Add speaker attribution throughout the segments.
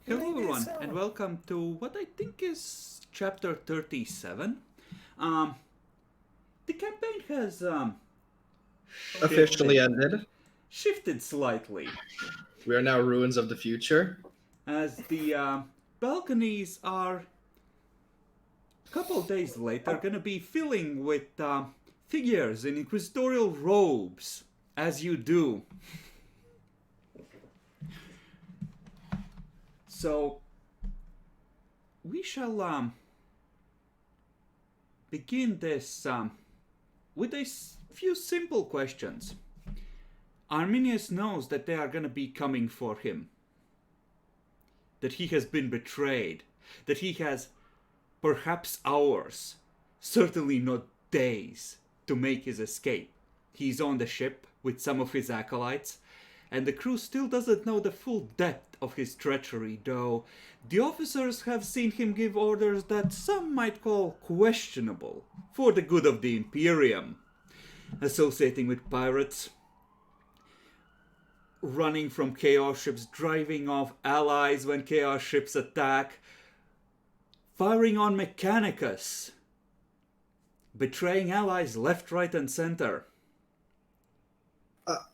Speaker 1: Hello, everyone, and welcome to what I think is chapter 37. Um, the campaign has
Speaker 2: Officially
Speaker 1: shifted,
Speaker 2: ended.
Speaker 1: shifted slightly,
Speaker 2: We are now ruins of the future.
Speaker 1: as the balconies are a couple days later gonna be filling with figures in inquisitorial robes, as you do. So we shall begin this with a few simple questions. Arminius knows that they are going to be coming for him, that he has been betrayed, that he has perhaps hours, certainly not days, to make his escape. He's on the ship with some of his acolytes, and the crew still doesn't know the full depth of his treachery, though the officers have seen him give orders that some might call questionable for the good of the Imperium, associating with pirates, running from chaos ships, driving off allies when chaos ships attack, firing on Mechanicus, betraying allies left, right, and center.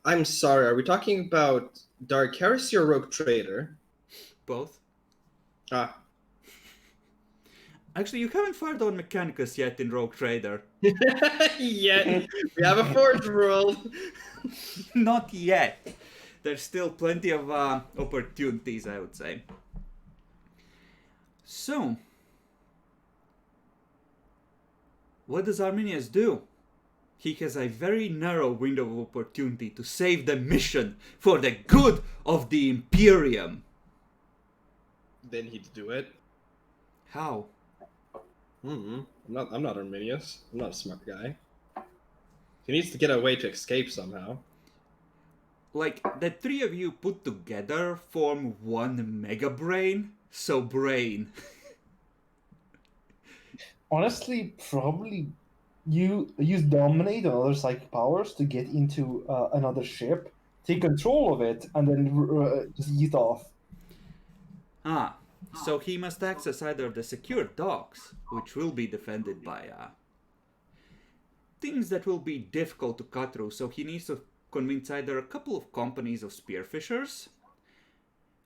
Speaker 2: I'm sorry, are we talking about Dark Heresy or Rogue Trader?
Speaker 1: Both.
Speaker 2: Ah.
Speaker 1: Actually, you haven't fired on Mechanicus yet in Rogue Trader.
Speaker 2: Yet. We have a forge rule.
Speaker 1: Not yet. There's still plenty of opportunities, I would say. So, what does Arminius do? He has a very narrow window of opportunity to save the mission for the good of the Imperium.
Speaker 2: Then he'd do it.
Speaker 1: How?
Speaker 2: I'm not Arminius. I'm not a smart guy. He needs to get a way to escape somehow.
Speaker 1: Like, the three of you put together form one mega brain? So brain.
Speaker 3: Honestly, probably you use dominate on other psychic powers to get into another ship, take control of it, and then just eat off.
Speaker 1: Ah, so he must access either the secure docks, which will be defended by things that will be difficult to cut through, so he needs to convince either a couple of companies of spearfishers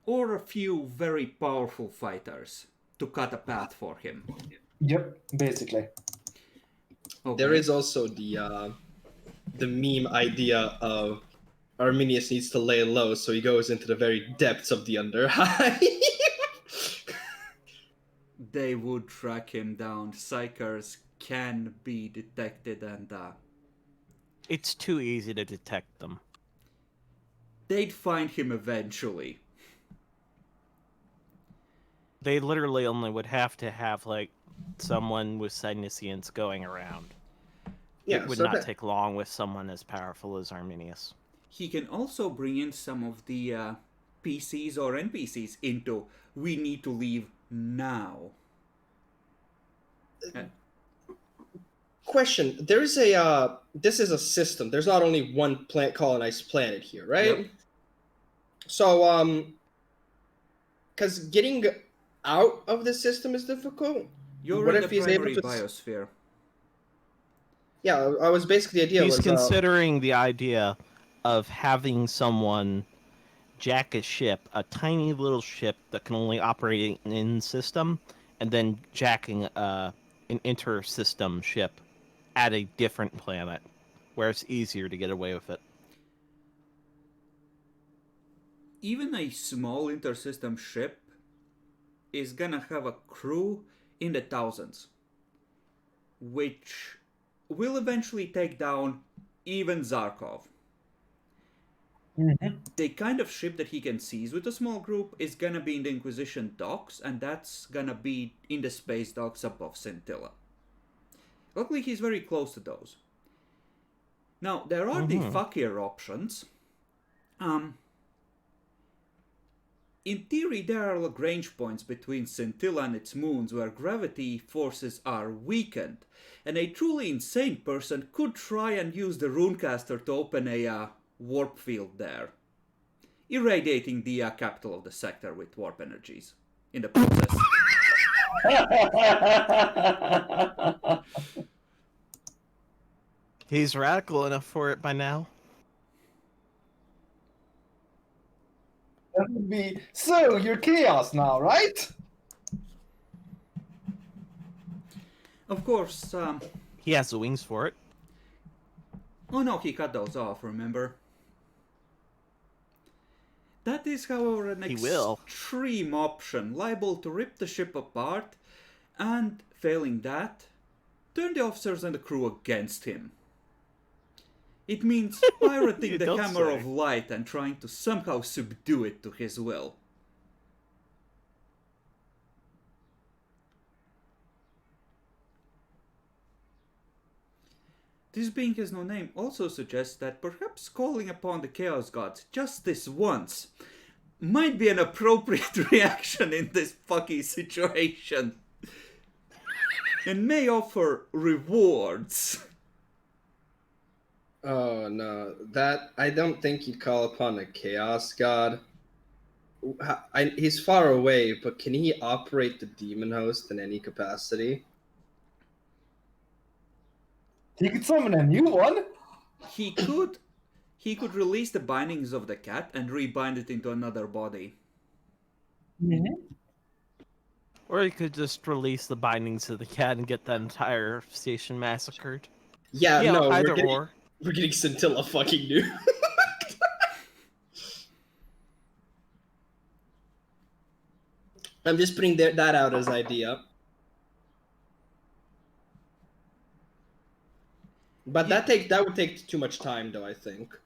Speaker 1: or a few very powerful fighters to cut a path for him.
Speaker 3: Yep, basically.
Speaker 1: Okay.
Speaker 2: There is also the meme idea of Arminius needs to lay low, so he goes into the very depths of the Underhive.
Speaker 1: They would track him down. Psychers can be detected, and
Speaker 4: It's too easy to detect them.
Speaker 1: they'd find him eventually.
Speaker 4: They literally only would have to have, like, someone with Psyniscience going around.
Speaker 2: Yeah,
Speaker 4: It would
Speaker 2: so
Speaker 4: not
Speaker 2: that-
Speaker 4: take long with someone as powerful as Arminius.
Speaker 1: He can also bring in some of the PCs or NPCs into we need to leave now.
Speaker 2: Question: there is a this is a system. There's not only one colonized planet here, right?
Speaker 1: Yep.
Speaker 2: So because getting out of the system is difficult.
Speaker 1: You're
Speaker 2: What
Speaker 1: in
Speaker 2: if
Speaker 1: the
Speaker 2: he's able
Speaker 1: primary
Speaker 2: to
Speaker 1: biosphere.
Speaker 2: Yeah, I was basically the idea
Speaker 4: He's
Speaker 2: was
Speaker 4: considering the idea of having someone jack a ship, a tiny little ship that can only operate in system, and then jacking an inter-system ship at a different planet where it's easier to get away with it.
Speaker 1: Even a small intersystem ship is gonna have a crew in the thousands, which will eventually take down even Zarkov.
Speaker 3: Mm-hmm.
Speaker 1: The kind of ship that he can seize with a small group is gonna be in the Inquisition docks, and that's gonna be in the space docks above Scintilla. Luckily, he's very close to those. Now, there are the fuckier options. In theory, there are Lagrange points between Scintilla and its moons where gravity forces are weakened, and a truly insane person could try and use the Runecaster to open a warp field there. irradiating the capital of the sector with warp energies in the process.
Speaker 4: He's radical enough for it by now.
Speaker 3: That would be so. You're chaos now, right?
Speaker 1: Of course,
Speaker 4: He has the wings for it.
Speaker 1: oh no, he cut those off, remember? That is, however, an
Speaker 4: He will.
Speaker 1: extreme option, liable to rip the ship apart, and, failing that, turn the officers and the crew against him. It means pirating
Speaker 4: You
Speaker 1: the
Speaker 4: don't
Speaker 1: Hammer
Speaker 4: say.
Speaker 1: of Light and trying to somehow subdue it to his will. This being has no name also suggests that perhaps calling upon the Chaos Gods just this once might be an appropriate reaction in this fucky situation. And may offer rewards.
Speaker 2: Oh no, that I don't think you'd call upon a chaos god. He's far away, but can he operate the demon host in any capacity?
Speaker 3: He could summon a new one.
Speaker 1: He could release the bindings of the cat and rebind it into another body.
Speaker 4: Or he could just release the bindings of the cat and get that entire station massacred.
Speaker 2: Yeah,
Speaker 4: Yeah,
Speaker 2: no,
Speaker 4: either or.
Speaker 2: we're getting Scintilla fucking new. I'm just putting that out as idea. But that would take too much time, though. I think.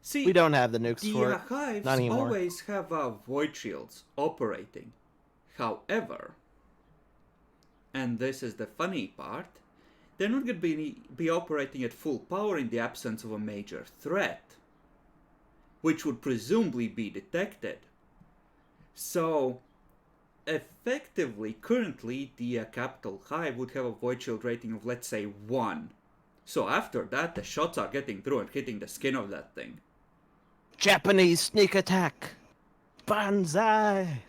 Speaker 1: See,
Speaker 4: We don't have the nukes
Speaker 1: the
Speaker 4: for it.
Speaker 1: hives
Speaker 4: Not anymore.
Speaker 1: always have void shields operating. However, and this is the funny part, they're not going to be operating at full power in the absence of a major threat, which would presumably be detected. So, effectively, currently, the capital hive would have a void shield rating of, let's say, 1. So after that, the shots are getting through and hitting the skin of that thing.
Speaker 4: Japanese sneak attack! Banzai!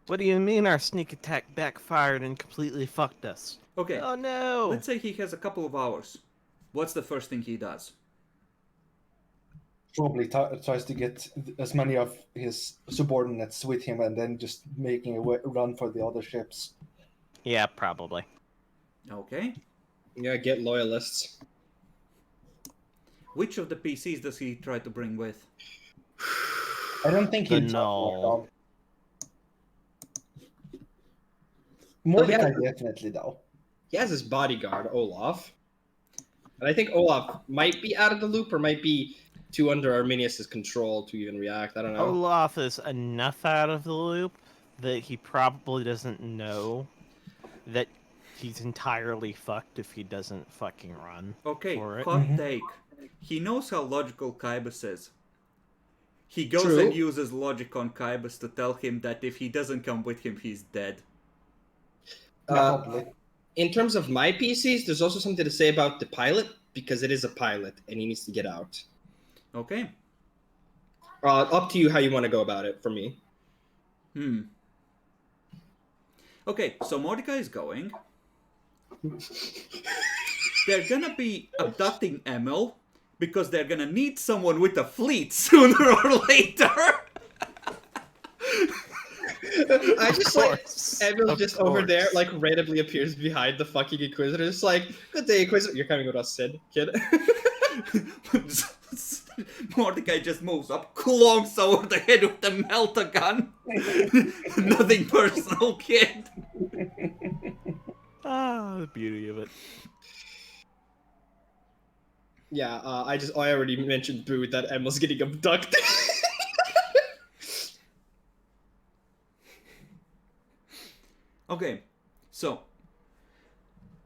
Speaker 4: What do you mean our sneak attack backfired and completely fucked us?
Speaker 1: Okay,
Speaker 4: Oh no!
Speaker 1: let's say he has a couple of hours. What's the first thing he does?
Speaker 3: Probably tries to get as many of his subordinates with him, and then just making a run for the other ships.
Speaker 4: Yeah, probably.
Speaker 1: Okay.
Speaker 2: Yeah, get loyalists.
Speaker 1: Which of the PCs does he try to bring with?
Speaker 3: I don't think
Speaker 4: The
Speaker 3: he'd
Speaker 4: null.
Speaker 3: Mordecai definitely though.
Speaker 2: He has his bodyguard Olaf, and I think Olaf might be out of the loop or might be too under Arminius's control to even react. I don't know.
Speaker 4: Olaf is enough out of the loop that he probably doesn't know that he's entirely fucked if he doesn't fucking run
Speaker 1: Okay,
Speaker 4: for it.
Speaker 1: hot take. He knows how logical Kybus is. He goes
Speaker 2: True.
Speaker 1: and uses logic on Kybus to tell him that if he doesn't come with him, he's dead.
Speaker 3: Probably.
Speaker 2: In terms of my PCs, there's also something to say about the pilot because it is a pilot and he needs to get out.
Speaker 1: Okay.
Speaker 2: Up to you how you want to go about it. For me,
Speaker 1: Okay, so Mordecai is going. They're gonna be abducting Emil because they're gonna need someone with a fleet sooner or later.
Speaker 2: I just like Emil
Speaker 4: Of
Speaker 2: just over
Speaker 4: course.
Speaker 2: there, like randomly appears behind the fucking Inquisitor. It's like, good day, Inquisitor. You're coming with us, Sid, kid.
Speaker 1: Mordecai just moves up, clonks over the head with the melter gun. Nothing personal, kid.
Speaker 4: Ah, the beauty of it.
Speaker 2: Yeah, I already mentioned Boo that Emil's getting abducted.
Speaker 1: Okay, so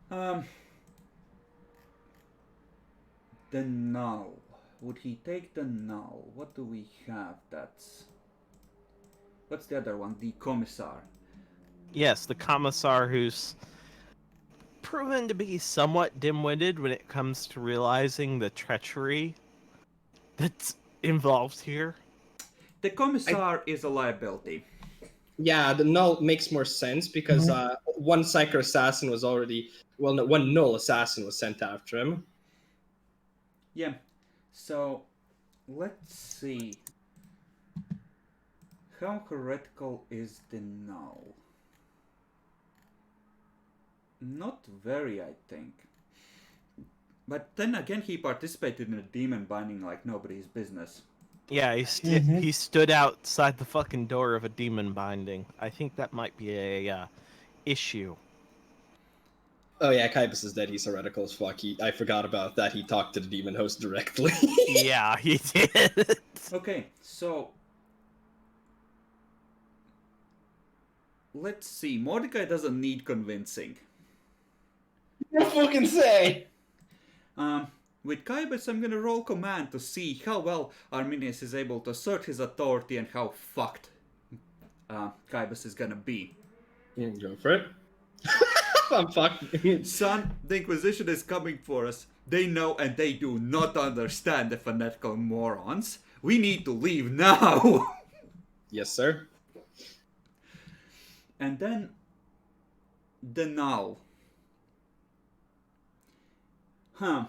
Speaker 1: the null. Would he take the null? What do we have? What's the other one? The commissar.
Speaker 4: Yes, the commissar who's proven to be somewhat dim-witted when it comes to realizing the treachery that's involved here.
Speaker 1: The commissar is a liability.
Speaker 2: Yeah, the null makes more sense because one psycho assassin was already no, one null assassin was sent after him.
Speaker 1: Yeah. So let's see. How heretical is the null? Not very, I think. But then again, he participated in a demon binding like nobody's business.
Speaker 4: Yeah, he stood outside the fucking door of a demon binding. I think that might be a issue.
Speaker 2: Oh yeah, Kybus is dead. He's heretical as fuck. I forgot about that. He talked to the demon host directly.
Speaker 4: Yeah, he did.
Speaker 1: Okay, so let's see. Mordecai doesn't need convincing.
Speaker 3: What fucking say?
Speaker 1: With Kybus, I'm gonna roll command to see how well Arminius is able to assert his authority and how fucked Kybus is gonna be.
Speaker 2: Go for it. I'm fucked.
Speaker 1: Son, the Inquisition is coming for us. They know and they do not understand, the fanatical morons. We need to leave now!
Speaker 2: Yes, sir.
Speaker 1: And then the null. Huh.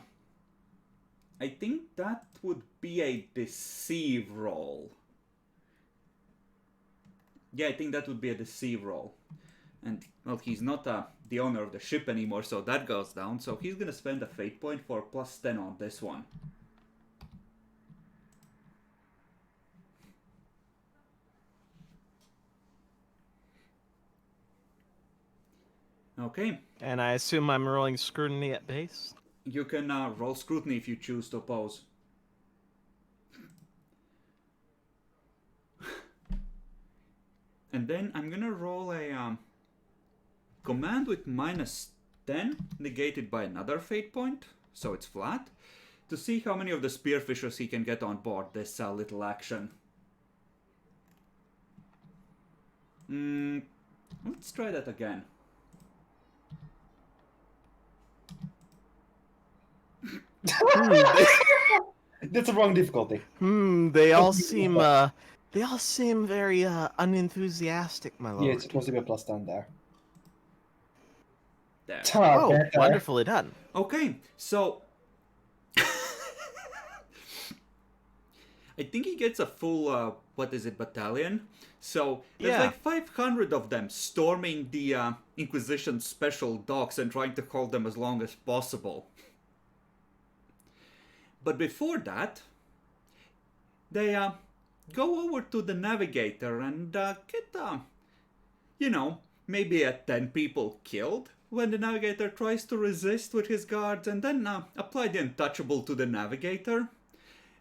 Speaker 1: I think that would be a deceive roll. Yeah, I think that would be a deceive roll. And, well, he's not the owner of the ship anymore, so that goes down. So he's gonna spend a fate point for +10 on this one. Okay.
Speaker 4: And I assume I'm rolling scrutiny at base?
Speaker 1: You can roll scrutiny if you choose to oppose. And then I'm gonna roll a command with -10, negated by another fate point, so it's flat, to see how many of the spearfishers he can get on board this little action. Let's try that again.
Speaker 3: That's a wrong difficulty.
Speaker 4: They all seem very unenthusiastic, my lord.
Speaker 3: Yeah, it's supposed to be a +10 there.
Speaker 1: There.
Speaker 4: Oh,
Speaker 3: better.
Speaker 4: wonderfully done.
Speaker 1: Okay, so I think he gets a full battalion. So there's
Speaker 4: Yeah.
Speaker 1: like 500 of them storming the Inquisition special docks and trying to hold them as long as possible. But before that, they go over to the navigator and get maybe 10 people killed when the navigator tries to resist with his guards, and then apply the untouchable to the navigator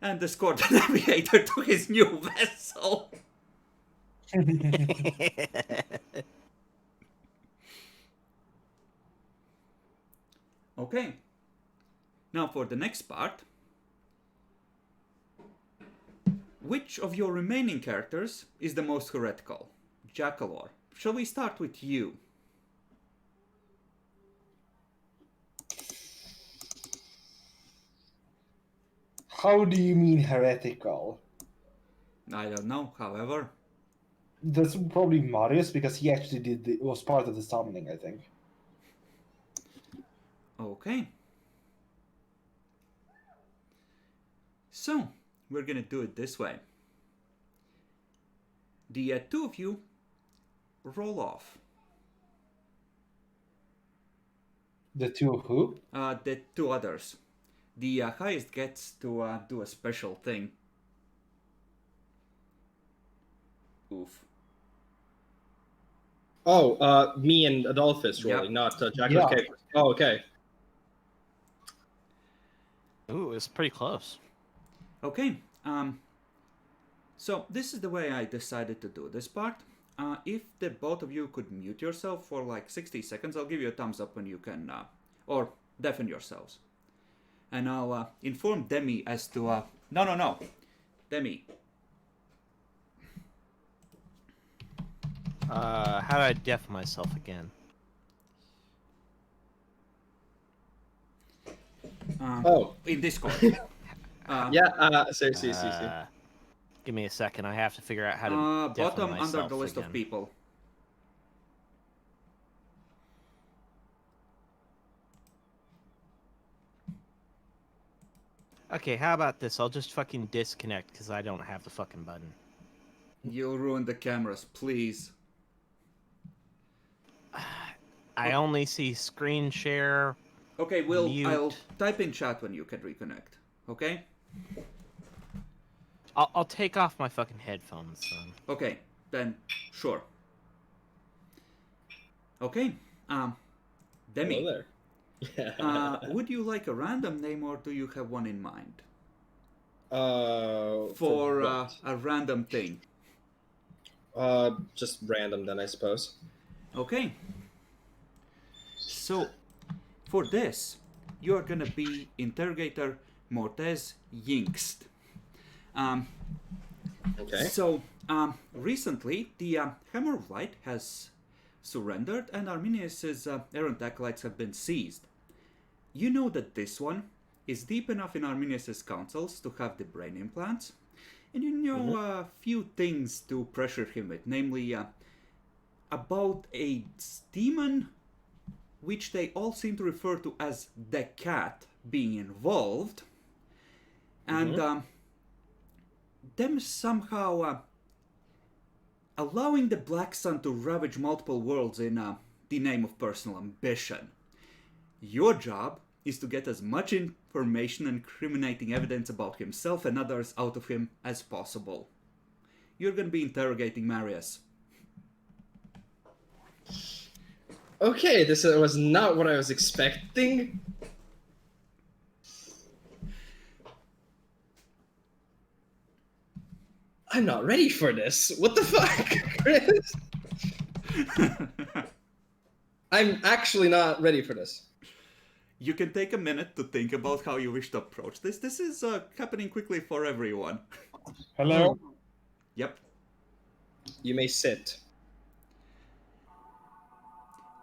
Speaker 1: and escort the navigator to his new vessel. Okay. Now for the next part. Which of your remaining characters is the most heretical? Jackalor, shall we start with you?
Speaker 3: How do you mean heretical?
Speaker 1: I don't know, however.
Speaker 3: That's probably Marius because he actually was part of the summoning, I think.
Speaker 1: Okay. So, we're gonna do it this way. The two of you roll off.
Speaker 3: The two who?
Speaker 1: The two others. The highest gets to do a special thing. Oof.
Speaker 2: Oh, me and Adolphus rolling,
Speaker 1: Yep.
Speaker 2: not Jack.
Speaker 3: Yeah.
Speaker 2: Okay. Oh, okay.
Speaker 4: Ooh, it's pretty close.
Speaker 1: Okay. So this is the way I decided to do this part. If the both of you could mute yourself for like 60 seconds, I'll give you a thumbs up when you can, or deafen yourselves. And I'll inform Demi as to, no. Demi.
Speaker 4: How do I deaf myself again?
Speaker 1: in Discord.
Speaker 2: See.
Speaker 4: Give me a second. I have to figure out how to
Speaker 1: Bottom
Speaker 4: deafen
Speaker 1: under
Speaker 4: myself
Speaker 1: the list
Speaker 4: again.
Speaker 1: of people.
Speaker 4: Okay, how about this? I'll just fucking disconnect because I don't have the fucking button.
Speaker 1: You'll ruin the cameras, please.
Speaker 4: I only see screen share.
Speaker 1: Okay,
Speaker 4: Mute.
Speaker 1: I'll type in chat when you can reconnect. Okay?
Speaker 4: I'll take off my fucking headphones.
Speaker 1: Okay, then sure. Okay, Demi.
Speaker 2: Hello there.
Speaker 1: Would you like a random name or do you have one in mind?
Speaker 2: For
Speaker 1: For
Speaker 2: what?
Speaker 1: a random thing.
Speaker 2: Just random then, I suppose.
Speaker 1: Okay. So, for this, you're gonna be Interrogator Mortez Yingst.
Speaker 2: Okay.
Speaker 1: So, recently, the Hammer of Light has surrendered and Arminius's errant acolytes have been seized. You know that this one is deep enough in Arminius's councils to have the brain implants, and you know a few things to pressure him with, namely about a demon which they all seem to refer to as the cat being involved, and them somehow allowing the Black Sun to ravage multiple worlds in the name of personal ambition. Your job is to get as much information and incriminating evidence about himself and others out of him as possible. You're going to be interrogating Marius.
Speaker 2: Okay, this was not what I was expecting. I'm not ready for this. What the fuck, Chris? I'm actually not ready for this.
Speaker 1: You can take a minute to think about how you wish to approach this. This is happening quickly for everyone.
Speaker 3: Hello?
Speaker 1: Yep.
Speaker 2: You may sit.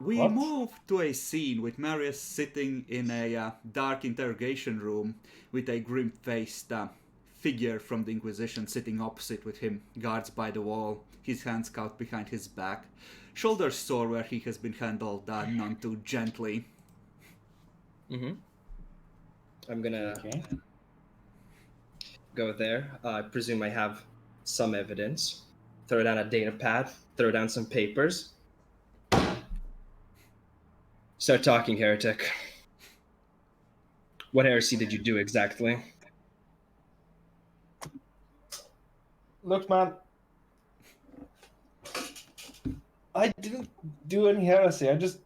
Speaker 1: We
Speaker 3: What?
Speaker 1: move to a scene with Marius sitting in a dark interrogation room with a grim-faced figure from the Inquisition sitting opposite with him, guards by the wall, his hands out behind his back, shoulders sore where he has been handled none too gently.
Speaker 2: I'm gonna
Speaker 3: Okay.
Speaker 2: go there. I presume I have some evidence. Throw down a data pad, throw down some papers. Start talking, heretic. What heresy did you do exactly?
Speaker 3: Look, man. I didn't do any heresy. I just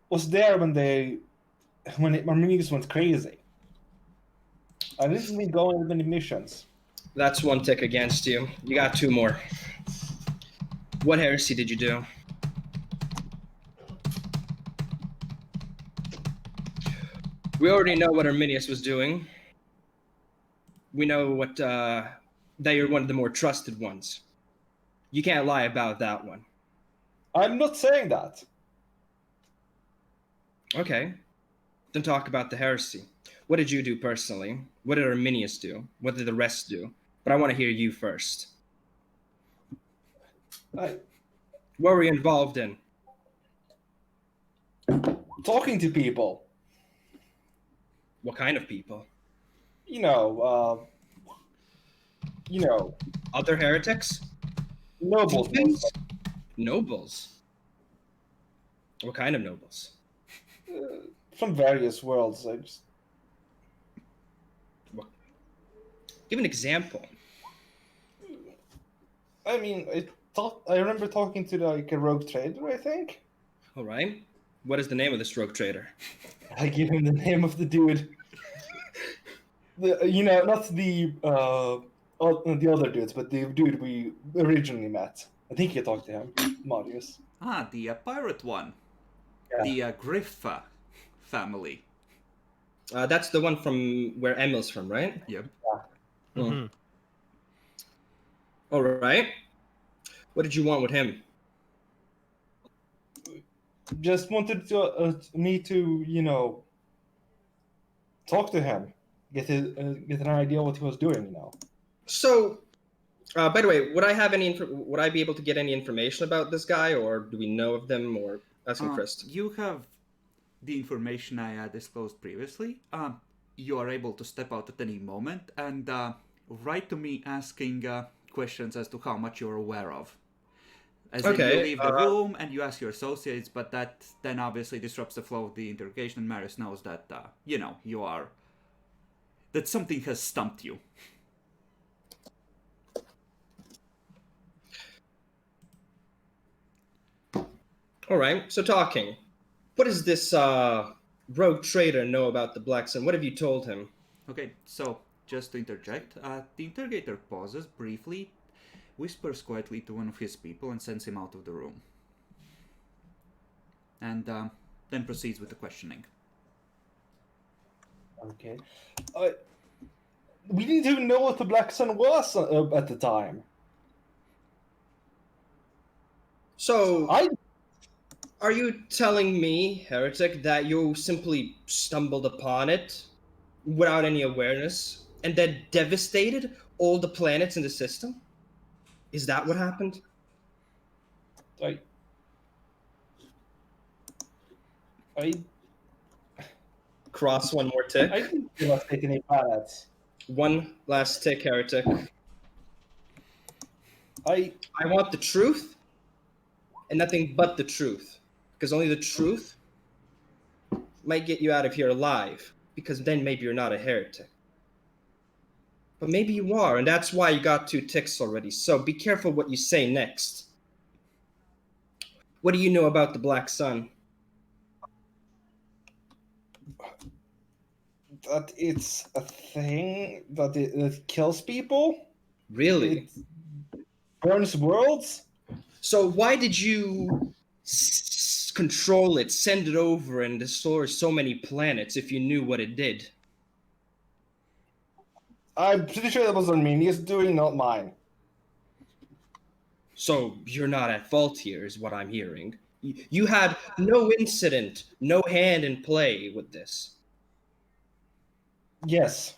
Speaker 3: was there when Arminius went crazy. I didn't even go on many missions.
Speaker 2: That's one tick against you. You got two more. What heresy did you do? We already know what Arminius was doing. We know what that you're one of the more trusted ones. You can't lie about that one.
Speaker 3: I'm not saying that.
Speaker 2: Okay. Then talk about the heresy. What did you do personally? What did Arminius do? What did the rest do? But I want to hear you first. What were you involved in?
Speaker 3: Talking to people.
Speaker 2: What kind of people?
Speaker 3: You know,
Speaker 2: Other heretics?
Speaker 3: nobles.
Speaker 2: Demons? Nobles? What kind of nobles?
Speaker 3: From various worlds.
Speaker 2: Give an example.
Speaker 3: I mean, I remember talking to like a rogue trader, I think.
Speaker 2: All right. What is the name of the stroke trader?
Speaker 3: I give him the name of the dude. Not the other dudes, but the dude we originally met. I think you talked to him, Marius.
Speaker 1: The pirate one.
Speaker 3: Yeah.
Speaker 1: The Griff family.
Speaker 2: That's the one from where Emil's from, right?
Speaker 1: Yep.
Speaker 2: All right. What did you want with him?
Speaker 3: Just wanted me to, talk to him, get an idea what he was doing. You know.
Speaker 2: So, by the way, would I have any? Would I be able to get any information about this guy, or do we know of them, or asking Chris?
Speaker 1: You have the information I disclosed previously. You are able to step out at any moment and write to me asking questions as to how much you're aware of. As in, you leave the room and you ask your associates, but that then obviously disrupts the flow of the interrogation, and Marius knows that, you are... that something has stumped you.
Speaker 2: All right, so talking. What does this rogue trader know about the Black Sun? What have you told him?
Speaker 1: Okay, so, just to interject, the interrogator pauses briefly, whispers quietly to one of his people, and sends him out of the room. And then proceeds with the questioning.
Speaker 3: Okay. We didn't even know what the Black Sun was at the time.
Speaker 2: So, are you telling me, heretic, that you simply stumbled upon it without any awareness and then devastated all the planets in the system? Is that what happened?
Speaker 3: I
Speaker 2: Cross one more tick.
Speaker 3: I didn't devastate any planets.
Speaker 2: One last tick, heretic.
Speaker 3: I
Speaker 2: want the truth and nothing but the truth. Because only the truth might get you out of here alive. Because then maybe you're not a heretic. But maybe you are, and that's why you got 2 ticks already. So be careful what you say next. What do you know about the Black Sun?
Speaker 3: That it's a thing that it kills people.
Speaker 2: Really?
Speaker 3: It burns worlds.
Speaker 2: So why did you control it, send it over, and destroy so many planets if you knew what it did?
Speaker 3: I'm pretty sure that was Arminius doing, not mine.
Speaker 2: So you're not at fault here, is what I'm hearing. You had no incident, no hand in play with this.
Speaker 3: Yes.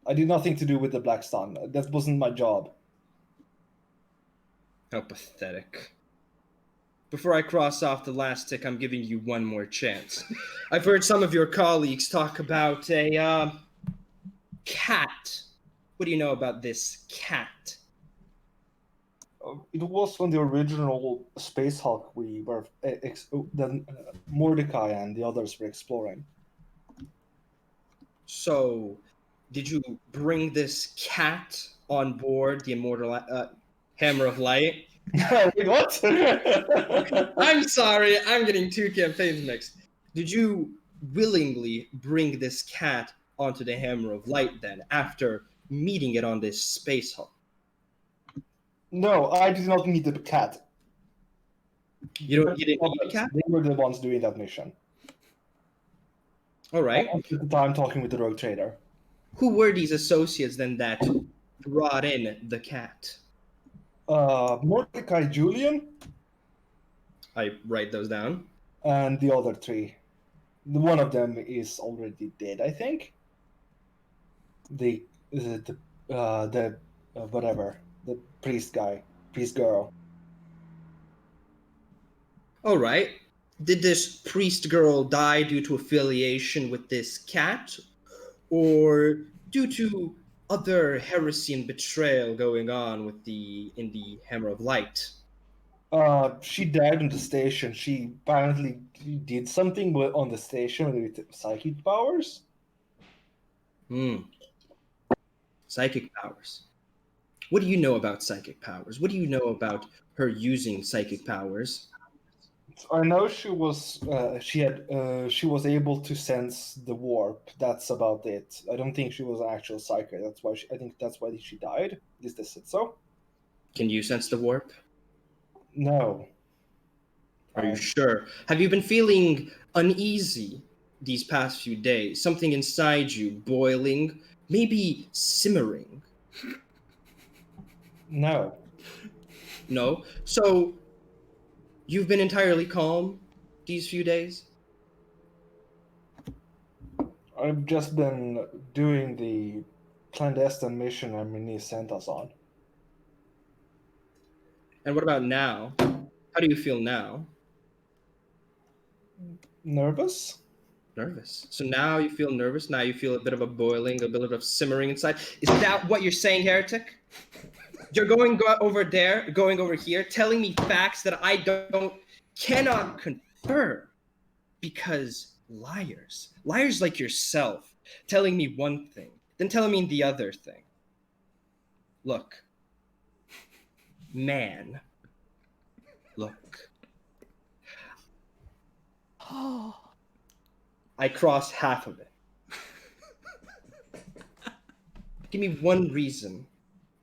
Speaker 3: I did nothing to do with the Black Sun. That wasn't my job.
Speaker 2: How pathetic. Before I cross off the last tick, I'm giving you one more chance. I've heard some of your colleagues talk about a cat. What do you know about this cat?
Speaker 3: It was from the original Space Hulk we were Mordecai and the others were exploring.
Speaker 2: So, did you bring this cat on board the immortal Hammer of Light?
Speaker 3: Wait, what?
Speaker 2: I'm sorry, I'm getting 2 campaigns mixed. Did you willingly bring this cat onto the Hammer of Light then, after meeting it on this Space Hulk?
Speaker 3: No, I did not meet the cat.
Speaker 2: You didn't meet the cat?
Speaker 3: They were the ones doing that mission.
Speaker 2: All right.
Speaker 3: I was at the time talking with the rogue trader.
Speaker 2: Who were these associates then that brought in the cat?
Speaker 3: Mordecai Julian.
Speaker 2: I write those down.
Speaker 3: And the other 3. One of them is already dead, I think. The priest guy, priest girl.
Speaker 2: All right. Did this priest girl die due to affiliation with this cat, or due to other heresy and betrayal going on in the Hammer of Light?
Speaker 3: She died on the station. She apparently did something on the station with psychic powers.
Speaker 2: Psychic powers. What do you know about psychic powers? What do you know about her using psychic powers?
Speaker 3: I know she was able to sense the warp. That's about it. I don't think she was an actual psychic. I think that's why she died. Is this it so?
Speaker 2: Can you sense the warp?
Speaker 3: No.
Speaker 2: Are you sure? Have you been feeling uneasy these past few days? Something inside you boiling, maybe simmering?
Speaker 3: No.
Speaker 2: No? So, you've been entirely calm these few days?
Speaker 3: I've just been doing the clandestine mission Arminius sent us on.
Speaker 2: And what about now? How do you feel now?
Speaker 3: Nervous?
Speaker 2: Nervous. So now you feel nervous. Now you feel a bit of a boiling, a bit of simmering inside. Is that what you're saying, heretic? You're over there, going over here, telling me facts that I cannot confirm, because liars like yourself, telling me one thing, then telling me the other thing. Look, man. Look. I crossed half of it. Give me one reason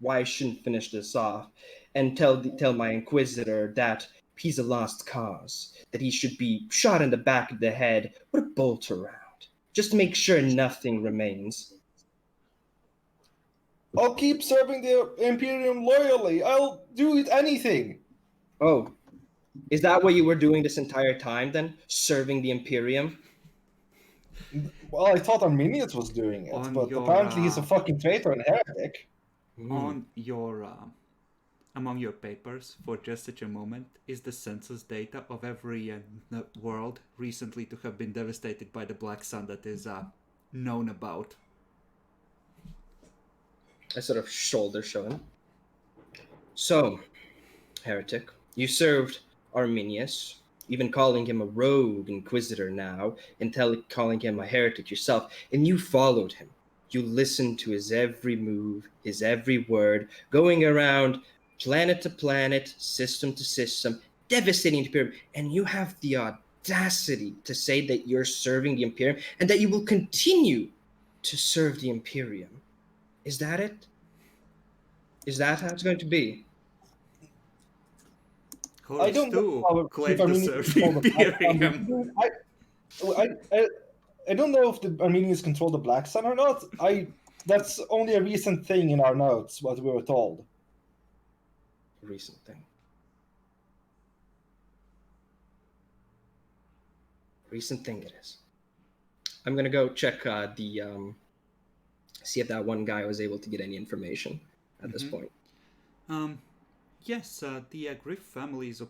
Speaker 2: why I shouldn't finish this off and tell my Inquisitor that he's a lost cause, that he should be shot in the back of the head with a bolt around, just to make sure nothing remains.
Speaker 3: I'll keep serving the Imperium loyally. I'll do it anything.
Speaker 2: Oh, is that what you were doing this entire time then? Serving the Imperium?
Speaker 3: Well, I thought Arminius was doing it,
Speaker 1: On
Speaker 3: but
Speaker 1: your,
Speaker 3: apparently he's a fucking traitor and heretic.
Speaker 1: On your among your papers, for just such a moment, is the census data of every world recently to have been devastated by the Black Sun that is known about.
Speaker 2: I sort of shoulder show him. So, heretic, you served Arminius, even calling him a rogue inquisitor now, and calling him a heretic yourself, and you followed him. You listened to his every move, his every word, going around planet to planet, system to system, devastating the Imperium, and you have the audacity to say that you're serving the Imperium and that you will continue to serve the Imperium. Is that it? Is that how it's going to be?
Speaker 3: I don't know
Speaker 1: claim
Speaker 3: if
Speaker 1: to
Speaker 3: Arminius
Speaker 1: serve the
Speaker 3: control the Black
Speaker 1: Imperium.
Speaker 3: Sun. I don't know if the Armenians control the Black Sun or not. That's only a recent thing in our notes, what we were told.
Speaker 2: Recent thing. Recent thing it is. I'm gonna go check see if that one guy was able to get any information at this point.
Speaker 1: Yes, the Griff family is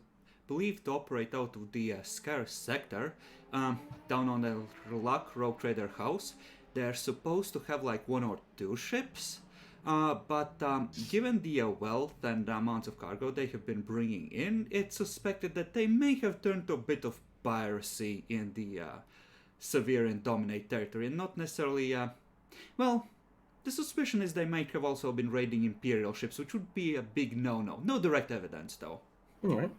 Speaker 1: believed to operate out of the Scarce sector, down on the Luck Rogue Trader house. They're supposed to have like 1 or 2 ships, but given the wealth and the amounts of cargo they have been bringing in, it's suspected that they may have turned to a bit of piracy in the Severian dominate territory, and not necessarily, the suspicion is they might have also been raiding Imperial ships, which would be a big no-no. No direct evidence, though.
Speaker 2: Alright.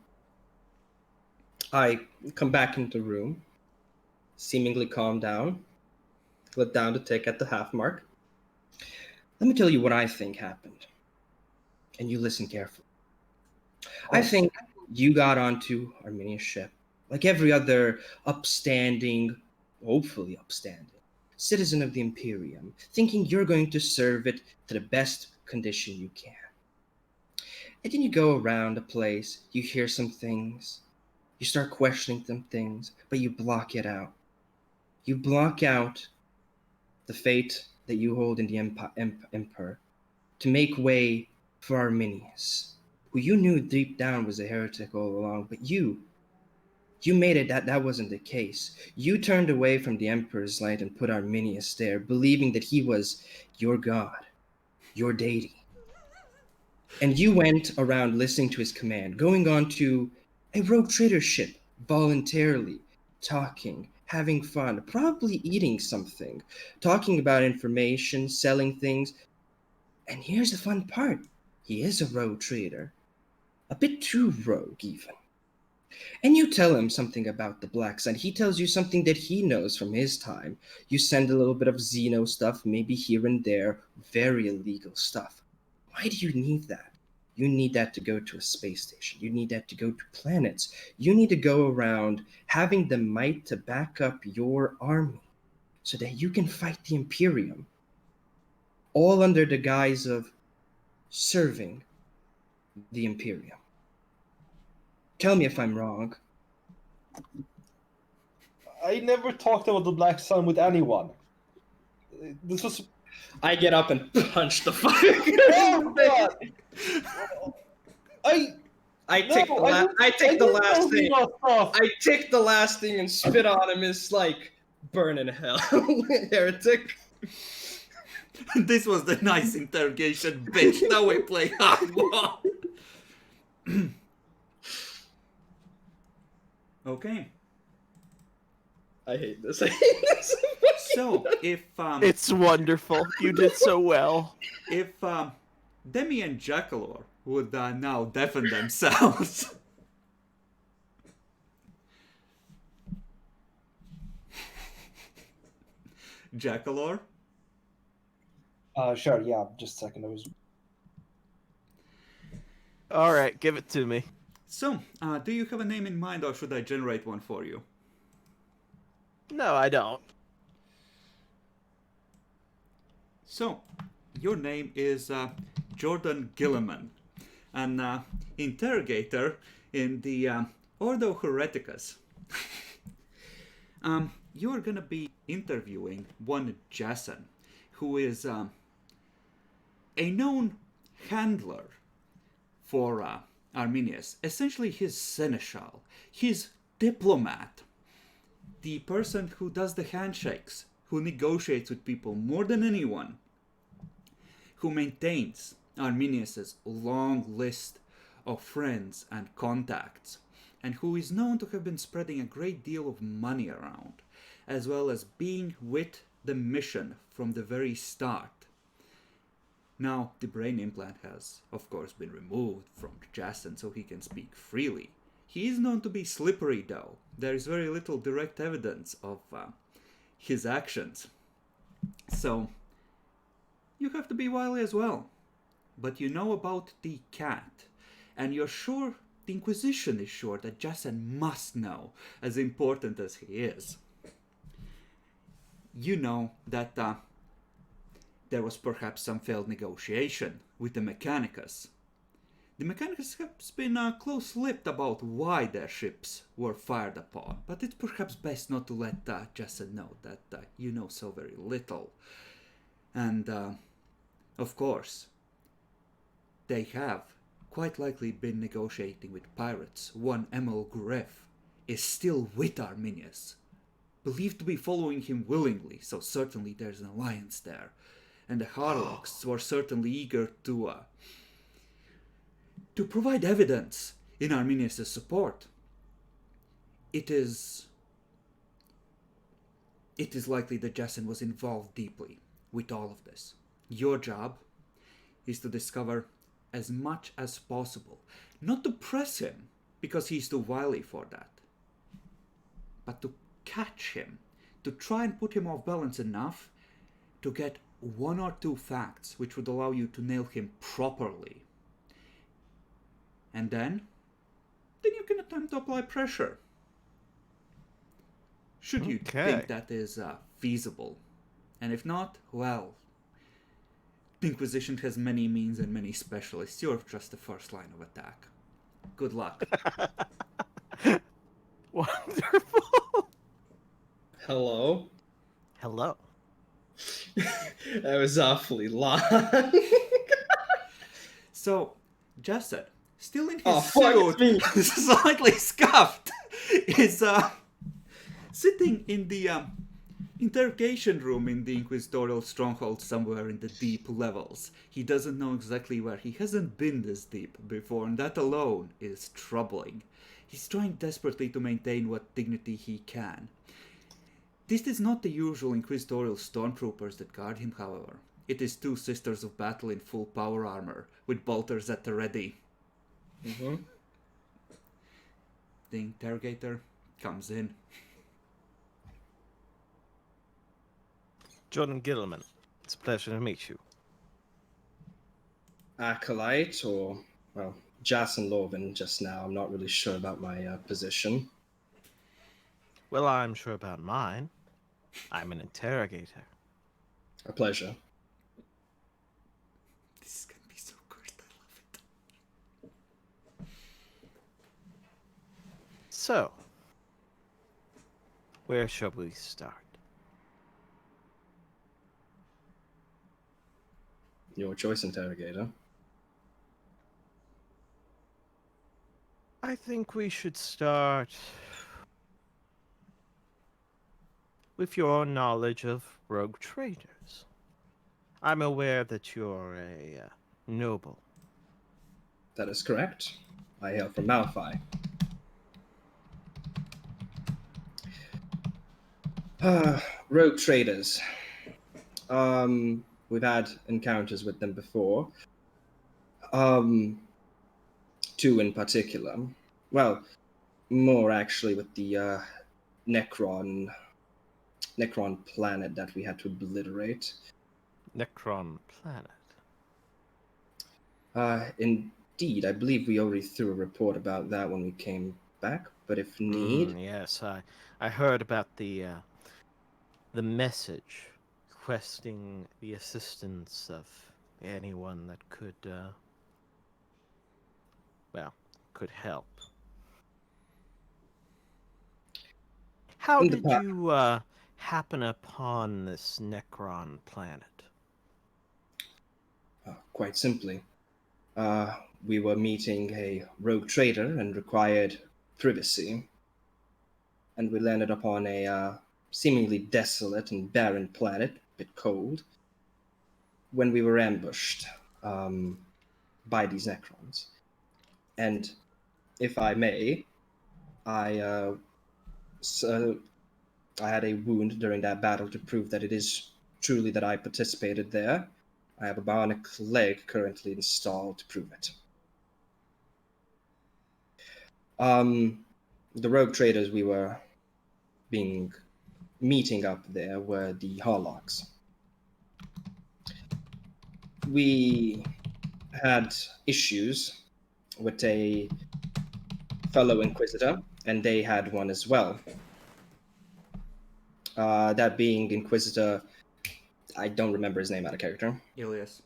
Speaker 2: I come back into the room, seemingly calm down, let down the tick at the half mark. Let me tell you what I think happened, and you listen carefully. I think you got onto Arminia's ship, like every other upstanding, hopefully upstanding, citizen of the Imperium, thinking you're going to serve it to the best condition you can. And then you go around a place, you hear some things, you start questioning some things, but you block it out. You block out the fate that you hold in the Emperor to make way for Arminius, who you knew deep down was a heretic all along, but you made it that wasn't the case. You turned away from the Emperor's light and put Arminius there, believing that he was your god, your deity. And you went around listening to his command, going on to a rogue trader ship voluntarily, talking, having fun, probably eating something, talking about information, selling things. And here's the fun part. He is a rogue trader. A bit too rogue, even. And you tell him something about the Black Sun. He tells you something that he knows from his time. You send a little bit of Xeno stuff, maybe here and there, very illegal stuff. Why do you need that? You need that to go to a space station. You need that to go to planets. You need to go around having the might to back up your army so that you can fight the Imperium, all under the guise of serving the Imperium. Tell me if I'm wrong.
Speaker 3: I never talked about the Black Sun with anyone. This was.
Speaker 2: I get up and punch the
Speaker 3: Oh
Speaker 2: fucking
Speaker 3: God!
Speaker 2: I take the last thing. I take the last thing and spit on him. It's like burn in hell, heretic.
Speaker 1: This was the nice interrogation, bitch. Now we play hardball. Okay.
Speaker 2: I hate this. I hate this.
Speaker 1: So if
Speaker 4: It's wonderful. You did so well.
Speaker 1: if Demi and Jackalor would now defend themselves. Jackalor?
Speaker 3: Sure, yeah, just a second. I was.
Speaker 4: All right, give it to me.
Speaker 1: So, do you have a name in mind or should I generate one for you?
Speaker 4: No, I don't.
Speaker 1: So, your name is Jordan Gilliman, an interrogator in the Ordo Hereticus. You're gonna be interviewing one Jason, who is a known handler for Arminius, essentially his seneschal, his diplomat, the person who does the handshakes, who negotiates with people more than anyone, who maintains Arminius's long list of friends and contacts, and who is known to have been spreading a great deal of money around, as well as being with the mission from the very start. Now, the brain implant has, of course, been removed from Jason so he can speak freely. He is known to be slippery, though. There is very little direct evidence of his actions. So, you have to be wily as well. But you know about the cat, and you're sure, the Inquisition is sure that Jason must know, as important as he is. You know that there was perhaps some failed negotiation with the Mechanicus. The Mechanicus has been close-lipped about why their ships were fired upon, but it's perhaps best not to let Jason know that you know so very little. And, of course, they have quite likely been negotiating with pirates. One Emil Greff is still with Arminius, believed to be following him willingly, so certainly there's an alliance there. And the Harlocks were certainly eager to provide evidence in Arminius' support. It is likely that Jason was involved deeply with all of this. Your job is to discover as much as possible, not to press him, because he's too wily for that, but to catch him, to try and put him off balance enough to get one or two facts which would allow you to nail him properly. And then you can attempt to apply pressure. Should you think that is feasible. And if not, well, the Inquisition has many means and many specialists. You're just the first line of attack. Good luck.
Speaker 4: Wonderful.
Speaker 2: Hello.
Speaker 4: Hello.
Speaker 2: That was awfully long.
Speaker 1: So, Jason, still in his
Speaker 2: fuck
Speaker 1: suit, slightly scuffed, is sitting in the interrogation room in the Inquisitorial stronghold somewhere in the deep levels. He doesn't know exactly where. He hasn't been this deep before, and that alone is troubling. He's trying desperately to maintain what dignity he can. This is not the usual Inquisitorial stormtroopers that guard him, however. It is two sisters of battle in full power armor, with bolters at the ready.
Speaker 2: Mm-hmm.
Speaker 1: The interrogator comes in.
Speaker 4: Jordan Gilliman, it's a pleasure to meet you.
Speaker 2: Acolyte or, well, Jason Loven just now. I'm not really sure about my position.
Speaker 4: Well, I'm sure about mine. I'm an interrogator.
Speaker 2: A pleasure.
Speaker 1: This is gonna be so good. I love it.
Speaker 4: So, where shall we start?
Speaker 2: Your choice, interrogator.
Speaker 4: I think we should start with your knowledge of rogue traders. I'm aware that you're a noble.
Speaker 2: That is correct. I hail from Malphite. Rogue traders. We've had encounters with them before. Two in particular. Well, more actually with the Necron planet that we had to obliterate.
Speaker 4: Necron planet.
Speaker 2: Indeed, I believe we already threw a report about that when we came back. But if need,
Speaker 4: Yes, I heard about the message requesting the assistance of anyone that could, could help. How
Speaker 2: In the
Speaker 4: did you happen upon this Necron planet?
Speaker 2: quite simply, we were meeting a rogue trader and required privacy, and we landed upon a seemingly desolate and barren planet, a bit cold, when we were ambushed by these Necrons. And if I may, I had a wound during that battle to prove that it is truly that I participated there. I have a bionic leg currently installed to prove it. The rogue traders we were meeting up there were the Harlocks. We had issues with a fellow Inquisitor, and they had one as well. That being Inquisitor, I don't remember his name out of character.
Speaker 1: Ilias.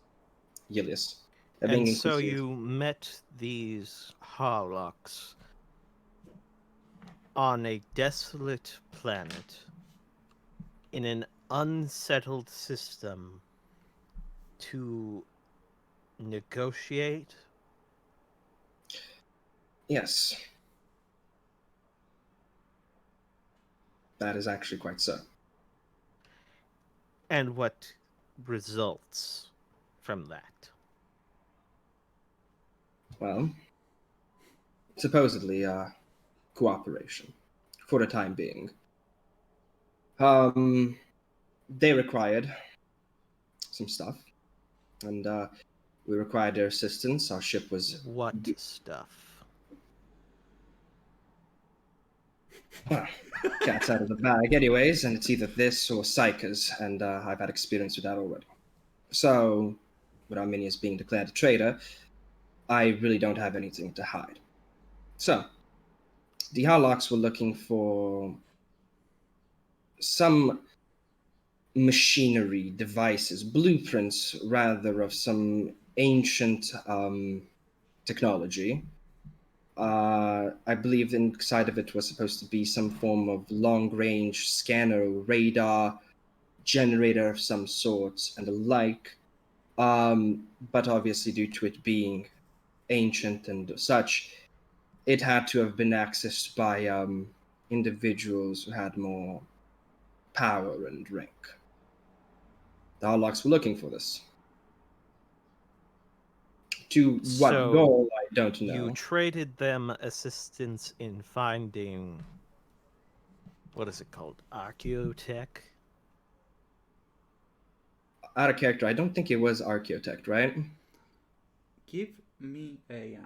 Speaker 2: Ilias.
Speaker 4: And so you met these Harlocks on a desolate planet in an unsettled system to negotiate?
Speaker 2: Yes. That is actually quite so.
Speaker 4: And what results from that?
Speaker 2: Well, supposedly, cooperation for the time being. They required some stuff, and we required their assistance. Our ship was
Speaker 4: What stuff?
Speaker 2: well, cat's out of the bag, anyways, and it's either this or psychers, and I've had experience with that already. So, with Arminius being declared a traitor, I really don't have anything to hide. So, the Harlocks were looking for some machinery, devices, blueprints, rather, of some ancient technology. I believe inside of it was supposed to be some form of long-range scanner, radar, generator of some sort, and the like. But obviously, due to it being ancient and such, it had to have been accessed by individuals who had more power and rank. The Harlocks were looking for this. To what
Speaker 4: So
Speaker 2: goal, I don't know.
Speaker 4: You traded them assistance in finding, what is it called? Archaeotech?
Speaker 2: Out of character, I don't think it was Archaeotech, right?
Speaker 1: Give me a.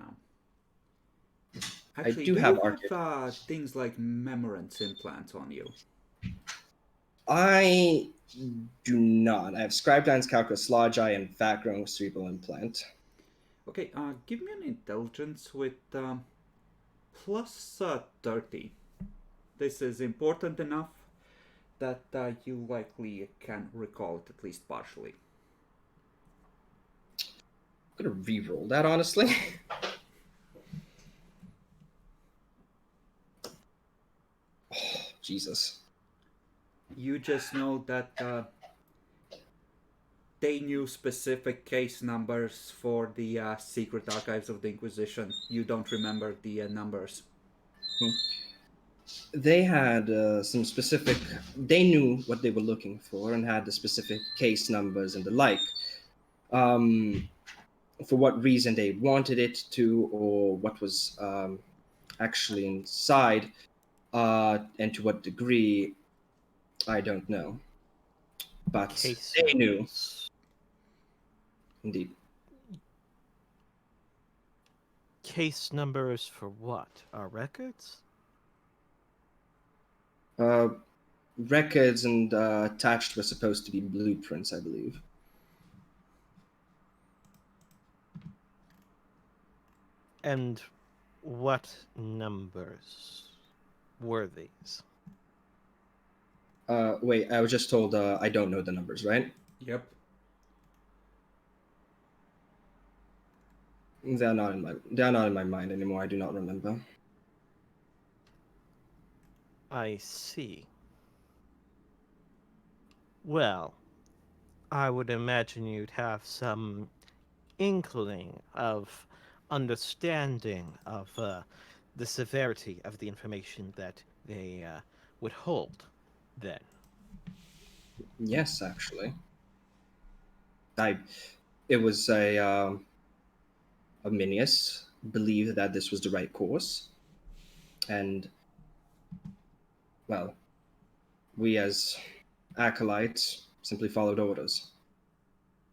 Speaker 2: I
Speaker 1: Actually,
Speaker 2: do
Speaker 1: do
Speaker 2: have
Speaker 1: you have
Speaker 2: Archaeotech.
Speaker 1: things like memorance implants on you?
Speaker 2: I do not. I have Scribe-Dines, Calculus, Logi, and Fat-Growing Cerebral Implant.
Speaker 1: Okay, give me an intelligence with plus 30. This is important enough that you likely can recall it at least partially.
Speaker 2: I'm gonna re-roll that, honestly. Oh, Jesus.
Speaker 1: You just know that they knew specific case numbers for the secret archives of the Inquisition. You don't remember the numbers.
Speaker 2: They had some specific. They knew what they were looking for and had the specific case numbers and the like. For what reason they wanted it to, or what was actually inside, and to what degree, I don't know. But
Speaker 4: Case
Speaker 2: they knew,
Speaker 4: numbers.
Speaker 2: indeed.
Speaker 4: Case numbers for what? Our records?
Speaker 2: Records and attached were supposed to be blueprints, I believe.
Speaker 4: And what numbers were these?
Speaker 2: Wait, I was just told I don't know the numbers, right?
Speaker 1: Yep.
Speaker 2: They're not in my mind anymore. I do not remember.
Speaker 4: I see. Well, I would imagine you'd have some inkling of understanding of the severity of the information that they would hold then.
Speaker 2: Yes, actually. It was a Minius believed that this was the right course, and well, we as acolytes simply followed orders.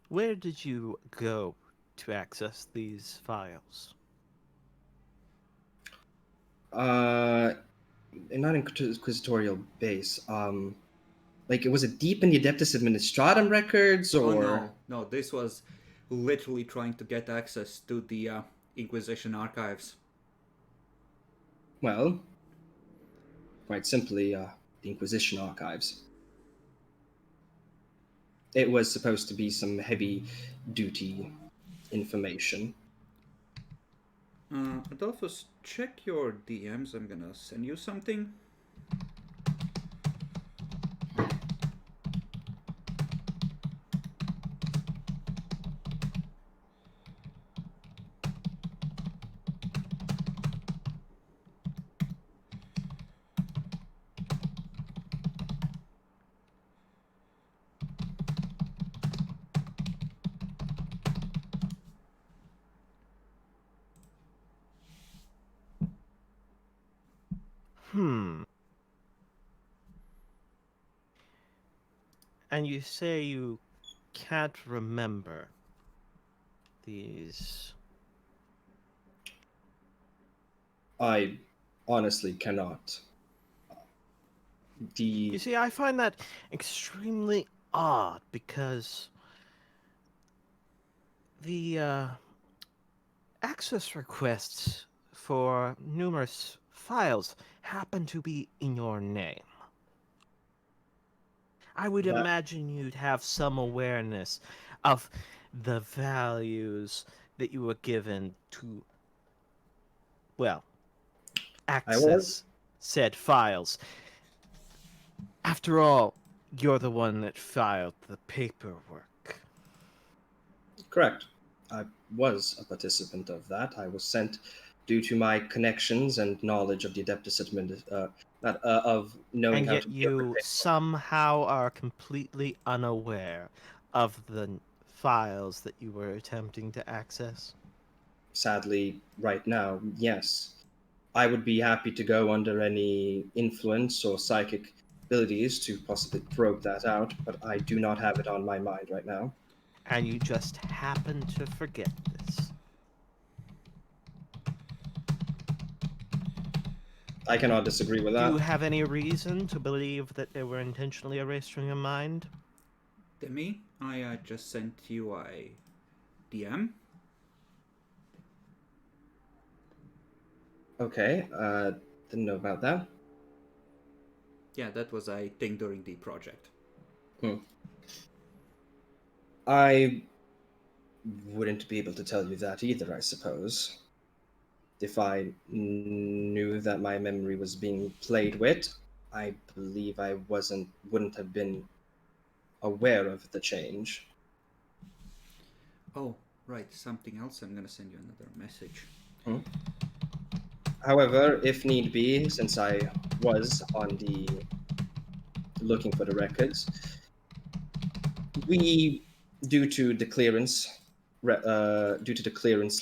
Speaker 4: Where did you go to access these files?
Speaker 2: Not inquisitorial base. Like, was it deep in the Adeptus Administratum records,
Speaker 1: Oh
Speaker 2: or
Speaker 1: no, this was literally trying to get access to the Inquisition archives.
Speaker 2: well, quite simply, the Inquisition archives. It was supposed to be some heavy-duty information.
Speaker 1: Adolphus, check your DMs. I'm gonna send you something.
Speaker 4: And you say you can't remember these.
Speaker 2: I honestly cannot.
Speaker 4: You see, I find that extremely odd because the access requests for numerous files happen to be in your name. I would imagine you'd have some awareness of the values that you were given to, well, access said files. After all, you're the one that filed the paperwork.
Speaker 2: Correct. I was a participant of that. I was sent due to my connections and knowledge of the Adeptus of knowing
Speaker 4: And
Speaker 2: how
Speaker 4: yet
Speaker 2: to
Speaker 4: you somehow are completely unaware of the files that you were attempting to access.
Speaker 2: Sadly, right now, yes. I would be happy to go under any influence or psychic abilities to possibly probe that out, but I do not have it on my mind right now.
Speaker 4: And you just happen to forget this.
Speaker 2: I cannot disagree with
Speaker 4: Do
Speaker 2: that.
Speaker 4: you have any reason to believe that they were intentionally erased from your mind?
Speaker 1: Demi, I just sent you a DM.
Speaker 2: Okay, didn't know about that.
Speaker 1: Yeah, that was a thing during the project.
Speaker 2: I wouldn't be able to tell you that either, I suppose. If I knew that my memory was being played with, I believe I wouldn't have been aware of the change.
Speaker 1: Oh, right. Something else. I'm gonna send you another message.
Speaker 2: However, if need be, since I was on the looking for the records, we, due to the clearance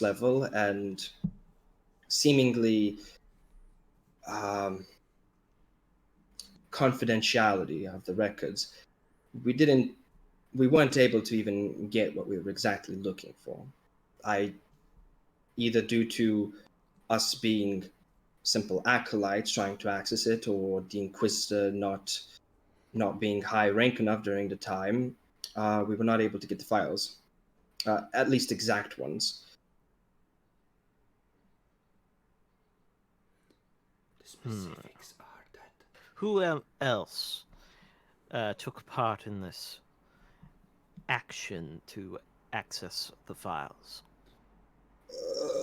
Speaker 2: level and seemingly um, confidentiality of the records, we weren't able to even get what we were exactly looking for. Either due to us being simple acolytes trying to access it, or the Inquisitor not being high rank enough during the time, we were not able to get the files, at least exact ones.
Speaker 1: The specifics are that.
Speaker 4: Who else took part in this action to access the files?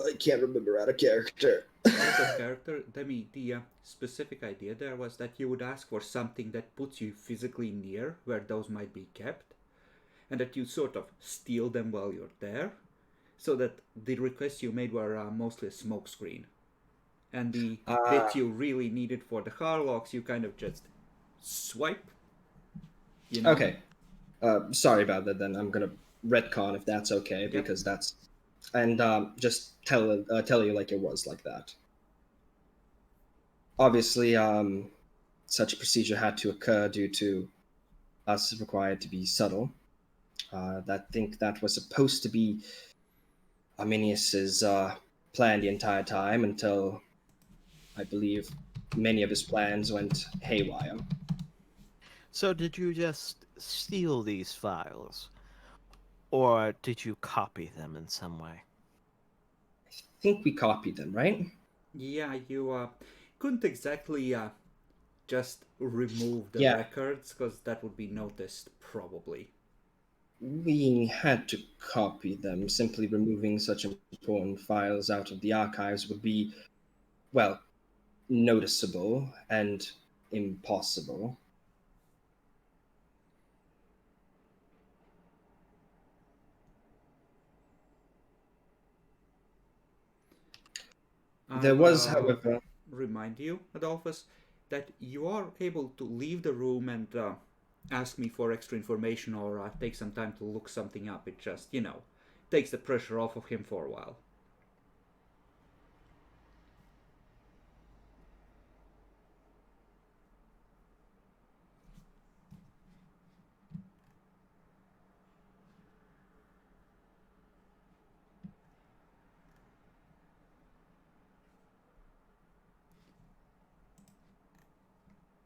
Speaker 2: I can't remember out of character.
Speaker 1: Out of character, Demi, the specific idea there was that you would ask for something that puts you physically near where those might be kept, and that you sort of steal them while you're there, so that the requests you made were mostly a smokescreen. And the bits you really needed for the Harlocks, you kind of just swipe. You know?
Speaker 2: Okay. Sorry about that. Then I'm gonna retcon if that's okay,
Speaker 1: Yep.
Speaker 2: because that's, and just tell you like it was like that. Obviously, such a procedure had to occur due to us required to be subtle. I think that was supposed to be Arminius's plan the entire time, until I believe many of his plans went haywire.
Speaker 4: So did you just steal these files? Or did you copy them in some way?
Speaker 2: I think we copied them, right?
Speaker 1: Yeah, you couldn't exactly just remove the
Speaker 2: Yeah.
Speaker 1: records, because that would be noticed, probably.
Speaker 2: We had to copy them. Simply removing such important files out of the archives would be, well, noticeable and impossible. There was,
Speaker 1: I'll
Speaker 2: however,
Speaker 1: remind you, Adolphus, that you are able to leave the room and ask me for extra information, or take some time to look something up. It just, takes the pressure off of him for a while.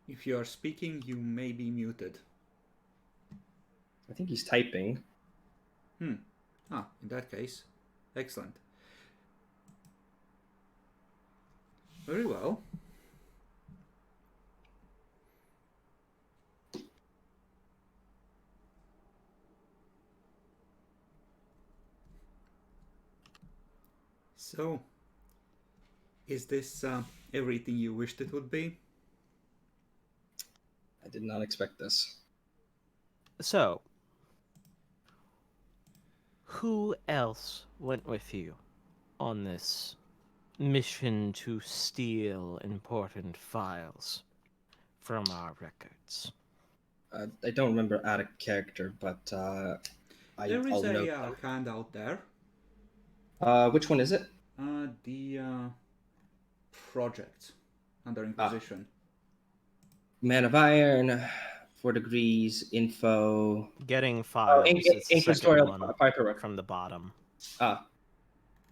Speaker 1: If you are speaking, you may be muted.
Speaker 2: I think he's typing.
Speaker 1: In that case, excellent. Very well. So, is this everything you wished it would be?
Speaker 2: I did not expect this.
Speaker 4: So, who else went with you on this mission to steal important files from our records?
Speaker 2: I don't remember out of character, but
Speaker 1: There is
Speaker 2: I'll note
Speaker 1: a
Speaker 2: them.
Speaker 1: handout there.
Speaker 2: Which one is it?
Speaker 1: The project under Inquisition.
Speaker 2: Man of Iron, 4 degrees, info.
Speaker 4: Getting files. It's the second
Speaker 2: Inquisitorial
Speaker 4: one
Speaker 2: paperwork.
Speaker 4: from the bottom.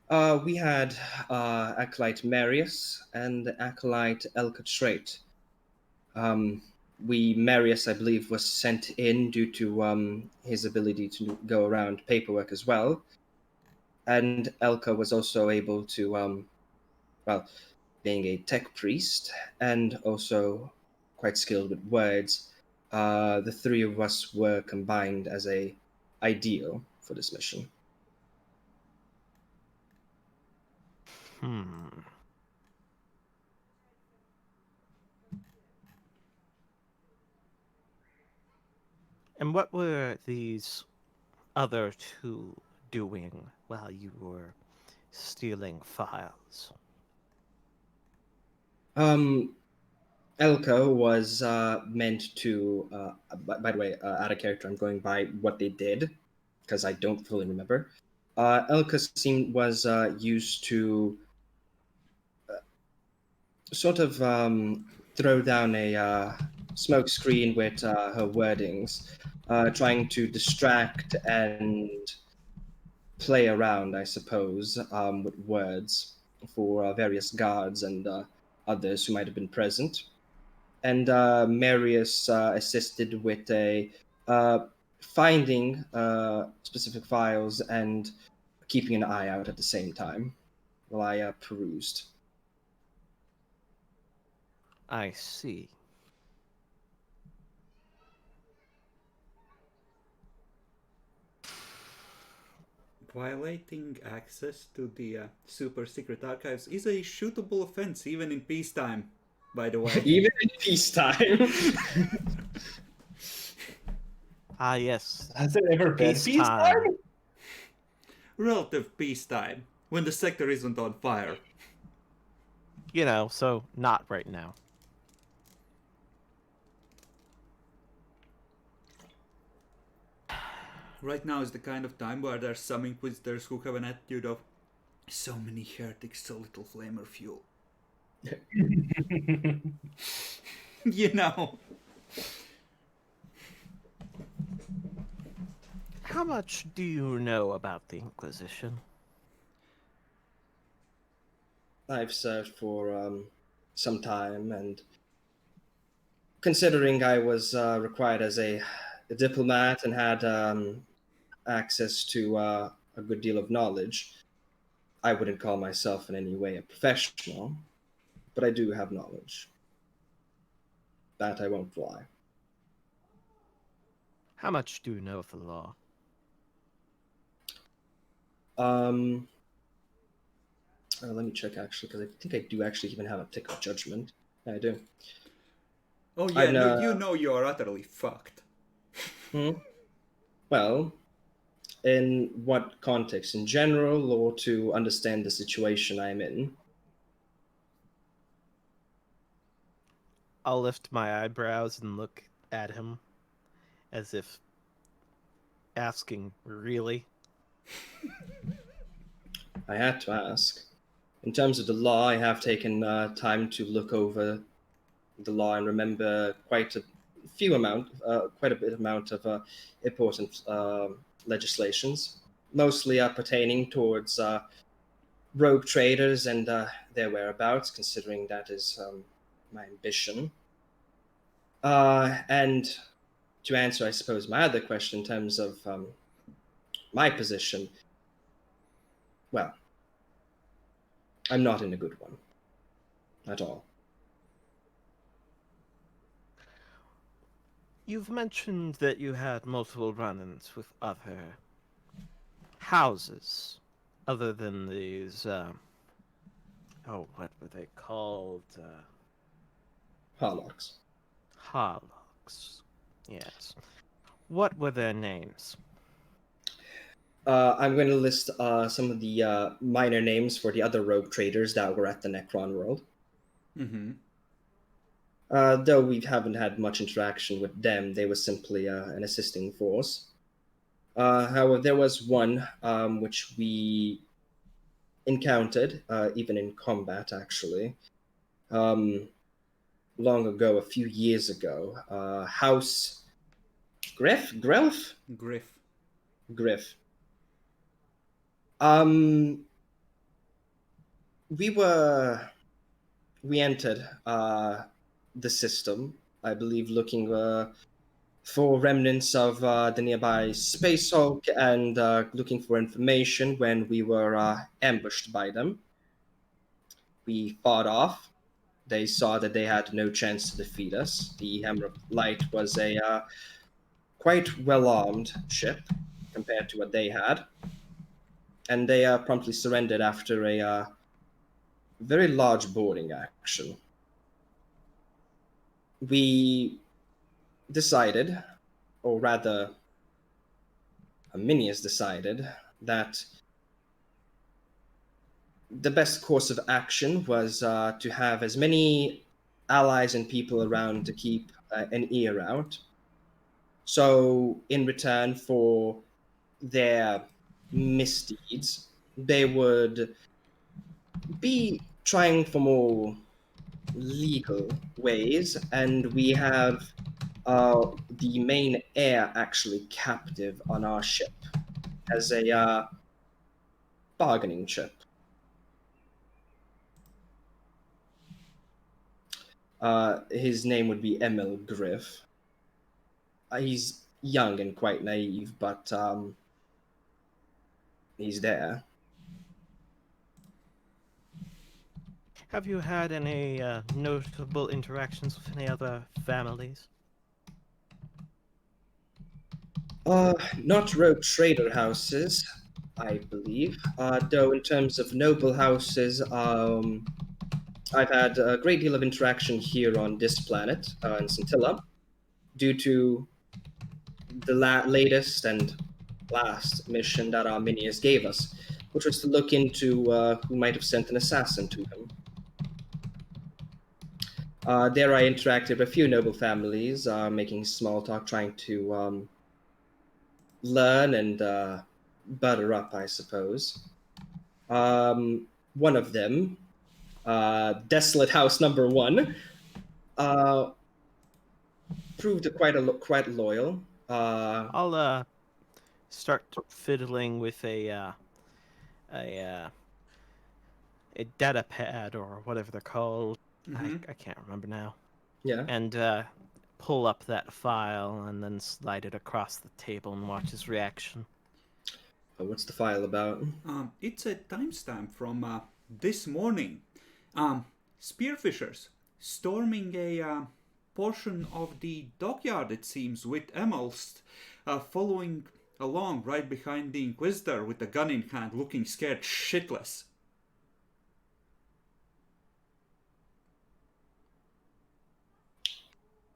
Speaker 2: We had Acolyte Marius and Acolyte Elka Trait. Marius, I believe, was sent in due to his ability to go around paperwork as well. And Elka was also able to, being a tech priest and also quite skilled with words, the three of us were combined as a ideal for this mission.
Speaker 4: And what were these other two doing while you were stealing files?
Speaker 2: Elko was meant to. By the way, out of character, I'm going by what they did because I don't fully remember. Elka was used to sort of throw down a smoke screen with her wordings, trying to distract and play around, I suppose, with words for various guards and others who might have been present. And Marius assisted with a finding specific files and keeping an eye out at the same time while I perused.
Speaker 4: I see.
Speaker 1: Violating access to the super secret archives is a shootable offense even in peacetime, by the way.
Speaker 2: Even in peacetime.
Speaker 4: Ah, yes.
Speaker 3: Has it ever been peacetime?
Speaker 1: Relative peacetime, when the sector isn't on fire.
Speaker 4: You know, so not right now.
Speaker 1: Right now is the kind of time where there's some inquisitors who have an attitude of so many heretics, so little flamer fuel. You know.
Speaker 4: How much do you know about the Inquisition?
Speaker 2: I've served for some time, and considering I was required as a diplomat and had access to a good deal of knowledge, I wouldn't call myself in any way a professional, but I do have knowledge. That I won't lie.
Speaker 4: How much do you know of the law?
Speaker 2: Let me check actually, because I think I do actually even have a tick of judgment. Yeah, I do.
Speaker 1: Oh yeah, you know you are utterly fucked.
Speaker 2: Well, in what context? In general, or to understand the situation I'm in?
Speaker 4: I'll lift my eyebrows and look at him as if asking, really?
Speaker 2: I had to ask. In terms of the law, I have taken time to look over the law and remember quite a bit amount of important legislations, mostly pertaining towards rogue traders and their whereabouts, considering that is my ambition. And to answer, I suppose, my other question in terms of my position, well, I'm not in a good one at all.
Speaker 4: You've mentioned that you had multiple run-ins with other houses, other than these, what were they called?
Speaker 2: Harlocks.
Speaker 4: Harlocks. Yes. What were their names?
Speaker 2: I'm going to list some of the minor names for the other rogue traders that were at the Necron world.
Speaker 1: Mm-hmm.
Speaker 2: Though we haven't had much interaction with them, they were simply an assisting force. However, there was one which we encountered, even in combat, actually, long ago, a few years ago. House Griff? Griff. We entered the system, I believe, looking for remnants of the nearby Space Hulk and looking for information when we were ambushed by them. We fought off. They saw that they had no chance to defeat us. The Hammer of Light was a quite well-armed ship compared to what they had. And they promptly surrendered after a very large boarding action. We decided, or rather, Minius decided, that the best course of action was to have as many allies and people around to keep an ear out. So, in return for their misdeeds, they would be trying for more legal ways, and we have the main heir actually captive on our ship as a bargaining chip. His name would be Emil Griff. He's young and quite naive, but he's there.
Speaker 4: Have you had any notable interactions with any other families?
Speaker 2: Not rogue trader houses, I believe. Though in terms of noble houses, I've had a great deal of interaction here on this planet, in Scintilla, due to the latest and last mission that Arminius gave us, which was to look into who might have sent an assassin to him. There I interacted with a few noble families, making small talk, trying to learn and butter up, I suppose. One of them, Desolate House Number 1, proved quite loyal.
Speaker 4: I'll start fiddling with a data pad or whatever they're called. I can't remember now.
Speaker 2: Yeah.
Speaker 4: And pull up that file and then slide it across the table and watch his reaction.
Speaker 2: What's the file about?
Speaker 1: It's a timestamp from this morning. Spearfishers storming a portion of the dockyard, it seems, with Emilst following along right behind the Inquisitor with a gun in hand, looking scared shitless.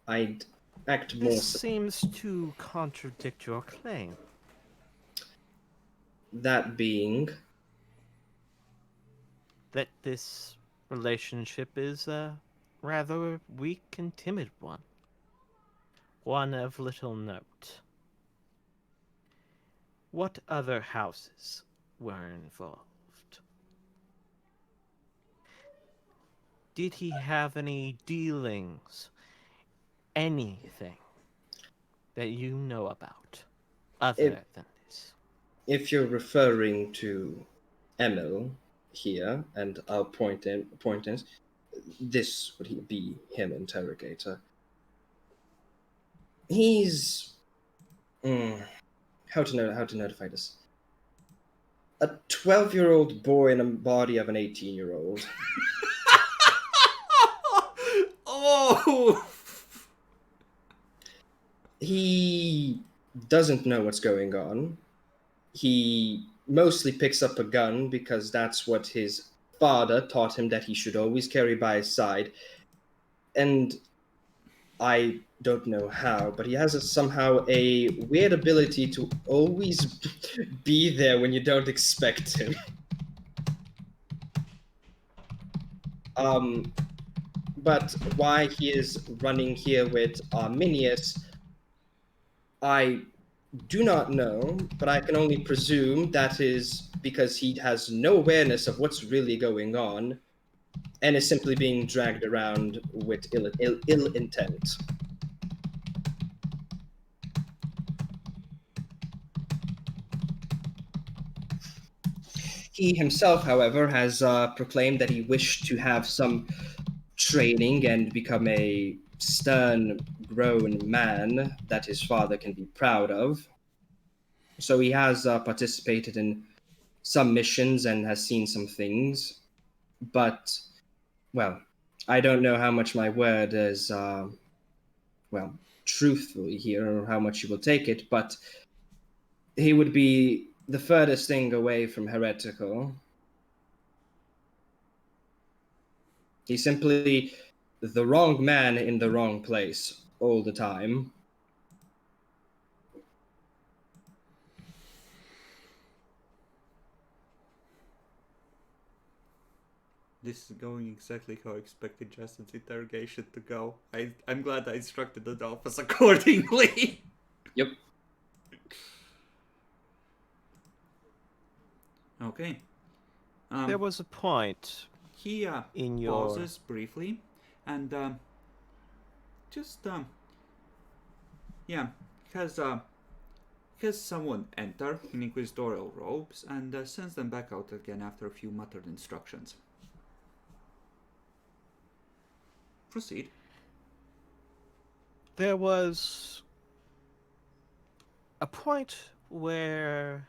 Speaker 2: I'd act more.
Speaker 4: This seems to contradict your claim.
Speaker 2: That being
Speaker 4: that this relationship is a rather weak and timid one. One of little note. What other houses were involved? Did he have any dealings? Anything that you know about other than this?
Speaker 2: If you're referring to Emil here, and I'll point in, this would be him, interrogator. He's how to notify this? A 12-year-old boy in a body of an 18-year-old.
Speaker 1: Oh!
Speaker 2: He doesn't know what's going on. He mostly picks up a gun because that's what his father taught him that he should always carry by his side. And I don't know how, but he has somehow a weird ability to always be there when you don't expect him. But why he is running here with Arminius, I do not know, but I can only presume that is because he has no awareness of what's really going on and is simply being dragged around with ill intent. He himself, however, has proclaimed that he wished to have some training and become a stern, grown man that his father can be proud of. So he has participated in some missions and has seen some things. But, well, I don't know how much my word is, truthfully here, or how much you will take it, but he would be the furthest thing away from heretical. He's simply the wrong man in the wrong place all the time.
Speaker 1: This is going exactly how I expected Justin's interrogation to go. I'm glad I instructed Adolphus accordingly.
Speaker 2: Yep.
Speaker 1: Okay.
Speaker 4: There was a point
Speaker 1: He
Speaker 4: in your...
Speaker 1: pauses briefly and just yeah, has someone enter in inquisitorial robes and sends them back out again after a few muttered instructions. Proceed.
Speaker 4: There was a point where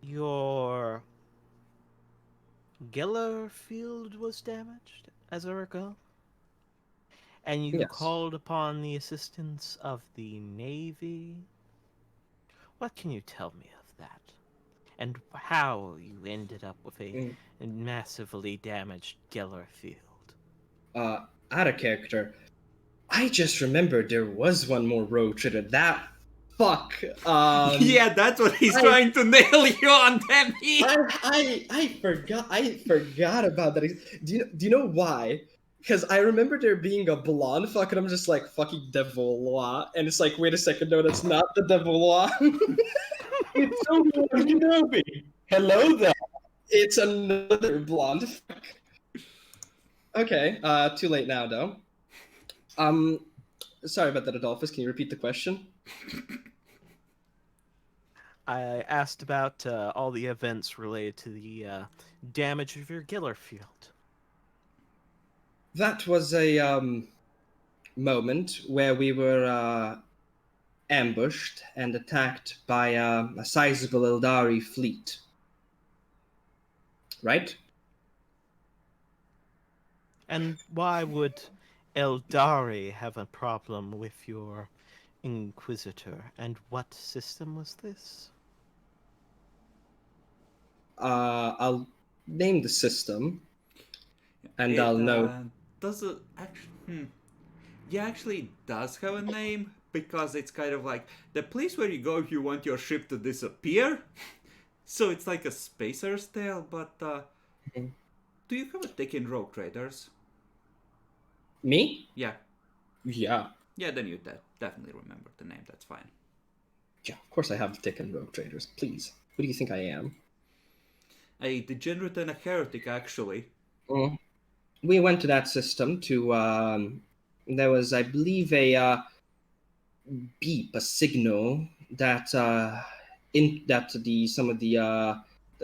Speaker 4: your Geller field was damaged, as I recall, and you
Speaker 2: Yes.
Speaker 4: called upon the assistance of the Navy. What can you tell me of that? And how you ended up with a massively damaged Geller field?
Speaker 2: Out of character. I just remembered there was one more rogue trader. That fuck.
Speaker 1: Yeah, that's what he's
Speaker 2: I-
Speaker 1: trying to nail you on, damn he.
Speaker 2: I forgot about that. Do you know why? Because I remember there being a blonde fuck, and I'm just like fucking Devolois, and it's like, wait a second, no, that's not the Devolois.
Speaker 3: It's so Kenobi. Hello there.
Speaker 2: It's another blonde fuck. Okay, too late now though. Sorry about that, Adolphus. Can you repeat the question?
Speaker 4: I asked about all the events related to the damage of your Geller field.
Speaker 2: That was a moment where we were ambushed and attacked by a sizable Eldari fleet. Right?
Speaker 4: And why would Eldari have a problem with your Inquisitor? And what system was this?
Speaker 2: I'll name the system, and I'll know.
Speaker 1: Does it actually? Yeah, actually does have a name because it's kind of like the place where you go if you want your ship to disappear. So it's like a Spacer's Tale, but do you have a take in Rogue Traders?
Speaker 2: Me?
Speaker 1: Yeah.
Speaker 2: Yeah.
Speaker 1: Yeah, then you definitely remember the name, that's fine.
Speaker 2: Yeah, of course I have the Tick and Rogue Traders. Please. Who do you think I am?
Speaker 1: A degenerate and a heretic, actually.
Speaker 2: We went to that system to. There was, I believe, a beep, a signal that that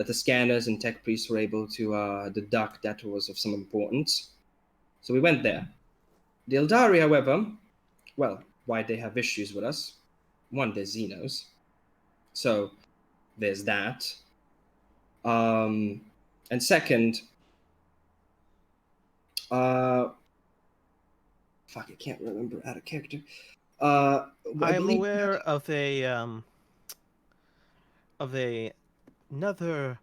Speaker 2: the scanners and tech priests were able to deduct that was of some importance. So we went there. The Eldari, however, well, why they have issues with us? One, they're Xenos, so there's that. And second, fuck, I can't remember out of character. I
Speaker 4: am
Speaker 2: believe
Speaker 4: aware of another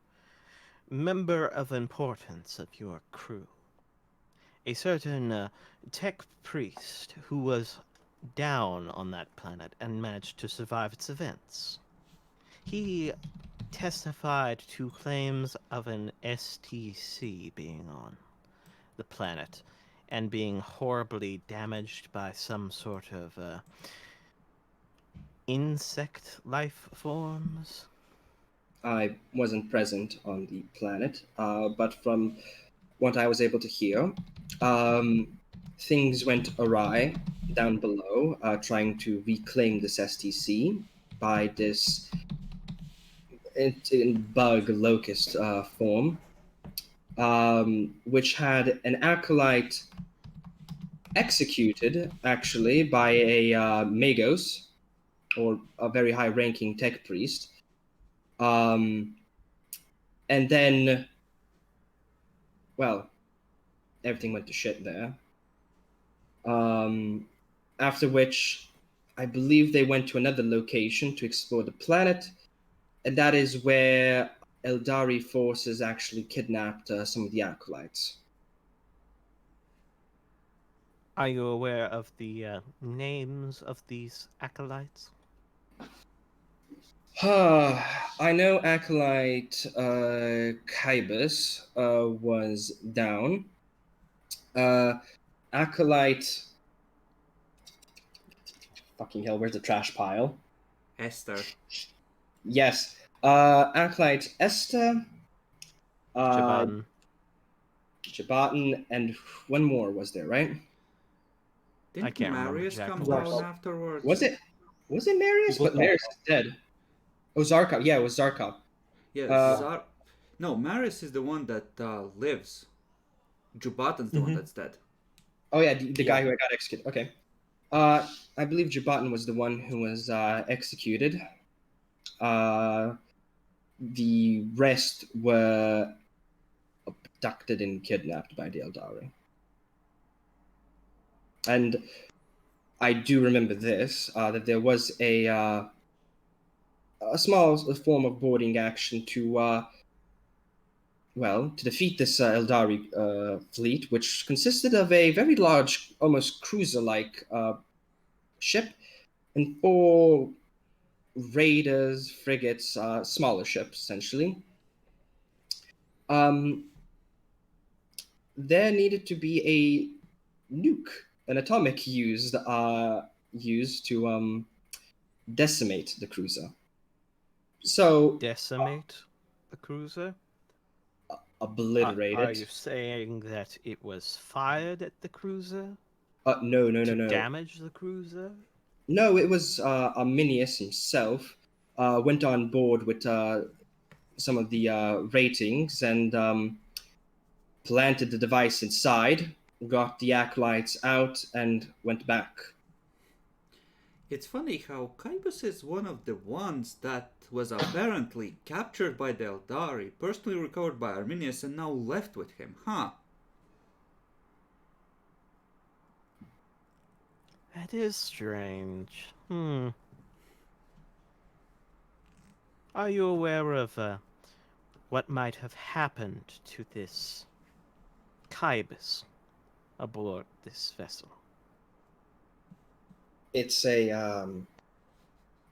Speaker 4: member of importance of your crew. A certain tech priest who was down on that planet and managed to survive its events. He testified to claims of an STC being on the planet and being horribly damaged by some sort of insect life forms.
Speaker 2: I wasn't present on the planet, but from what I was able to hear, things went awry down below, trying to reclaim this STC by this in bug locust form, which had an acolyte executed actually by a Magos, or a very high-ranking tech priest. And then, well, everything went to shit there. After which, I believe they went to another location to explore the planet, and that is where Eldari forces actually kidnapped some of the acolytes.
Speaker 4: Are you aware of the names of these acolytes?
Speaker 2: I know Acolyte Kybus was down. Acolyte. Fucking hell, where's the trash pile?
Speaker 1: Esther.
Speaker 2: Yes. Acolyte Esther.
Speaker 4: Jaban.
Speaker 2: Jabatan, and one more was there, right?
Speaker 1: Didn't
Speaker 4: can't remember
Speaker 1: Marius come
Speaker 4: exactly.
Speaker 1: down afterwards?
Speaker 2: Was it Marius?
Speaker 3: It was
Speaker 2: But Marius is dead. Oh, Zarkov. Yeah, it was Zarkov.
Speaker 1: Yes.
Speaker 2: Uh,
Speaker 1: No, Marius is the one that lives. Jubatan's the one
Speaker 3: Mhm.
Speaker 1: that's dead.
Speaker 2: Oh yeah, the
Speaker 3: Yeah.
Speaker 2: guy who got executed. Okay. I believe Jabatan was the one who was executed. The rest were abducted and kidnapped by the Eldari. And I do remember this, that there was a small form of boarding action to defeat this Eldari fleet, which consisted of a very large, almost cruiser-like ship and 4 raiders, frigates, smaller ships, essentially. There needed to be a nuke, an atomic used to decimate the cruiser. So
Speaker 4: Decimate the cruiser?
Speaker 2: obliterated.
Speaker 4: Are you saying that it was fired at the cruiser
Speaker 2: No,
Speaker 4: to damage the cruiser?
Speaker 2: No, it was Arminius himself went on board with some of the ratings and planted the device inside, got the acolytes out, and went back.
Speaker 1: It's funny how Kybus is one of the ones that was apparently captured by the Eldari, personally recovered by Arminius, and now left with him, huh?
Speaker 4: That is strange. Are you aware of what might have happened to this Kybus aboard this vessel?
Speaker 2: It's a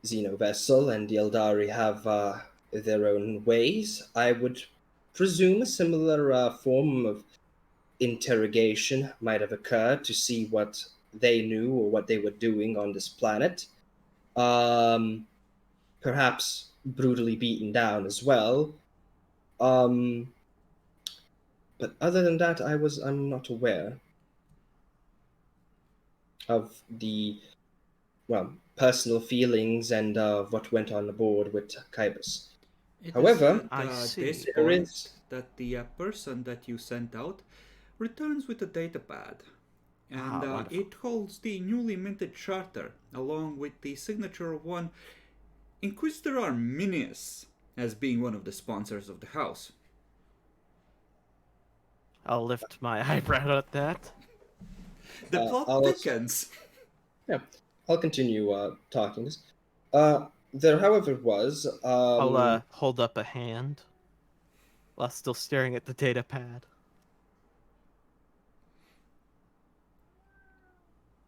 Speaker 2: Xeno vessel, and the Eldari have their own ways. I would presume a similar form of interrogation might have occurred to see what they knew or what they were doing on this planet. Perhaps brutally beaten down as well. But other than that, I'm not aware of the personal feelings and what went on aboard with Kybus.
Speaker 1: It
Speaker 2: However,
Speaker 1: is
Speaker 4: I
Speaker 1: at
Speaker 4: see.
Speaker 1: this
Speaker 2: there
Speaker 1: point
Speaker 2: is-
Speaker 1: that the person that you sent out returns with a datapad. And
Speaker 4: Wonderful.
Speaker 1: it holds the newly minted charter, along with the signature of one Inquisitor Arminius as being one of the sponsors of the house.
Speaker 4: I'll lift my eyebrow at that.
Speaker 1: The plot
Speaker 2: I'll-
Speaker 1: thickens.
Speaker 2: Yeah, I'll continue talking this. There, however, was
Speaker 4: I'll hold up a hand while still staring at the data pad.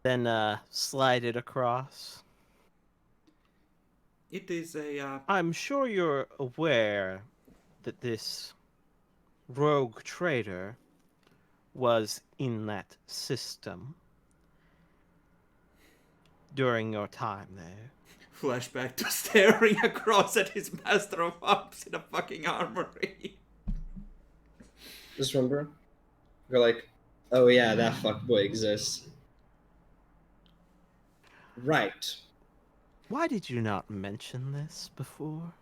Speaker 4: Then slide it across.
Speaker 1: It is a
Speaker 4: I'm sure you're aware that this rogue trader was in that system during your time there.
Speaker 1: flashback to staring across at his master of arms in a fucking armory.
Speaker 2: just remember, you're like, oh yeah, that fuckboy exists. Right.
Speaker 4: Why did you not mention this before?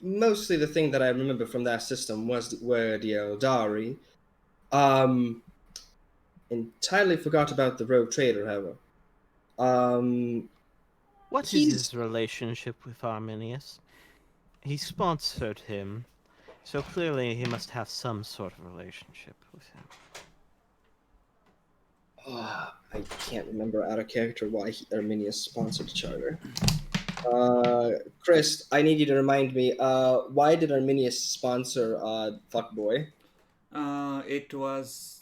Speaker 2: Mostly the thing that I remember from that system were the Eldari. Entirely forgot about the rogue trader, however.
Speaker 4: What is
Speaker 2: He's-
Speaker 4: his relationship with Arminius? He sponsored him, so clearly he must have some sort of relationship with him.
Speaker 2: I can't remember out of character why Arminius sponsored the charter. Chris, I need you to remind me. Why did Arminius sponsor Fuckboy?
Speaker 1: It was.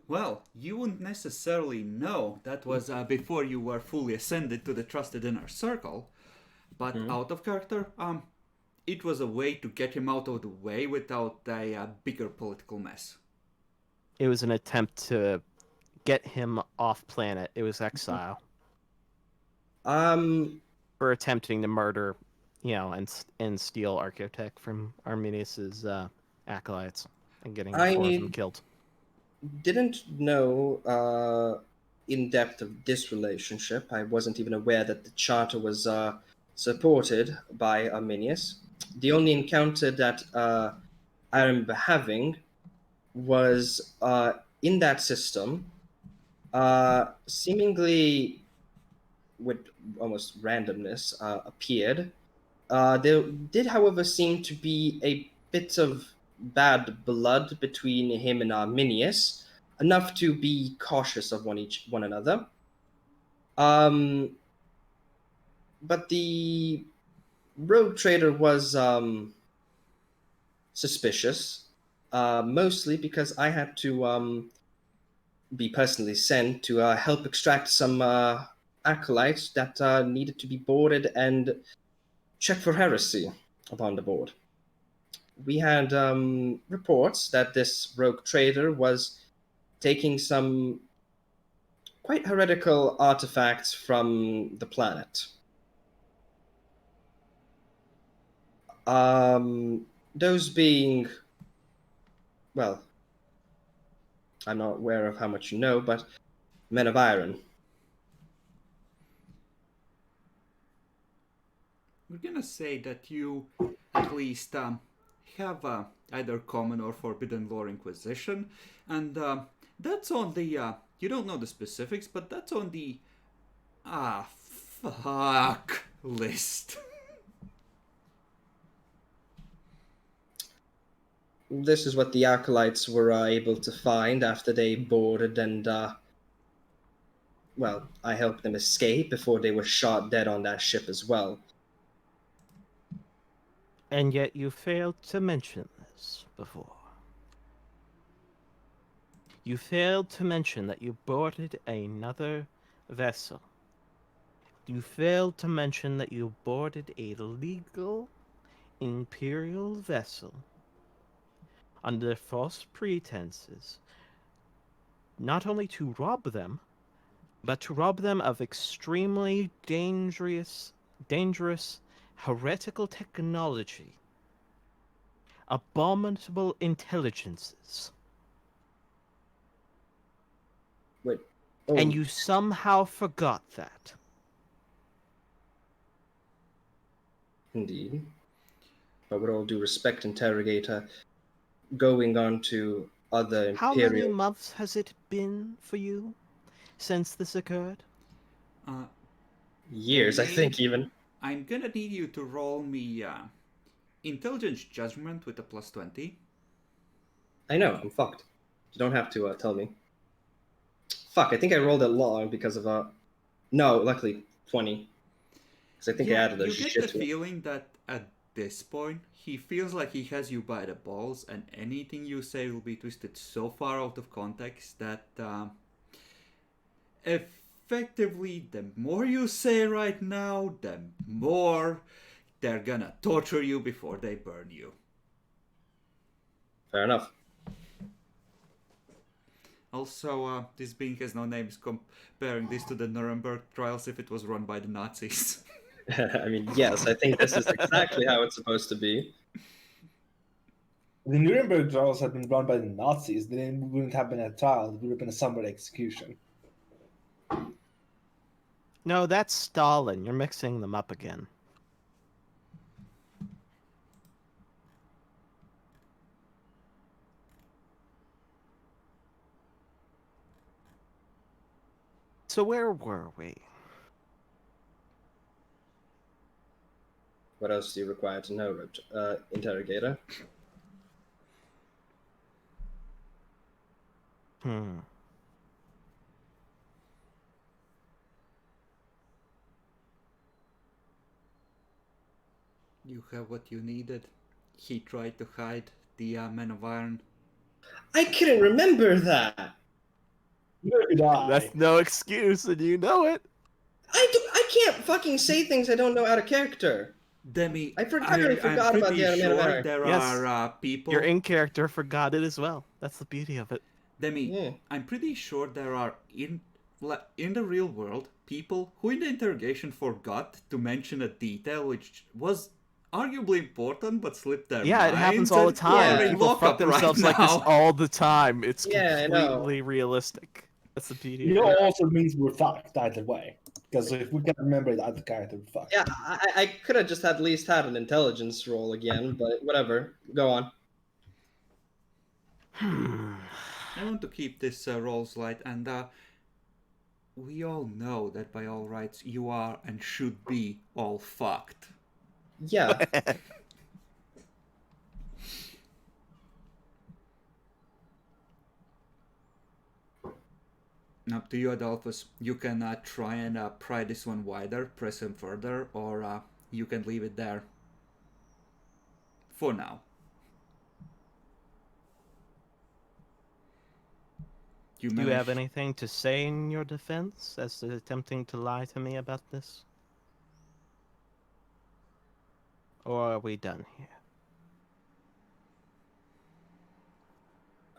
Speaker 1: Well, you wouldn't necessarily know. That was before you were fully ascended to the trusted inner circle. But out of character, it was a way to get him out of the way without a bigger political mess.
Speaker 4: It was an attempt to get him off planet. It was exile for attempting to murder, and steal Archotech from Arminius's acolytes and getting the four of them killed.
Speaker 2: Didn't know in depth of this relationship. I wasn't even aware that the charter was supported by Arminius. The only encounter that I remember having was in that system, seemingly with almost randomness appeared. There did, however, seem to be a bit of bad blood between him and Arminius, enough to be cautious of one another. But the rogue trader was suspicious, mostly because I had to be personally sent to help extract some acolytes that needed to be boarded and check for heresy upon the board. We had reports that this rogue trader was taking some quite heretical artifacts from the planet. Those being, well, I'm not aware of how much you know, but men of iron.
Speaker 1: We're gonna say that you at least have either common or forbidden lore inquisition, and that's on the you don't know the specifics, but that's on the fuck list.
Speaker 2: This is what the acolytes were able to find after they boarded and well, I helped them escape before they were shot dead on that ship as well.
Speaker 4: And yet you failed to mention this before. You failed to mention that you boarded another vessel. You failed to mention that you boarded a legal Imperial vessel under false pretenses, not only to rob them, but to rob them of extremely dangerous heretical technology, abominable intelligences.
Speaker 2: Wait.
Speaker 4: And you somehow forgot that.
Speaker 2: Indeed. But with all due respect, Interrogator, going on to other
Speaker 4: How
Speaker 2: Imperial...
Speaker 4: many months has it been for you since this occurred?
Speaker 2: Years, I think, even.
Speaker 1: I'm gonna need you to roll me intelligence judgment with a +20.
Speaker 2: I know, I'm fucked. You don't have to tell me. Fuck, I think I rolled it long because of No, luckily 20. Because I think I added a shit
Speaker 1: you get
Speaker 2: to
Speaker 1: the
Speaker 2: it.
Speaker 1: feeling that at this point he feels like he has you by the balls, and anything you say will be twisted so far out of context that effectively the more you say right now, the more they're gonna torture you before they burn you.
Speaker 2: Fair enough.
Speaker 1: Also, this being has no names, comparing this to the Nuremberg trials if it was run by the Nazis.
Speaker 2: I mean, yes, I think this is exactly how it's supposed to be.
Speaker 3: The Nuremberg trials had been run by the Nazis. They wouldn't have been a trial. It would have been a summary execution.
Speaker 4: No, that's Stalin. You're mixing them up again. So where were we?
Speaker 2: What else do you require to know, Interrogator?
Speaker 1: You have what you needed. He tried to hide the Men of Iron.
Speaker 2: I couldn't remember that!
Speaker 3: Neither did I.
Speaker 4: That's no excuse, and you know it.
Speaker 2: I can't fucking say things I don't know out of character.
Speaker 1: Demi,
Speaker 2: I entirely forgot
Speaker 1: I'm
Speaker 2: about
Speaker 1: pretty
Speaker 2: the Man of
Speaker 1: sure
Speaker 2: Iron.
Speaker 1: there
Speaker 4: Yes.
Speaker 1: are people.
Speaker 4: Your in character forgot it as well. That's the beauty of it.
Speaker 1: Demi,
Speaker 2: Yeah.
Speaker 1: I'm pretty sure there are in the real world people who in the interrogation forgot to mention a detail which was arguably important but slipped their
Speaker 4: Yeah,
Speaker 1: minds.
Speaker 4: it happens all the
Speaker 1: and
Speaker 4: time.
Speaker 1: they're in
Speaker 4: People fuck
Speaker 1: lockup
Speaker 4: themselves
Speaker 1: right
Speaker 4: like this
Speaker 1: now.
Speaker 4: all the time. It's
Speaker 2: Yeah, I know.
Speaker 4: completely realistic. That's the beauty
Speaker 3: You
Speaker 4: of
Speaker 3: know,
Speaker 4: it.
Speaker 3: also means we're fucked either way. Because if we can't remember the other character, we're fucked.
Speaker 2: Yeah, I could have just at least had an intelligence roll again, but whatever. Go on.
Speaker 1: I want to keep this rolls light, and we all know that by all rights you are and should be all fucked.
Speaker 2: Yeah.
Speaker 1: Up to you, Adolphus. You can try and pry this one wider, press him further, or you can leave it there. For now.
Speaker 4: Do you have anything to say in your defense as to attempting to lie to me about this? Or are we done here?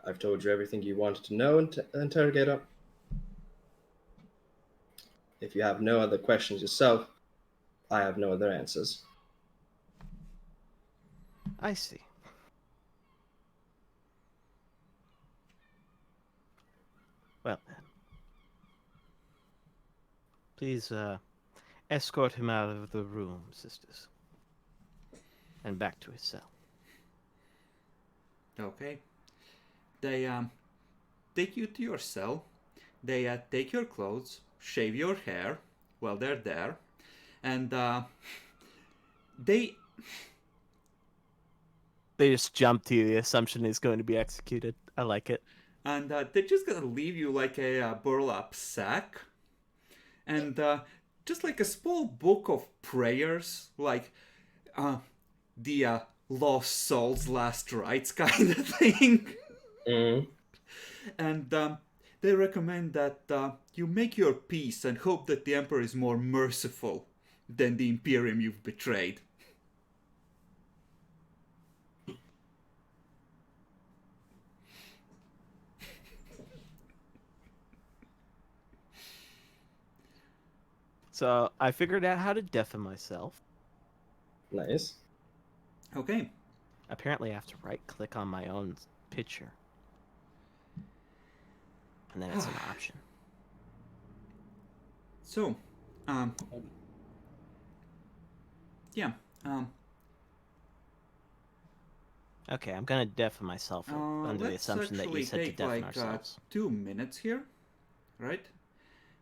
Speaker 2: I've told you everything you wanted to know, Interrogator. If you have no other questions yourself, I have no other answers.
Speaker 4: I see. Well then. Please, escort him out of the room, sisters. And back to his cell.
Speaker 1: Okay. They take you to your cell. They take your clothes, shave your hair while they're there, and they
Speaker 4: just jump to the assumption he's going to be executed. I like it.
Speaker 1: And they're just gonna leave you like a burlap sack, and just like a small book of prayers, like the lost souls, last rites kind of thing. And they recommend that you make your peace and hope that the Emperor is more merciful than the Imperium you've betrayed.
Speaker 4: So I figured out how to deafen myself.
Speaker 2: Nice.
Speaker 1: Okay.
Speaker 4: Apparently I have to right-click on my own picture. And then it's an option.
Speaker 1: So, yeah,
Speaker 4: Okay, I'm gonna deafen myself under the
Speaker 1: let's
Speaker 4: assumption that you
Speaker 1: actually
Speaker 4: said to
Speaker 1: take
Speaker 4: deafen
Speaker 1: like
Speaker 4: ourselves.
Speaker 1: 2 minutes here, right?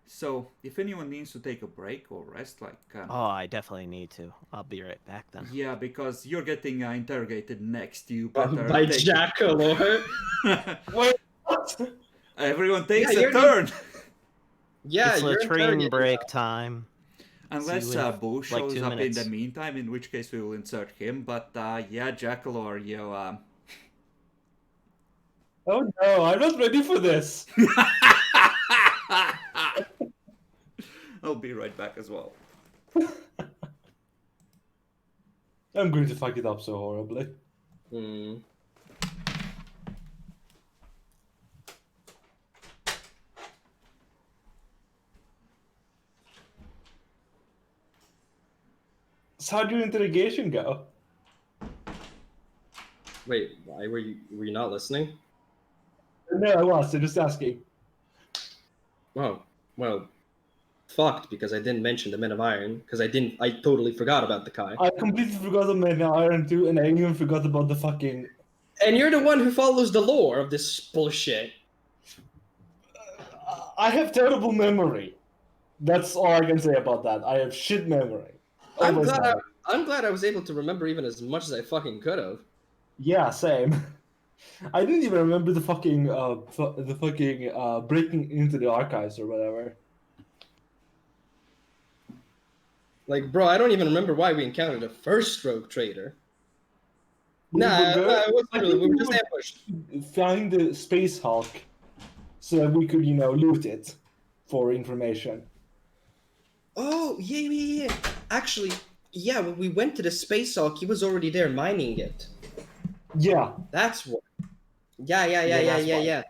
Speaker 1: So, if anyone needs to take a break or rest, like...
Speaker 4: Oh, I definitely need to. I'll be right back then.
Speaker 1: Yeah, because you're getting interrogated next. You better
Speaker 2: By
Speaker 1: take
Speaker 2: Jackalor.
Speaker 3: Wait, what?
Speaker 1: Everyone takes
Speaker 2: Yeah,
Speaker 1: a
Speaker 2: you're-
Speaker 1: turn.
Speaker 2: Yeah,
Speaker 4: It's
Speaker 2: you're
Speaker 4: latrine
Speaker 2: interrogated
Speaker 4: break
Speaker 2: now.
Speaker 4: time.
Speaker 1: Unless
Speaker 4: you in,
Speaker 1: Boo
Speaker 4: like,
Speaker 1: shows
Speaker 4: 2
Speaker 1: up in
Speaker 4: minutes.
Speaker 1: the meantime, in which case we will insert him. But yeah, Jackalor, you...
Speaker 3: Oh no, I'm not ready for this.
Speaker 1: I'll be right back as well.
Speaker 3: I'm going to fuck it up so horribly.
Speaker 2: Hmm.
Speaker 3: So how'd your interrogation go?
Speaker 2: Wait, why were you not listening?
Speaker 3: No, I was. I'm just asking.
Speaker 2: Oh, well, fucked because I didn't mention the Men of Iron because I totally forgot about the Kai.
Speaker 3: I completely forgot about Man of Iron 2, and I even forgot about the fucking...
Speaker 2: And you're the one who follows the lore of this bullshit.
Speaker 3: I have terrible memory. That's all I can say about that. I have shit memory.
Speaker 2: I'm
Speaker 3: Always
Speaker 2: glad
Speaker 3: have.
Speaker 2: I'm glad I was able to remember even as much as I fucking could have.
Speaker 3: Yeah, same. I didn't even remember the fucking breaking into the archives or whatever.
Speaker 2: Like, bro, I don't even remember why we encountered a first stroke trader.
Speaker 3: We
Speaker 2: Nah,
Speaker 3: were good.
Speaker 2: it wasn't
Speaker 3: I
Speaker 2: really.
Speaker 3: think
Speaker 2: We were
Speaker 3: we
Speaker 2: just
Speaker 3: would-
Speaker 2: ambushed.
Speaker 3: Find the Space Hulk so that we could, loot it for information.
Speaker 2: Oh, yeah. Actually, yeah, when we went to the Space Hulk, he was already there mining it.
Speaker 3: Yeah.
Speaker 2: That's what. Yeah.
Speaker 3: That's why.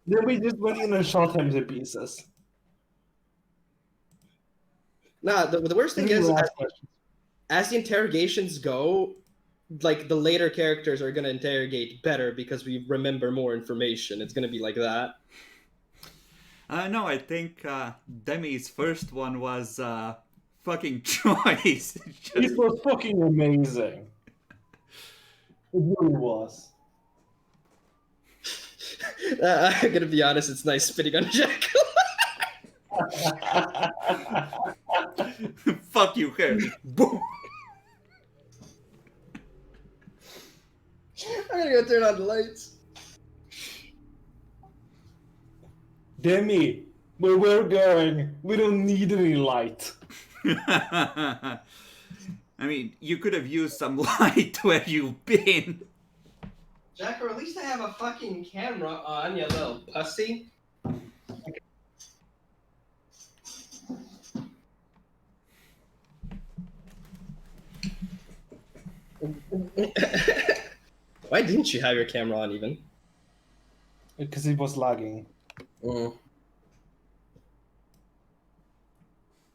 Speaker 3: Then we just went in and shot him to pieces.
Speaker 2: Nah, the worst thing
Speaker 3: Any
Speaker 2: is,
Speaker 3: last questions?
Speaker 2: as the interrogations go, like, the later characters are gonna interrogate better because we remember more information. It's gonna be like that.
Speaker 1: No, I think Demi's first one was fucking choice.
Speaker 3: It was fucking amazing. It really was.
Speaker 2: I'm gonna be honest, it's nice spitting on Jack.
Speaker 1: Fuck you, Harry. Boom.
Speaker 2: I'm gonna go turn on the lights.
Speaker 3: Demi, where we're going, we don't need any light.
Speaker 1: I mean, you could have used some light where you've been.
Speaker 2: Jack, or at least I have a fucking camera on, you little pussy. Why didn't you have your camera on even?
Speaker 3: Because it was lagging.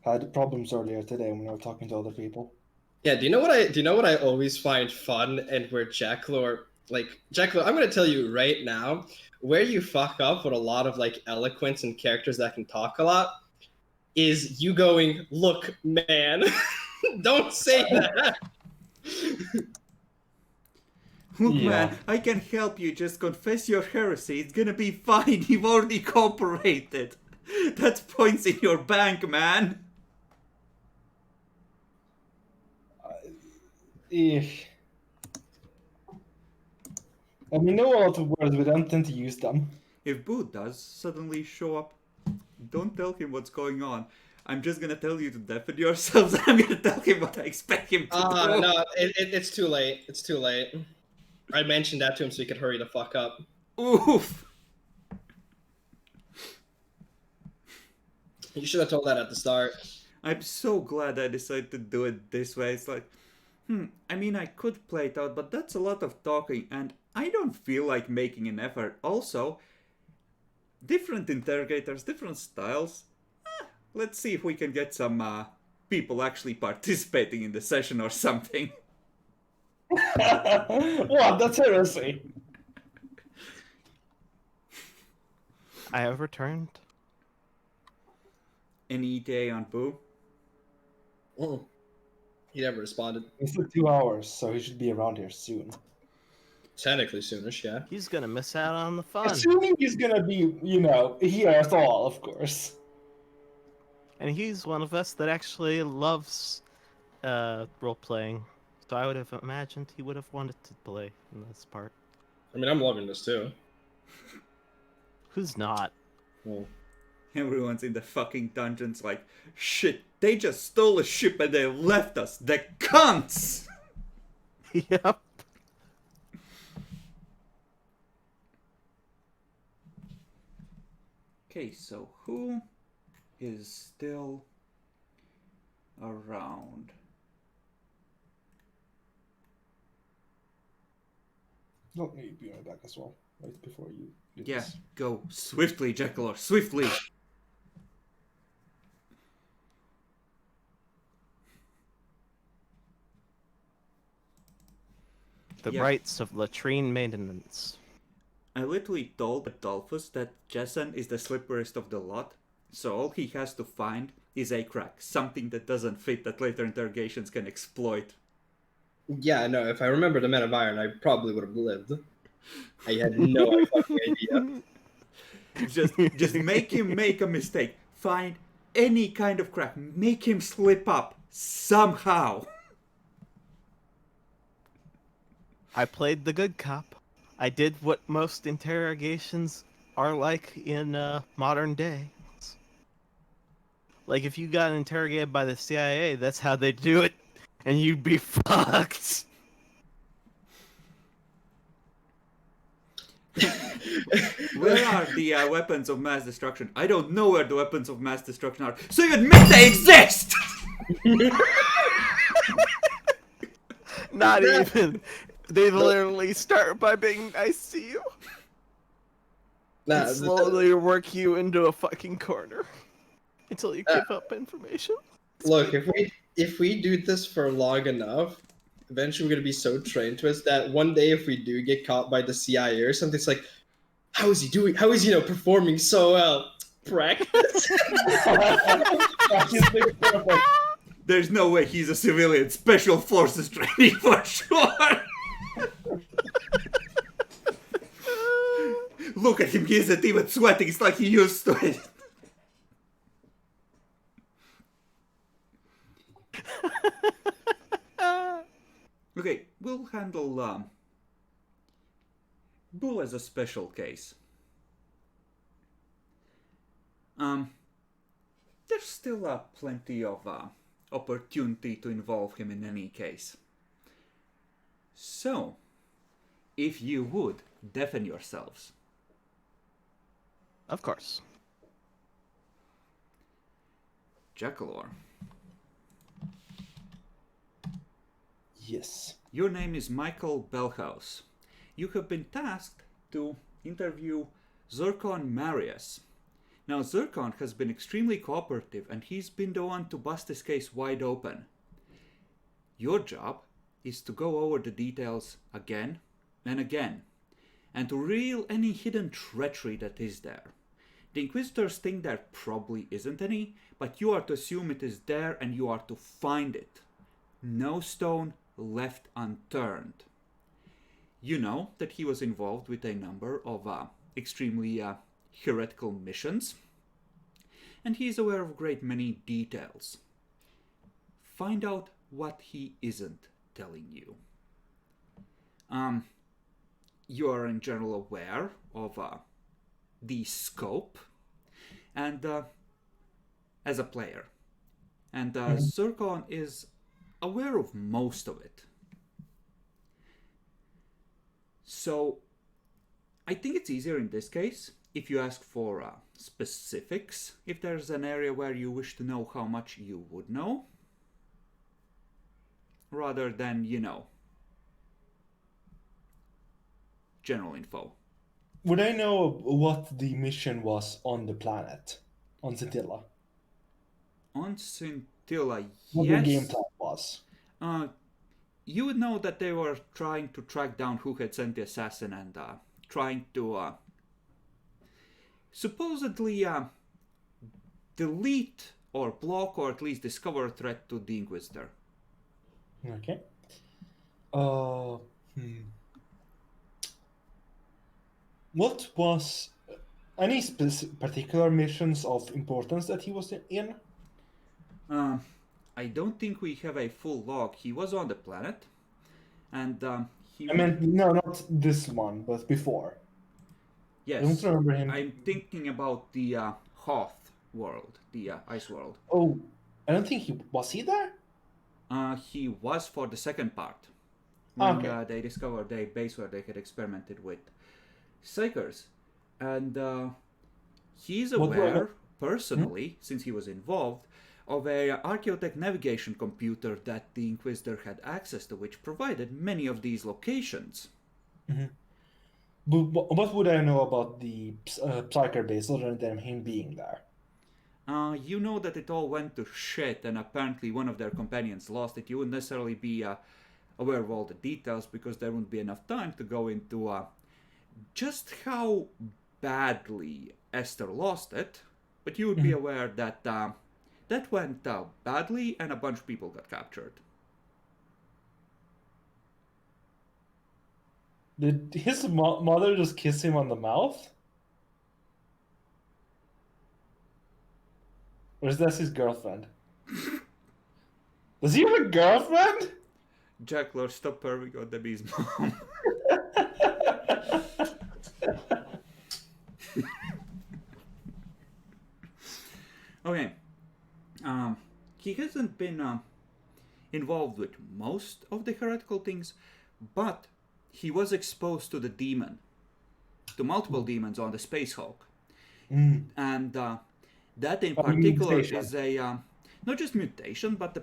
Speaker 3: Had problems earlier today when we were talking to other people.
Speaker 2: Yeah, do you know what I always find fun and where Jacklor, I'm gonna tell you right now, where you fuck up with a lot of like eloquence and characters that can talk a lot is you going, "Look, man." Don't say that.
Speaker 1: Look,
Speaker 3: Yeah.
Speaker 1: man, I can help you. Just confess your heresy. It's gonna be fine. You've already cooperated. That's points in your bank, man.
Speaker 3: And we know a lot of words, we don't tend to use them.
Speaker 1: If Boo does suddenly show up, don't tell him what's going on. I'm just gonna tell you to deafen yourselves. I'm gonna tell him what I expect him to do.
Speaker 2: No, it's too late. It's too late. I mentioned that to him so he could hurry the fuck up.
Speaker 1: Oof.
Speaker 2: You should have told that at the start.
Speaker 1: I'm so glad I decided to do it this way. It's like, I mean, I could play it out, but that's a lot of talking, and I don't feel like making an effort. Also, different interrogators, different styles. Let's see if we can get some people actually participating in the session or something.
Speaker 3: What? That's heresy.
Speaker 4: I have returned.
Speaker 1: Any ETA on Boo?
Speaker 2: He never responded.
Speaker 3: It's took 2 hours, so he should be around here soon.
Speaker 2: Technically soonish, yeah.
Speaker 4: He's gonna miss out on the fun.
Speaker 3: Assuming he's gonna be, here at all, of course.
Speaker 4: And he's one of us that actually loves role-playing. So I would have imagined he would have wanted to play in this part.
Speaker 2: I mean, I'm loving this too.
Speaker 4: Who's not?
Speaker 2: Well,
Speaker 1: Everyone's in the fucking dungeons like, shit, they just stole a ship and they left us. The cunts!
Speaker 4: Yep.
Speaker 1: Okay, so who is still around?
Speaker 3: Let me be right back as well, right before you do
Speaker 1: Yeah,
Speaker 3: this.
Speaker 1: go swiftly, Jackalor, swiftly!
Speaker 4: The
Speaker 1: Yeah.
Speaker 4: rights of latrine maintenance.
Speaker 1: I literally told Adolphus that Jason is the slipperiest of the lot, so all he has to find is a crack, something that doesn't fit that later interrogations can exploit.
Speaker 2: yeah, no, if I remember the Men of Iron, I probably would have lived. I had no fucking idea.
Speaker 1: Just make him make a mistake. Find any kind of crack. Make him slip up somehow.
Speaker 4: I played the good cop. I did what most interrogations are like in modern day. Like if you got interrogated by the CIA, that's how they do it, and you'd be fucked.
Speaker 1: Where are the weapons of mass destruction? I don't know where the weapons of mass destruction are, so you admit they exist!
Speaker 4: Not even. They literally start by being nice to you
Speaker 2: Nah,
Speaker 4: and slowly work you into a fucking corner until you give up information.
Speaker 2: look, if we do this for long enough, eventually we're gonna be so trained to us that one day if we do get caught by the CIA or something, it's like, how is he doing? How is he, performing so well? Practice.
Speaker 3: Perfect.
Speaker 1: There's no way he's a civilian. Special forces training for sure. Look at him. He isn't even sweating. It's like he used to it. Okay, we'll handle Boo as a special case. There's still plenty of opportunity to involve him in any case. So, if you would, defend yourselves.
Speaker 4: Of course.
Speaker 1: Jackalor,
Speaker 3: Yes.
Speaker 1: your name is Michael Belhaus. You have been tasked to interview Zircon Marius. Now, Zircon has been extremely cooperative, and he's been the one to bust this case wide open. Your job is to go over the details again and again, and to reveal any hidden treachery that is there. The Inquisitors think there probably isn't any, but you are to assume it is there and you are to find it. No stone left unturned. You know that he was involved with a number of extremely heretical missions, and he is aware of a great many details. Find out what he isn't telling you. You are in general aware of the scope, and as a player, and Zircon is aware of most of it. So I think it's easier in this case if you ask for specifics, if there's an area where you wish to know how much you would know, rather than, general info.
Speaker 3: Would I know what the mission was on the planet, on Scintilla?
Speaker 1: On Scintilla,
Speaker 3: What
Speaker 1: yes.
Speaker 3: the game plan was?
Speaker 1: You would know that they were trying to track down who had sent the assassin and trying to supposedly delete or block or at least discover a threat to the Inquisitor.
Speaker 3: Okay. What was any particular missions of importance that he was in?
Speaker 1: I don't think we have a full log. He was on the planet, and he.
Speaker 3: I mean, no, not this one, but before.
Speaker 1: Yes.
Speaker 3: I don't remember him.
Speaker 1: I'm thinking about the Hoth world, the ice world.
Speaker 3: Oh, I don't think he was he there.
Speaker 1: He was for the second part, when
Speaker 3: Okay.
Speaker 1: they discovered a base where they had experimented with psychers, and he's
Speaker 3: What do I know?
Speaker 1: aware personally, since he was involved, of a Archaeotech navigation computer that the Inquisitor had access to, which provided many of these locations.
Speaker 3: But what would I know about the Psyker base other than him being there?
Speaker 1: You know that it all went to shit, and apparently one of their companions lost it. You wouldn't necessarily be aware of all the details because there wouldn't be enough time to go into just how badly Esther lost it, but you would be aware that that went badly and a bunch of people got captured.
Speaker 3: Did his mother just kiss him on the mouth? Or is that his girlfriend? Does he have a girlfriend?
Speaker 1: Jack, Lord, stop perving on Debbie's mom. Okay. He hasn't been involved with most of the heretical things, but he was exposed to the demon, to multiple demons on the Space Hulk. And that in particular is a not just mutation, but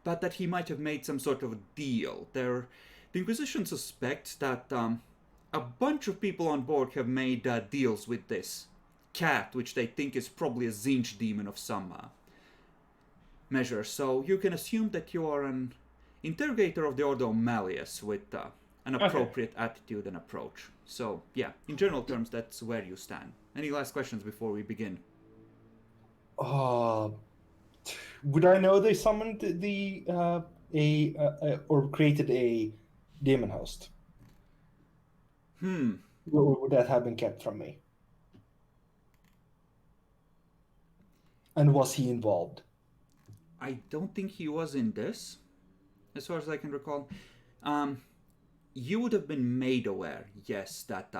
Speaker 1: but that he might have made some sort of a deal. The Inquisition suspects that a bunch of people on board have made deals with this cat, which they think is probably a Zinj demon of some measure. So you can assume that you are an interrogator of the Ordo Malleus with an appropriate attitude and approach. So yeah, in general terms, that's where you stand. Any last questions before we begin?
Speaker 3: Would I know they summoned or created a demon host? Or would that have been kept from me? And was he involved?
Speaker 1: I don't think he was in this, as far as I can recall. You would have been made aware, yes, that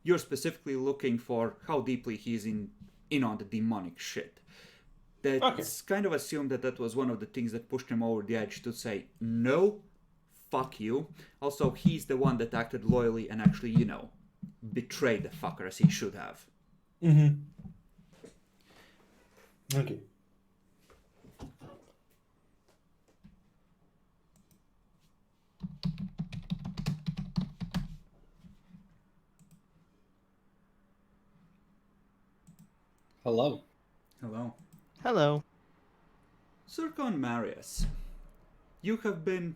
Speaker 1: you're specifically looking for how deeply he's in on the demonic shit. That's kind of assumed that was one of the things that pushed him over the edge to say, no, fuck you. Also, he's the one that acted loyally and actually, betrayed the fucker as he should have.
Speaker 3: Mm-hmm. Okay.
Speaker 2: Hello.
Speaker 1: Hello.
Speaker 4: Hello.
Speaker 1: Zircon Marius, you have been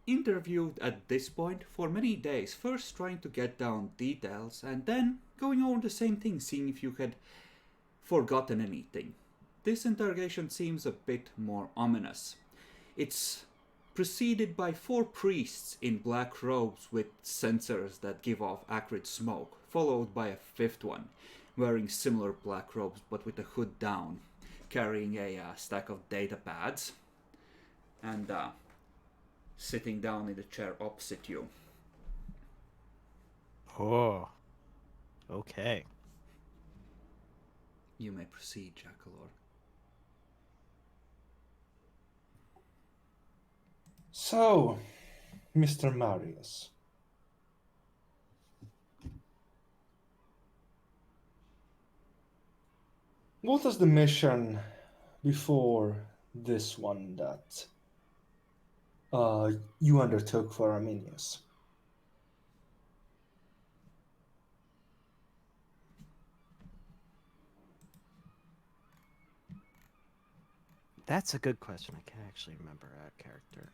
Speaker 1: interviewed at this point for many days, first trying to get down details and then going over the same thing, seeing if you had forgotten anything. This interrogation seems a bit more ominous. It's preceded by 4 priests in black robes with sensors that give off acrid smoke, followed by a 5th one, wearing similar black robes but with the hood down, carrying a stack of data pads, and sitting down in the chair opposite you.
Speaker 4: Oh. Okay.
Speaker 1: You may proceed, Jackalor.
Speaker 3: So, Mr. Marius. What was the mission before this one that you undertook for Arminius?
Speaker 4: That's a good question. I can't actually remember a character.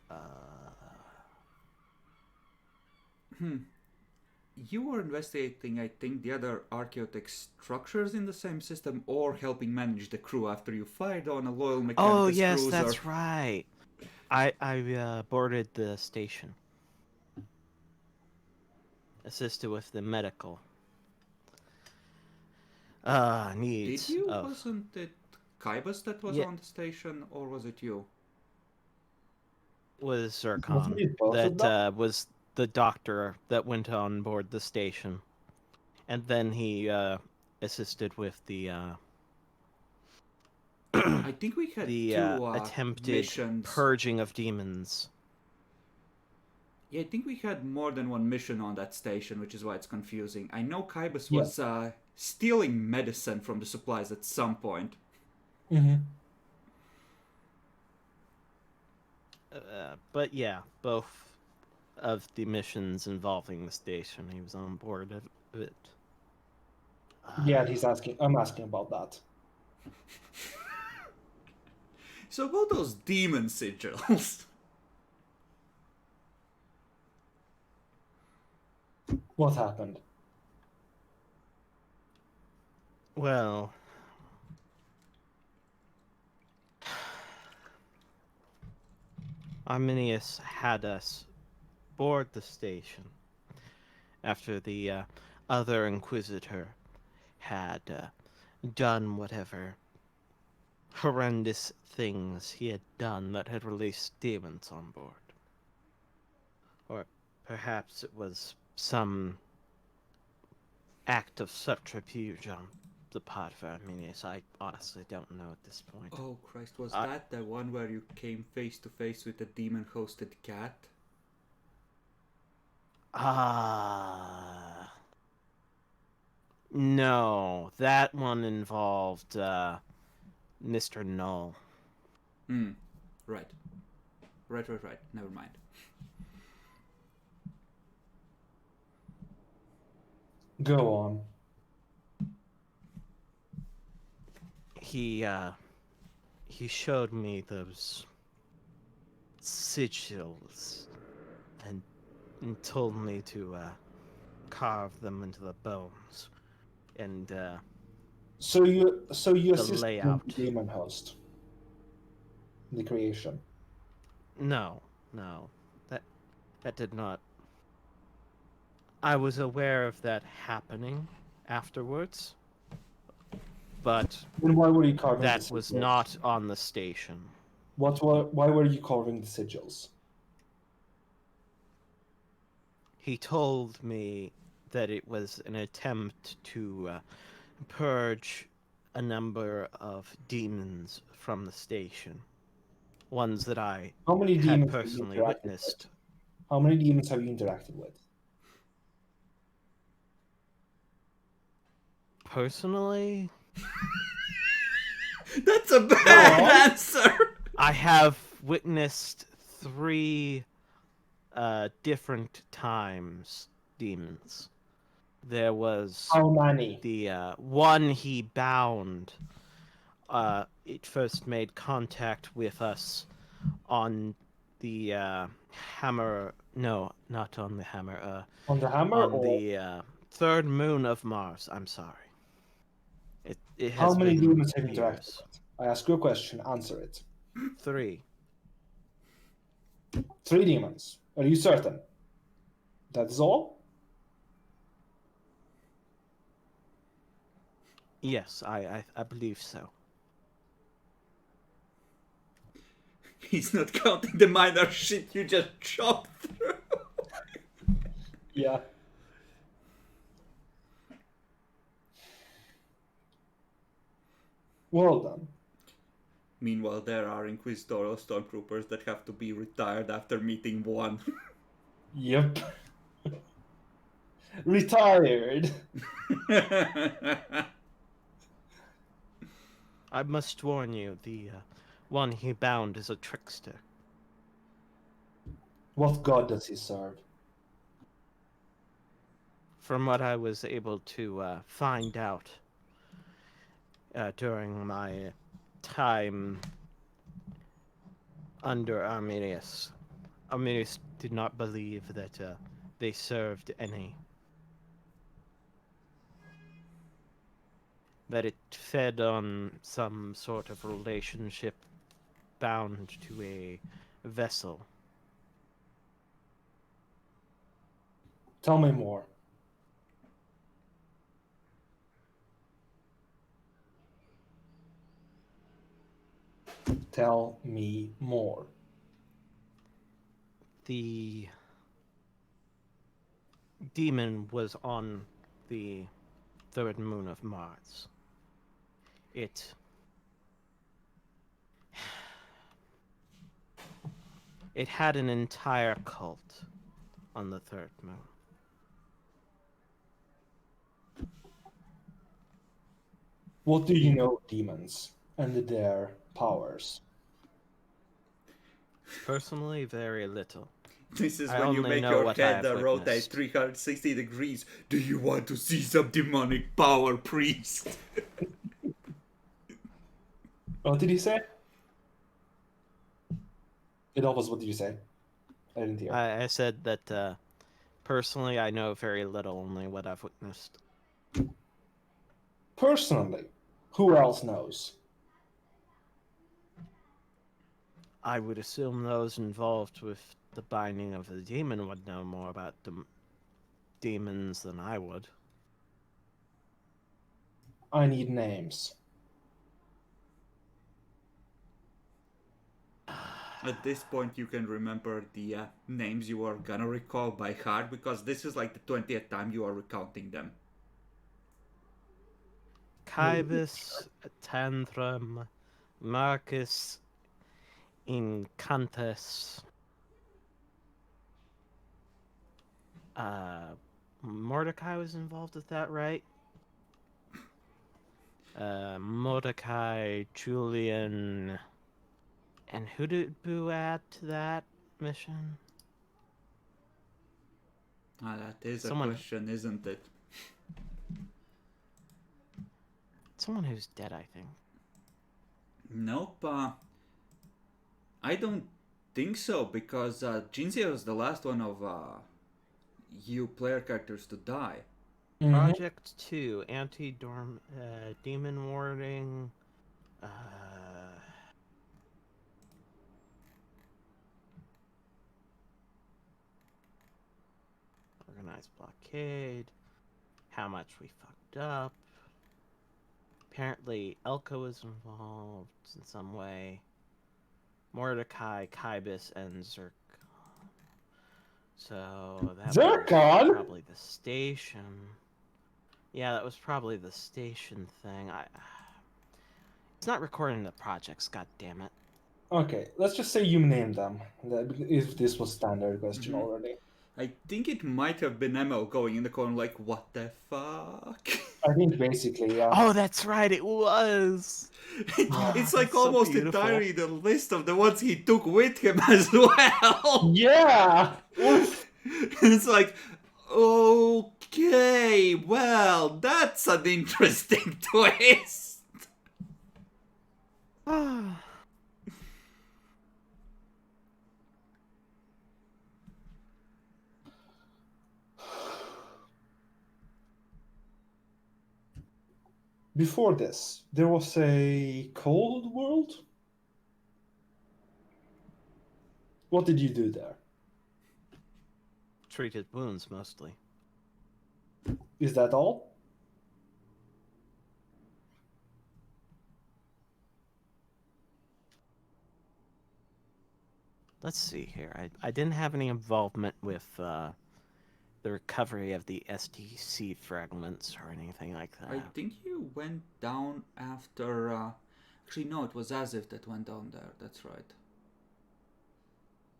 Speaker 1: You were investigating, I think, the other archaeotech structures in the same system, or helping manage the crew after you fired on a loyal Mechanicus
Speaker 4: Oh, yes,
Speaker 1: cruiser.
Speaker 4: that's right. I boarded the station. Assisted with the medical needs.
Speaker 1: Did you? Wasn't it Kybus that was
Speaker 4: Yeah.
Speaker 1: on the station, or was it you?
Speaker 4: Was Zircon.
Speaker 3: Wasn't it both of them?
Speaker 4: That was the doctor that went on board the station. And then he assisted with the
Speaker 1: I think we had two
Speaker 4: attempted
Speaker 1: missions.
Speaker 4: purging of demons.
Speaker 1: Yeah, I think we had more than one mission on that station, which is why it's confusing. I know Kybus was stealing medicine from the supplies at some point.
Speaker 3: Mm-hmm.
Speaker 4: But yeah, both of the missions involving the station, he was on board of it.
Speaker 3: Yeah, I'm asking about that.
Speaker 1: So about those demon sigils.
Speaker 3: What happened?
Speaker 4: Well, Arminius had us board the station after the other Inquisitor had done whatever horrendous things he had done that had released demons on board. Or perhaps it was some act of subterfuge on the part of Arminius. I honestly don't know at this point.
Speaker 1: Oh Christ, was that the one where you came face to face with a demon-hosted cat?
Speaker 4: No, that one involved Mr. Null.
Speaker 1: Right. Right. Never mind.
Speaker 3: Go on.
Speaker 4: He showed me those sigils and told me to carve them into the bones and
Speaker 3: So you
Speaker 4: the
Speaker 3: assisted
Speaker 4: layout.
Speaker 3: the demon host, the creation.
Speaker 4: No, that did not. I was aware of that happening afterwards, but
Speaker 3: Then why were you carving the
Speaker 4: that
Speaker 3: sigils?
Speaker 4: was not on the station.
Speaker 3: Why were you carving the sigils?
Speaker 4: He told me that it was an attempt to purge a number of demons from the station. Ones that I
Speaker 3: How many
Speaker 4: had
Speaker 3: demons have you
Speaker 4: personally
Speaker 3: interacted
Speaker 4: witnessed.
Speaker 3: with? How many demons have you interacted with?
Speaker 4: Personally,
Speaker 1: That's a bad answer.
Speaker 4: I have witnessed 3 different times demons. There was
Speaker 3: How many?
Speaker 4: the one he bound. It first made contact with us on the hammer. No, not on the hammer.
Speaker 3: On the hammer,
Speaker 4: On
Speaker 3: or
Speaker 4: the third moon of Mars. I'm sorry. It
Speaker 3: how
Speaker 4: has
Speaker 3: many
Speaker 4: been
Speaker 3: demons have you interacted
Speaker 4: years.
Speaker 3: with? I ask you a question. Answer it.
Speaker 4: 3.
Speaker 3: 3 demons. Are you certain? That is all?
Speaker 4: Yes, I believe so.
Speaker 1: He's not counting the minor shit you just chopped through.
Speaker 3: Yeah. Well done.
Speaker 1: Meanwhile, there are Inquisitorial Stormtroopers that have to be retired after meeting one.
Speaker 3: Yep. Retired.
Speaker 4: I must warn you, the one he bound is a trickster.
Speaker 3: What god does he serve?
Speaker 4: From what I was able to find out during my time under Arminius, Arminius did not believe that they served any. That it fed on some sort of relationship bound to a vessel.
Speaker 3: Tell me more. Tell me more.
Speaker 4: The demon was on the third moon of Mars. It had an entire cult on the third moon.
Speaker 3: What do you know of demons and their powers?
Speaker 4: Personally, very little.
Speaker 1: This is
Speaker 4: I
Speaker 1: when you
Speaker 4: only
Speaker 1: make
Speaker 4: know
Speaker 1: your
Speaker 4: what I
Speaker 1: head
Speaker 4: have
Speaker 1: rotate
Speaker 4: witnessed.
Speaker 1: 360 degrees. Do you want to see some demonic power, priest?
Speaker 3: What did he say? Adolphus, what did you say? I didn't hear.
Speaker 4: I said that personally, I know very little, only what I've witnessed.
Speaker 3: Personally, who else knows?
Speaker 4: I would assume those involved with the binding of the demon would know more about demons than I would.
Speaker 3: I need names.
Speaker 1: At this point, you can remember the names you are gonna recall by heart, because this is like the 20th time you are recounting them.
Speaker 4: Kybus, Tantrum, Marcus, Incantus, Mordecai was involved with that, right? Mordecai, Julian, And who did Boo add to that mission?
Speaker 1: Ah, that is
Speaker 4: Someone-
Speaker 1: a question, isn't it?
Speaker 4: Someone who's dead, I think.
Speaker 1: Nope. I don't think so, because Jinzia was the last one of you player characters to die.
Speaker 4: Project 2, Demon Warding. Organized blockade. How much we fucked up. Apparently, Elka was involved in some way. Mordecai, Kybus, and Zircon. So that
Speaker 3: Zircon?
Speaker 4: was probably the station. Yeah, that was probably the station thing. It's not recording the projects. God damn it.
Speaker 3: Okay, let's just say you named them. If this was standard question
Speaker 1: Mhm.
Speaker 3: already.
Speaker 1: I think it might have been Emo going in the corner like, what the fuck?
Speaker 3: I think basically, yeah.
Speaker 4: Oh, that's right. It was.
Speaker 1: It's
Speaker 4: Oh,
Speaker 1: like
Speaker 4: that's so
Speaker 1: almost
Speaker 4: beautiful.
Speaker 1: entirely the list of the ones he took with him as well.
Speaker 3: Yeah! Oof.
Speaker 1: It's like, okay, well, that's an interesting twist.
Speaker 3: Before this, there was a cold world. What did you do there?
Speaker 4: Treated wounds mostly.
Speaker 3: Is that all?
Speaker 4: Let's see here. I didn't have any involvement with the recovery of the STC fragments or anything like that.
Speaker 1: I think you went down after. Actually, no, it was Azif that went down there. That's right.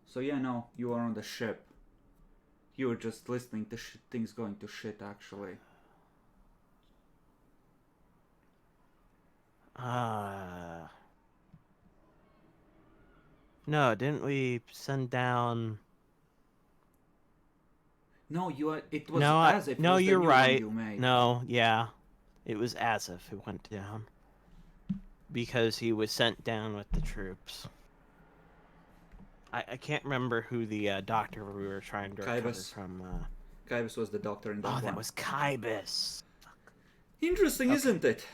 Speaker 1: So, yeah, no, you were on the ship. You were just listening to things going to shit, actually.
Speaker 4: No, didn't we send down?
Speaker 1: No, it was
Speaker 4: No,
Speaker 1: Azif.
Speaker 4: no,
Speaker 1: was the
Speaker 4: you're
Speaker 1: new
Speaker 4: right.
Speaker 1: One you made.
Speaker 4: No, yeah, it was Azif who went down because he was sent down with the troops. I can't remember who the doctor we were trying to recover
Speaker 1: Kybus.
Speaker 4: from.
Speaker 1: Kybus was the doctor in that
Speaker 4: Oh,
Speaker 1: one.
Speaker 4: that was Kybus.
Speaker 1: Interesting,
Speaker 4: Okay.
Speaker 1: isn't it?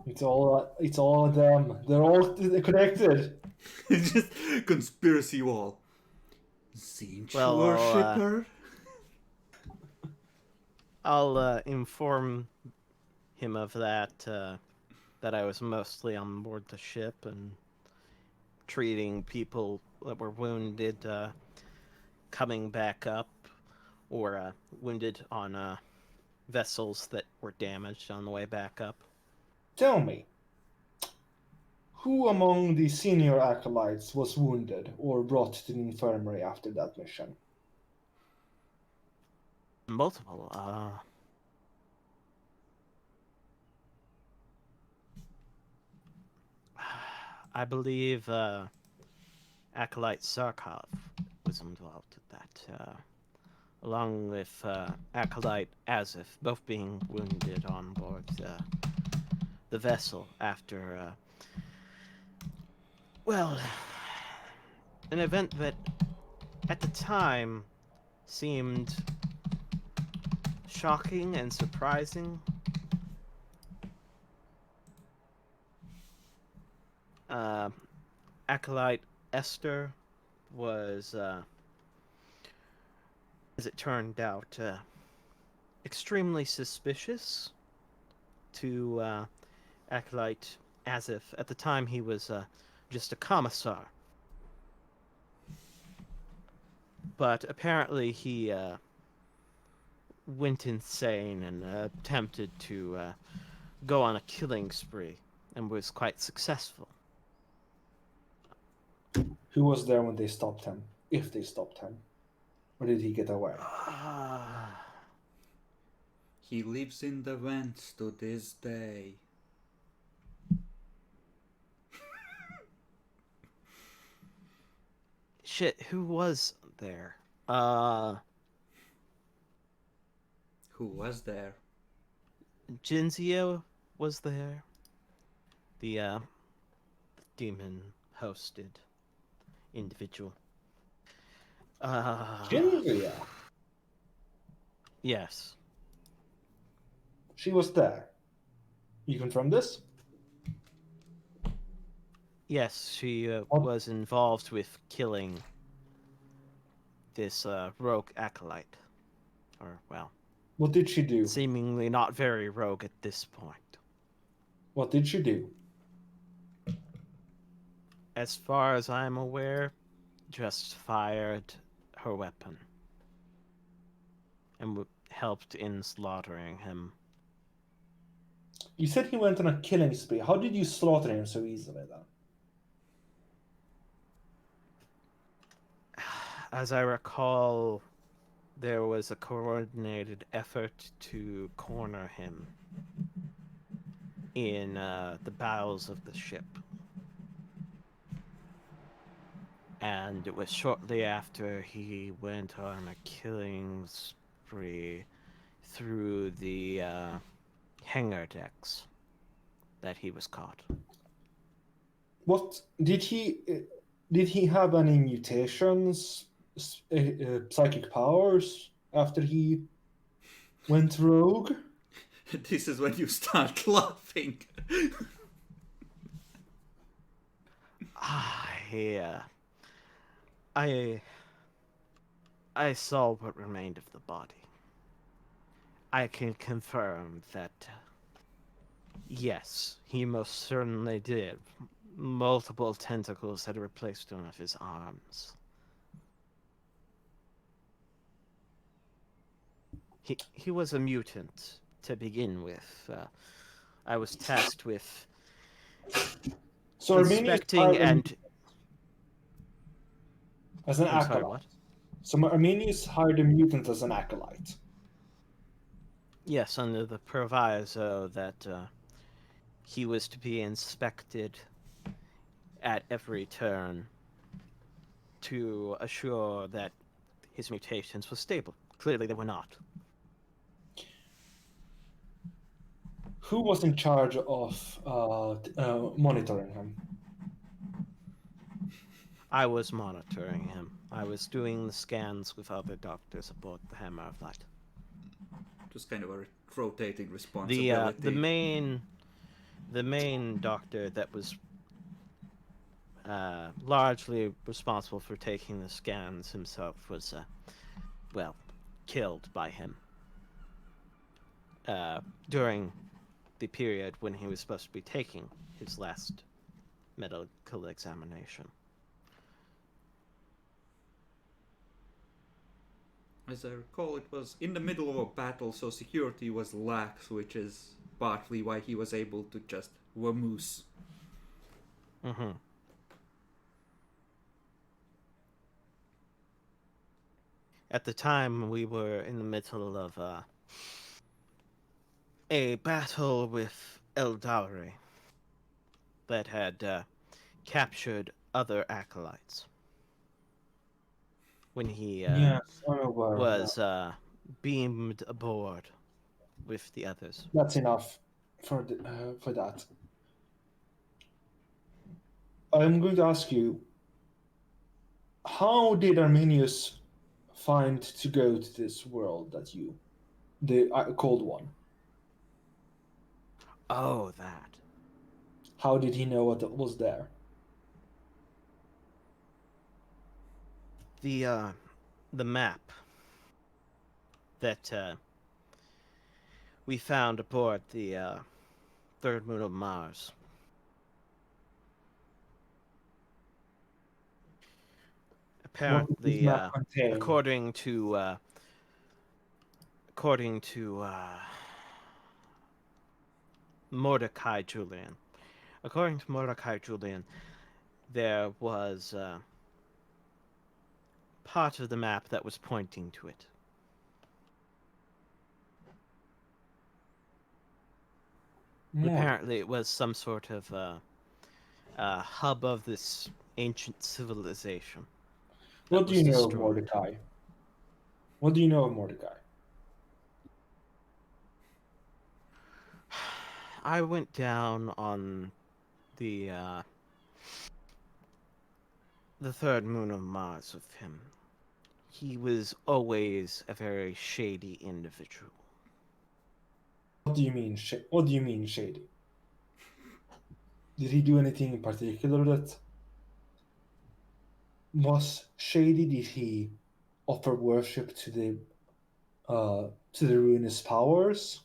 Speaker 3: It's all of them. They're all connected.
Speaker 1: It's just conspiracy wall. Zinch
Speaker 4: Well,
Speaker 1: worshipper.
Speaker 4: I'll inform him of that. That I was mostly on board the ship and treating people that were wounded, coming back up, or wounded on vessels that were damaged on the way back up.
Speaker 3: Tell me, who among the senior acolytes was wounded or brought to the infirmary after that mission?
Speaker 4: Multiple. I believe Acolyte Sarkov was involved with that, along with Acolyte Azif, both being wounded on board the vessel after, well, an event that at the time seemed shocking and surprising. Acolyte Esther was, as it turned out, extremely suspicious to Acolyte Azif. At the time, he was just a commissar. But apparently he went insane and attempted to go on a killing spree and was quite successful.
Speaker 3: Who was there when they stopped him? If they stopped him? Or did he get away?
Speaker 1: He lives in the vents to this day.
Speaker 4: Shit, who was there?
Speaker 1: Who was there?
Speaker 4: Jinzio was there. The demon-hosted individual.
Speaker 3: Jinria.
Speaker 4: Yes.
Speaker 3: She was there. You confirm this?
Speaker 4: Yes, she
Speaker 3: What-
Speaker 4: was involved with killing this rogue acolyte. Or, well,
Speaker 3: What did she do?
Speaker 4: seemingly not very rogue at this point.
Speaker 3: What did she do?
Speaker 4: As far as I'm aware, just fired her weapon. And helped in slaughtering him.
Speaker 3: You said he went on a killing spree. How did you slaughter him so easily then?
Speaker 4: As I recall, there was a coordinated effort to corner him in the bowels of the ship. And it was shortly after he went on a killing spree through the hangar decks that he was caught.
Speaker 3: What did he? Did he have any mutations, psychic powers after he went rogue?
Speaker 1: This is when you start laughing.
Speaker 4: Yeah. I saw what remained of the body. I can confirm that, yes, he most certainly did. Multiple tentacles had replaced one of his arms. He was a mutant to begin with. I was tasked with
Speaker 3: So Arminius
Speaker 4: inspecting
Speaker 3: hired him
Speaker 4: and...
Speaker 3: as an
Speaker 4: I'm
Speaker 3: acolyte.
Speaker 4: sorry, what?
Speaker 3: So Arminius hired a mutant as an acolyte.
Speaker 4: Yes, under the proviso that he was to be inspected at every turn to assure that his mutations were stable. Clearly they were not.
Speaker 3: Who was in charge of monitoring him?
Speaker 4: I was monitoring him. I was doing the scans with other doctors aboard the Hammer of Light.
Speaker 1: Just kind of a rotating responsibility.
Speaker 4: The main doctor that was largely responsible for taking the scans himself was, well, killed by him during the period when he was supposed to be taking his last medical examination.
Speaker 1: As I recall, it was in the middle of a battle, so security was lax, which is partly why he was able to just vamoose.
Speaker 4: Mm-hmm. At the time, we were in the middle of a battle with Eldari that had captured other acolytes. When he
Speaker 3: Yes, I'm aware of
Speaker 4: was
Speaker 3: that.
Speaker 4: beamed aboard with the others.
Speaker 3: That's enough for that. I'm going to ask you, how did Arminius find to go to this world that the cold one?
Speaker 4: Oh, that.
Speaker 3: How did he know what was there?
Speaker 4: The map that we found aboard the third moon of Mars.
Speaker 3: What did this
Speaker 4: Apparently,
Speaker 3: map contain?
Speaker 4: according to Mordecai Julian. According to Mordecai Julian, there was part of the map that was pointing to it. Apparently, it was some sort of hub of this ancient civilization.
Speaker 3: What do
Speaker 4: was
Speaker 3: you know of
Speaker 4: destroyed.
Speaker 3: Mordecai? What do you know of Mordecai?
Speaker 4: I went down on the third moon of Mars with him. He was always a very shady individual.
Speaker 3: What do you mean? What do you mean shady? Did he do anything in particular that was shady? Did he offer worship to the ruinous powers?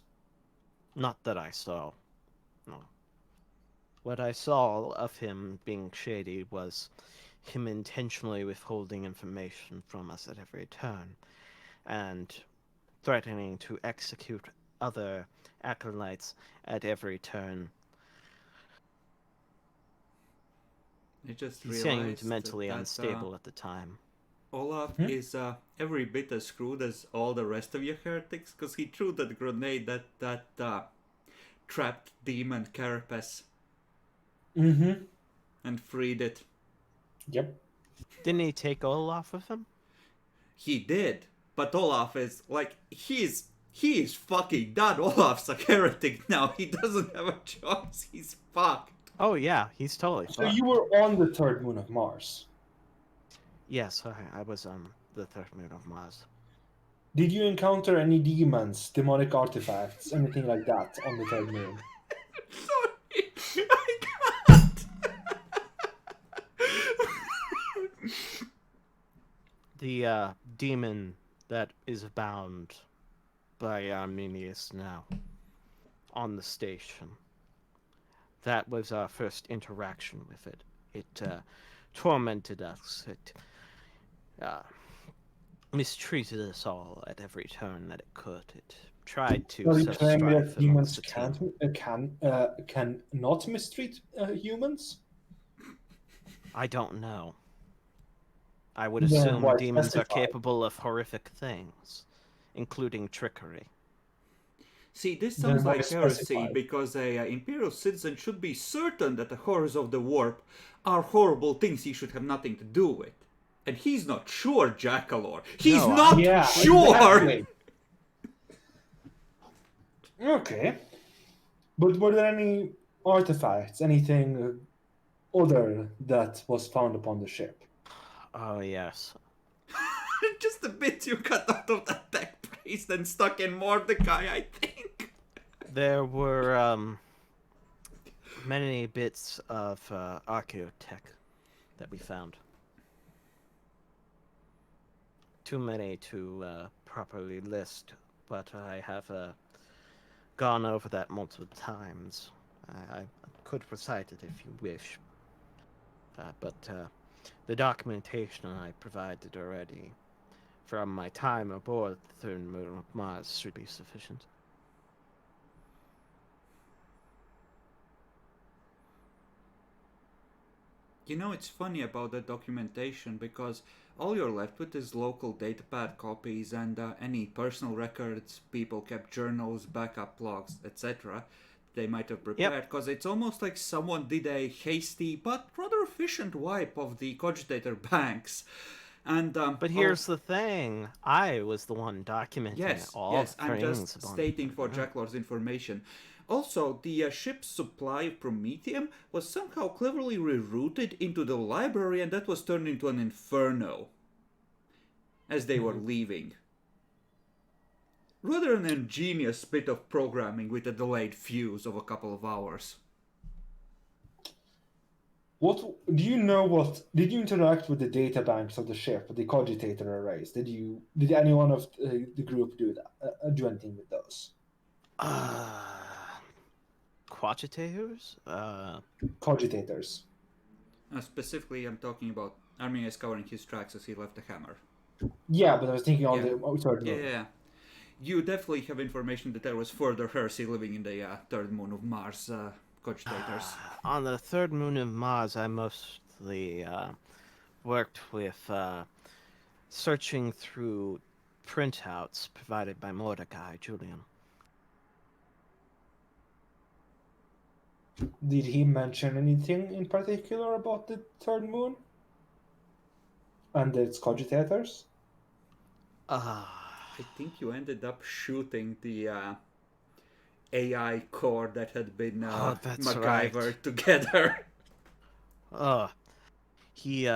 Speaker 4: Not that I saw. No. What I saw of him being shady was him intentionally withholding information from us at every turn, and threatening to execute other acolytes at every turn.
Speaker 1: I just
Speaker 4: He seemed
Speaker 1: realized
Speaker 4: mentally
Speaker 1: that
Speaker 4: unstable at the time.
Speaker 1: Olaf
Speaker 3: Hmm?
Speaker 1: is every bit as screwed as all the rest of you heretics, because he threw that grenade that trapped demon Carapace
Speaker 3: Mm-hmm.
Speaker 1: and freed it.
Speaker 3: Yep.
Speaker 4: Didn't he take Olaf with him?
Speaker 1: He did, but Olaf is like he is fucking done. Olaf's a heretic now. He doesn't have a choice. He's fucked.
Speaker 4: Oh yeah, he's totally
Speaker 3: So
Speaker 4: fucked.
Speaker 3: you were on the third moon of Mars.
Speaker 4: Yes, I was on the third moon of Mars.
Speaker 3: Did you encounter any demons, demonic artifacts, anything like that on the third moon?
Speaker 1: Sorry, I can't.
Speaker 4: The demon that is bound by Arminius now on the station. That was our first interaction with it. It tormented us. It mistreated us all at every turn that it could. It tried to
Speaker 3: Are you
Speaker 4: set
Speaker 3: claiming
Speaker 4: strife
Speaker 3: that demons
Speaker 4: amongst the team.
Speaker 3: can not mistreat humans?
Speaker 4: I don't know. I would
Speaker 3: Then
Speaker 4: assume
Speaker 3: why
Speaker 4: demons are
Speaker 3: specify?
Speaker 4: capable of horrific things, including trickery.
Speaker 1: See, this
Speaker 3: Then
Speaker 1: sounds
Speaker 3: why
Speaker 1: like heresy
Speaker 3: specify?
Speaker 1: because a imperial citizen should be certain that the horrors of the warp are horrible things he should have nothing to do with. And he's not sure, Jackalor. He's
Speaker 4: No,
Speaker 1: not
Speaker 3: Yeah,
Speaker 1: sure!
Speaker 3: exactly. Okay. But were there any artifacts, anything other that was found upon the ship?
Speaker 4: Oh yes.
Speaker 1: Just a bit you cut out of that tech priest and stuck in Mordecai, I think.
Speaker 4: There were many bits of archaeotech that we found. Too many to properly list, but I have gone over that multiple times. I could recite it if you wish, but the documentation I provided already from my time aboard the third moon of Mars should be sufficient.
Speaker 1: You know, it's funny about the documentation because all you're left with is local datapad copies and any personal records, people kept journals, backup logs, etc. They might have prepared because it's almost like someone did a hasty but rather efficient wipe of the cogitator banks. And
Speaker 4: But here's the thing: I was the one documenting
Speaker 1: yes,
Speaker 4: all
Speaker 1: yes,
Speaker 4: the
Speaker 1: I'm
Speaker 4: things
Speaker 1: just
Speaker 4: upon
Speaker 1: stating for
Speaker 4: yeah.
Speaker 1: Jacklor's information. Also, the ship's supply of promethium was somehow cleverly rerouted into the library, and that was turned into an inferno as they were leaving. Rather an ingenious bit of programming with a delayed fuse of a couple of hours.
Speaker 3: What do you know? What did you interact with the data banks of the ship, the cogitator arrays? Did anyone of the group do that? Do anything with those?
Speaker 4: Quagitators?
Speaker 3: Cogitators.
Speaker 1: Specifically, I'm talking about Arminius covering his tracks as he left the hammer.
Speaker 3: Yeah, but I was thinking on
Speaker 1: Yeah.
Speaker 3: the third moon.
Speaker 1: Yeah. You definitely have information that there was further heresy living in the third moon of Mars cogitators.
Speaker 4: On the third moon of Mars, I mostly worked with searching through printouts provided by Mordecai, Julian.
Speaker 3: Did he mention anything in particular about the third moon? and its cogitators?
Speaker 1: I think you ended up shooting the AI core that had been
Speaker 4: that's
Speaker 1: MacGyvered
Speaker 4: right.
Speaker 1: together.
Speaker 4: He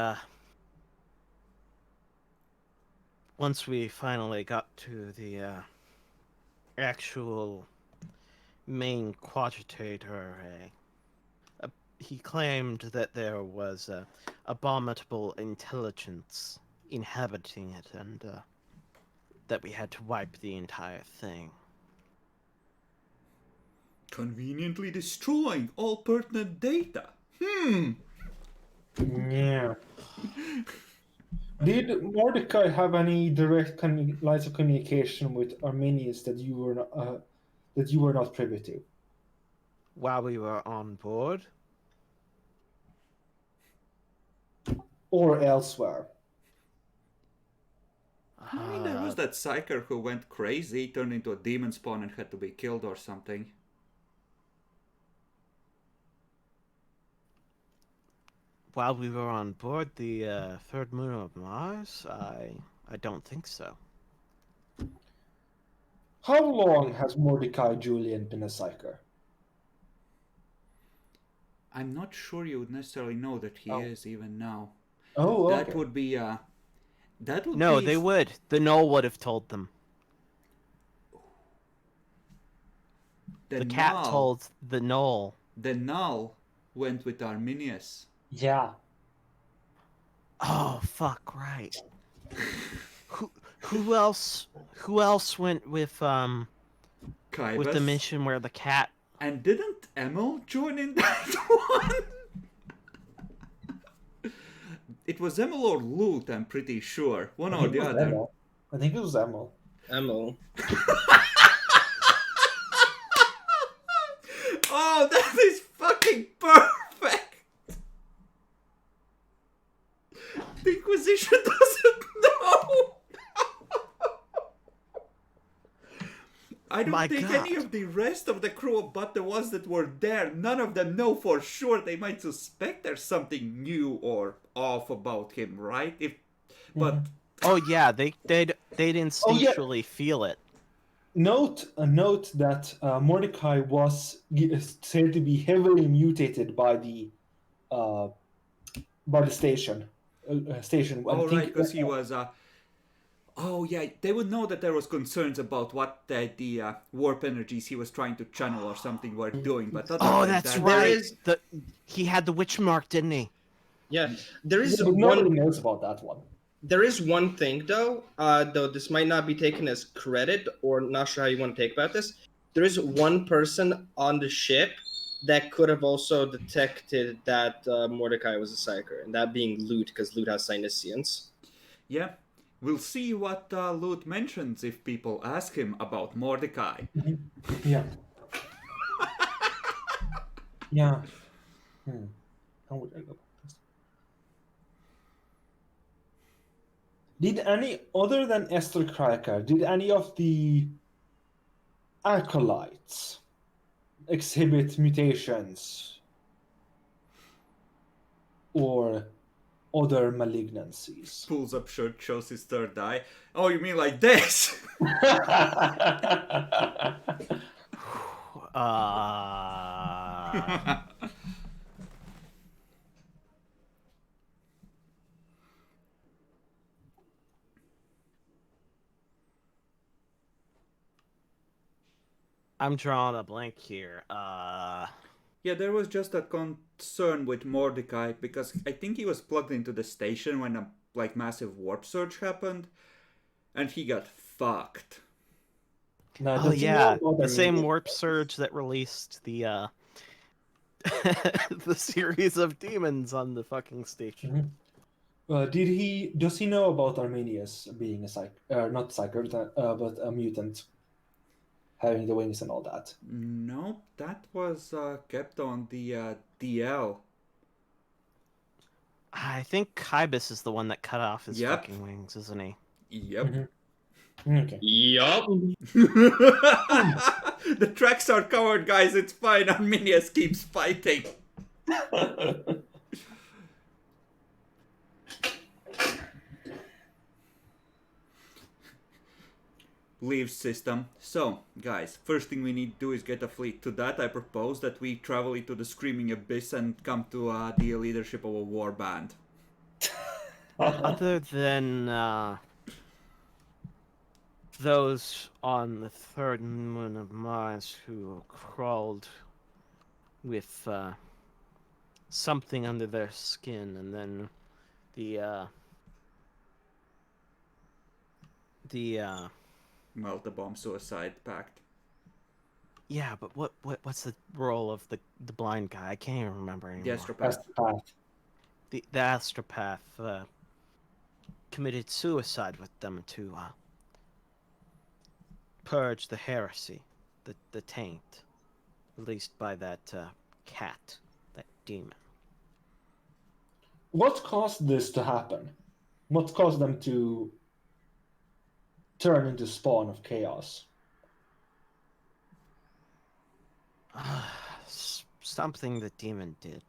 Speaker 4: once we finally got to the actual main quagitator, he claimed that there was abominable intelligence inhabiting it, and that we had to wipe the entire thing.
Speaker 1: Conveniently destroying all pertinent data.
Speaker 3: Yeah. Did Mordecai have any direct lines of communication with Arminius that you were not privy to?
Speaker 4: While we were on board,
Speaker 3: Or elsewhere?
Speaker 1: I mean, there was that psyker who went crazy, turned into a demon spawn and had to be killed or something.
Speaker 4: while we were on board the third moon of Mars, I don't think so.
Speaker 3: How long has Mordecai Julian been a psyker?
Speaker 1: I'm not sure you would necessarily know that he is even now.
Speaker 3: Oh, okay.
Speaker 1: That would be
Speaker 4: No, they would. The Null would have told them. The cat
Speaker 1: Null,
Speaker 4: told the Null.
Speaker 1: The Null went with Arminius.
Speaker 3: Yeah.
Speaker 4: Oh fuck! Right. Who else? Who else went with the
Speaker 1: Kybus.
Speaker 4: mission where the cat?
Speaker 1: And didn't Emil join in that one? It was Emil or Loot, I'm pretty sure. One or the other.
Speaker 3: Emil. I think it was Emil.
Speaker 2: Emil.
Speaker 1: Oh, that is fucking perfect! The Inquisition doesn't know! I don't think any of the rest of the crew, but the ones that were there, none of them know for sure. They might suspect there's something new or off about him, right? But
Speaker 4: Oh yeah, they'd instinctually feel it.
Speaker 3: Note that Mordecai was said to be heavily mutated by the station. Station.
Speaker 1: oh, right, because he was. Oh yeah, they would know that there was concerns about what the warp energies he was trying to channel or something were doing. But
Speaker 4: Oh, that's
Speaker 1: that,
Speaker 4: right. He had the witch mark, didn't he?
Speaker 2: Yeah, there is
Speaker 3: nobody knows about that one.
Speaker 2: There is one thing though this might not be taken as credit, or not sure how you want to take about this. There is one person on the ship that could have also detected that Mordecai was a psyker, and that being Lute, because Lute has Psyniscience.
Speaker 1: Yeah, we'll see what Lute mentions if people ask him about Mordecai.
Speaker 3: Yeah. Yeah. How would I go? Did any, other than Esther Kraker, did any of the acolytes exhibit mutations or other malignancies?
Speaker 1: Pulls up shirt, shows his third eye. Oh, you mean like this?
Speaker 4: I'm drawing a blank here.
Speaker 1: Yeah, there was just a concern with Mordecai because I think he was plugged into the station when a massive warp surge happened, and he got fucked.
Speaker 3: Now,
Speaker 4: oh yeah, the same warp surge that released the the series of demons on the fucking station.
Speaker 3: Mm-hmm. Does he know about Arminius being a not psyker, but a mutant, having the wings and all that?
Speaker 1: No, that was kept on the DL.
Speaker 4: I think Kybus is the one that cut off his
Speaker 1: Yep.
Speaker 4: fucking wings, isn't he?
Speaker 1: Yep.
Speaker 3: Mm-hmm. Okay.
Speaker 2: Yup.
Speaker 1: The tracks are covered, guys. It's fine. Arminius keeps fighting. leaves system. So, guys, first thing we need to do is get a fleet. To that, I propose that we travel into the Screaming Abyss and come to the leadership of a war band.
Speaker 4: Other than those on the third moon of Mars who crawled with something under their skin, and then the
Speaker 1: Melt the bomb suicide pact.
Speaker 4: yeah, but what's the role of the blind guy? I can't even remember
Speaker 1: The
Speaker 4: anymore.
Speaker 1: astropath.
Speaker 3: Astropath.
Speaker 4: The astropath committed suicide with them to purge the heresy, the taint, released by that cat, that demon.
Speaker 3: What caused this to happen? What caused them to turn into spawn of chaos?
Speaker 4: Something the demon did.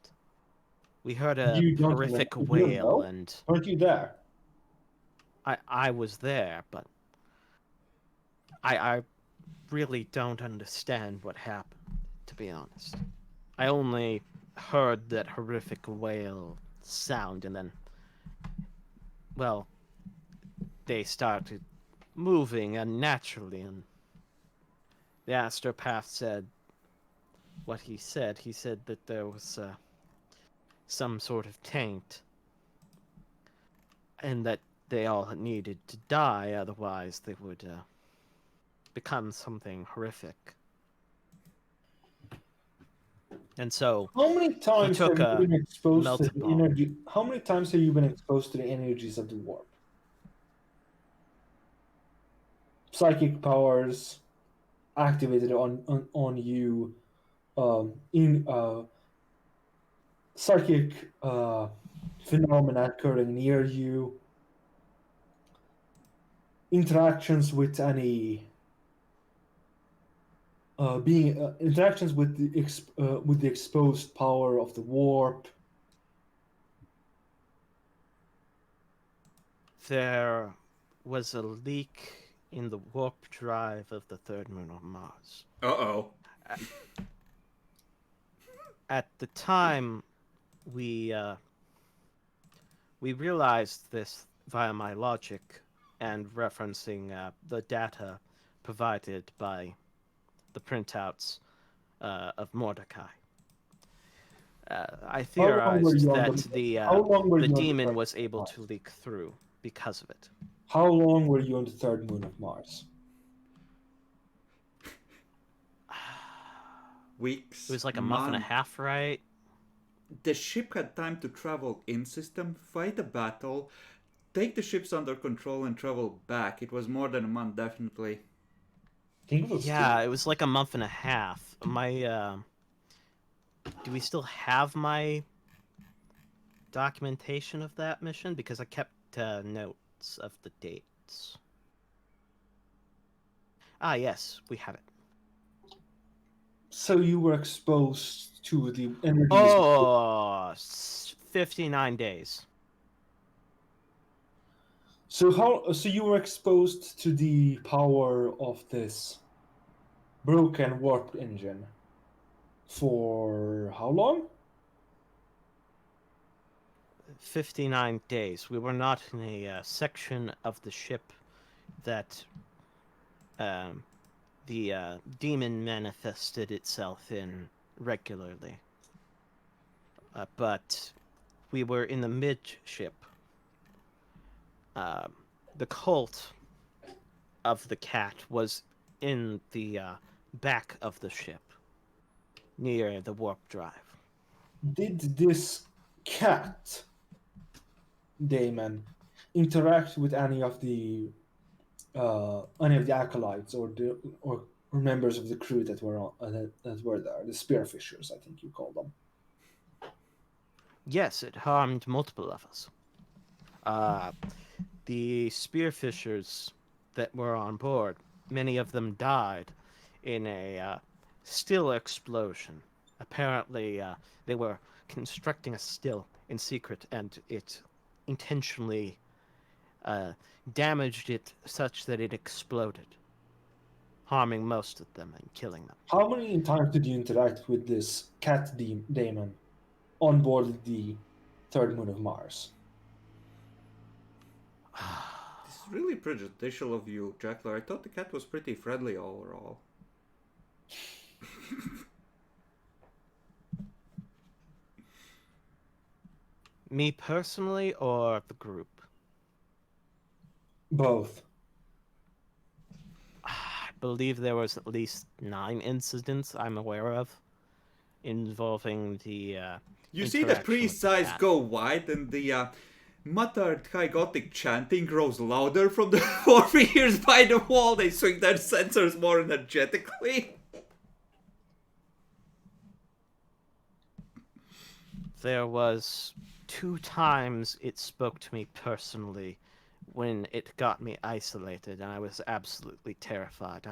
Speaker 4: We heard a
Speaker 3: You don't
Speaker 4: horrific
Speaker 3: remember- you don't
Speaker 4: wail,
Speaker 3: know?
Speaker 4: and
Speaker 3: Weren't you there?
Speaker 4: I was there, but I really don't understand what happened, to be honest. I only heard that horrific wail sound, and then, well, they started moving unnaturally, and the astropath said what he said. He said that there was some sort of taint, and that they all needed to die, otherwise they would become something horrific. And so
Speaker 3: How many times
Speaker 4: took
Speaker 3: have you
Speaker 4: a
Speaker 3: been exposed to
Speaker 4: melted
Speaker 3: the
Speaker 4: bomb.
Speaker 3: energy? How many times have you been exposed to the energies of the warp? Psychic powers activated on you, in psychic phenomena occurring near you, interactions with any interactions with the exposed power of the warp.
Speaker 4: There was a leak in the warp drive of the third moon of Mars.
Speaker 1: Uh-oh.
Speaker 4: At the time, we realized this via my logic and referencing the data provided by the printouts of Mordecai. I
Speaker 3: How long were
Speaker 4: theorized
Speaker 3: you on
Speaker 4: that
Speaker 3: how long were
Speaker 4: the
Speaker 3: you on
Speaker 4: demon
Speaker 3: third
Speaker 4: was
Speaker 3: moon of
Speaker 4: able
Speaker 3: Mars?
Speaker 4: to leak through because of it.
Speaker 3: How long were you on the third moon of Mars?
Speaker 1: Weeks.
Speaker 4: It was like a month and a
Speaker 1: month.
Speaker 4: half, right?
Speaker 1: The ship had time to travel in system, fight a battle, take the ships under control, and travel back. It was more than a month, definitely.
Speaker 3: I think it was
Speaker 4: Yeah,
Speaker 3: two.
Speaker 4: it was like a month and a half. My do we still have my documentation of that mission? Because I kept notes of the dates. Ah, yes, we have it.
Speaker 3: So you were exposed to the energies.
Speaker 4: Oh, 59 days.
Speaker 3: So you were exposed to the power of this broken warp engine for how long?
Speaker 4: 59 days. We were not in a section of the ship that the demon manifested itself in regularly. But we were in the midship. The cult of the cat was in the back of the ship, near the warp drive.
Speaker 3: Did this cat Damon interact with any of the acolytes or members of the crew that were that were there, the spearfishers, I think you call them?
Speaker 4: Yes, it harmed multiple of us. The spearfishers that were on board, many of them died in a still explosion. Apparently, they were constructing a still in secret, and it intentionally damaged it such that it exploded. harming most of them and killing them.
Speaker 3: How many times did you interact with this cat daemon on board the third moon of Mars?
Speaker 1: This is really prejudicial of you, Jackler. I thought the cat was pretty friendly overall.
Speaker 4: Me personally or the group?
Speaker 3: Both.
Speaker 4: I believe there was at least 9 incidents I'm aware of involving the
Speaker 1: You see the priest's eyes go wide, and the muttered high gothic chanting grows louder from the 4 figures by the wall. They swing their sensors more energetically.
Speaker 4: There was 2 times it spoke to me personally when it got me isolated, and I was absolutely terrified.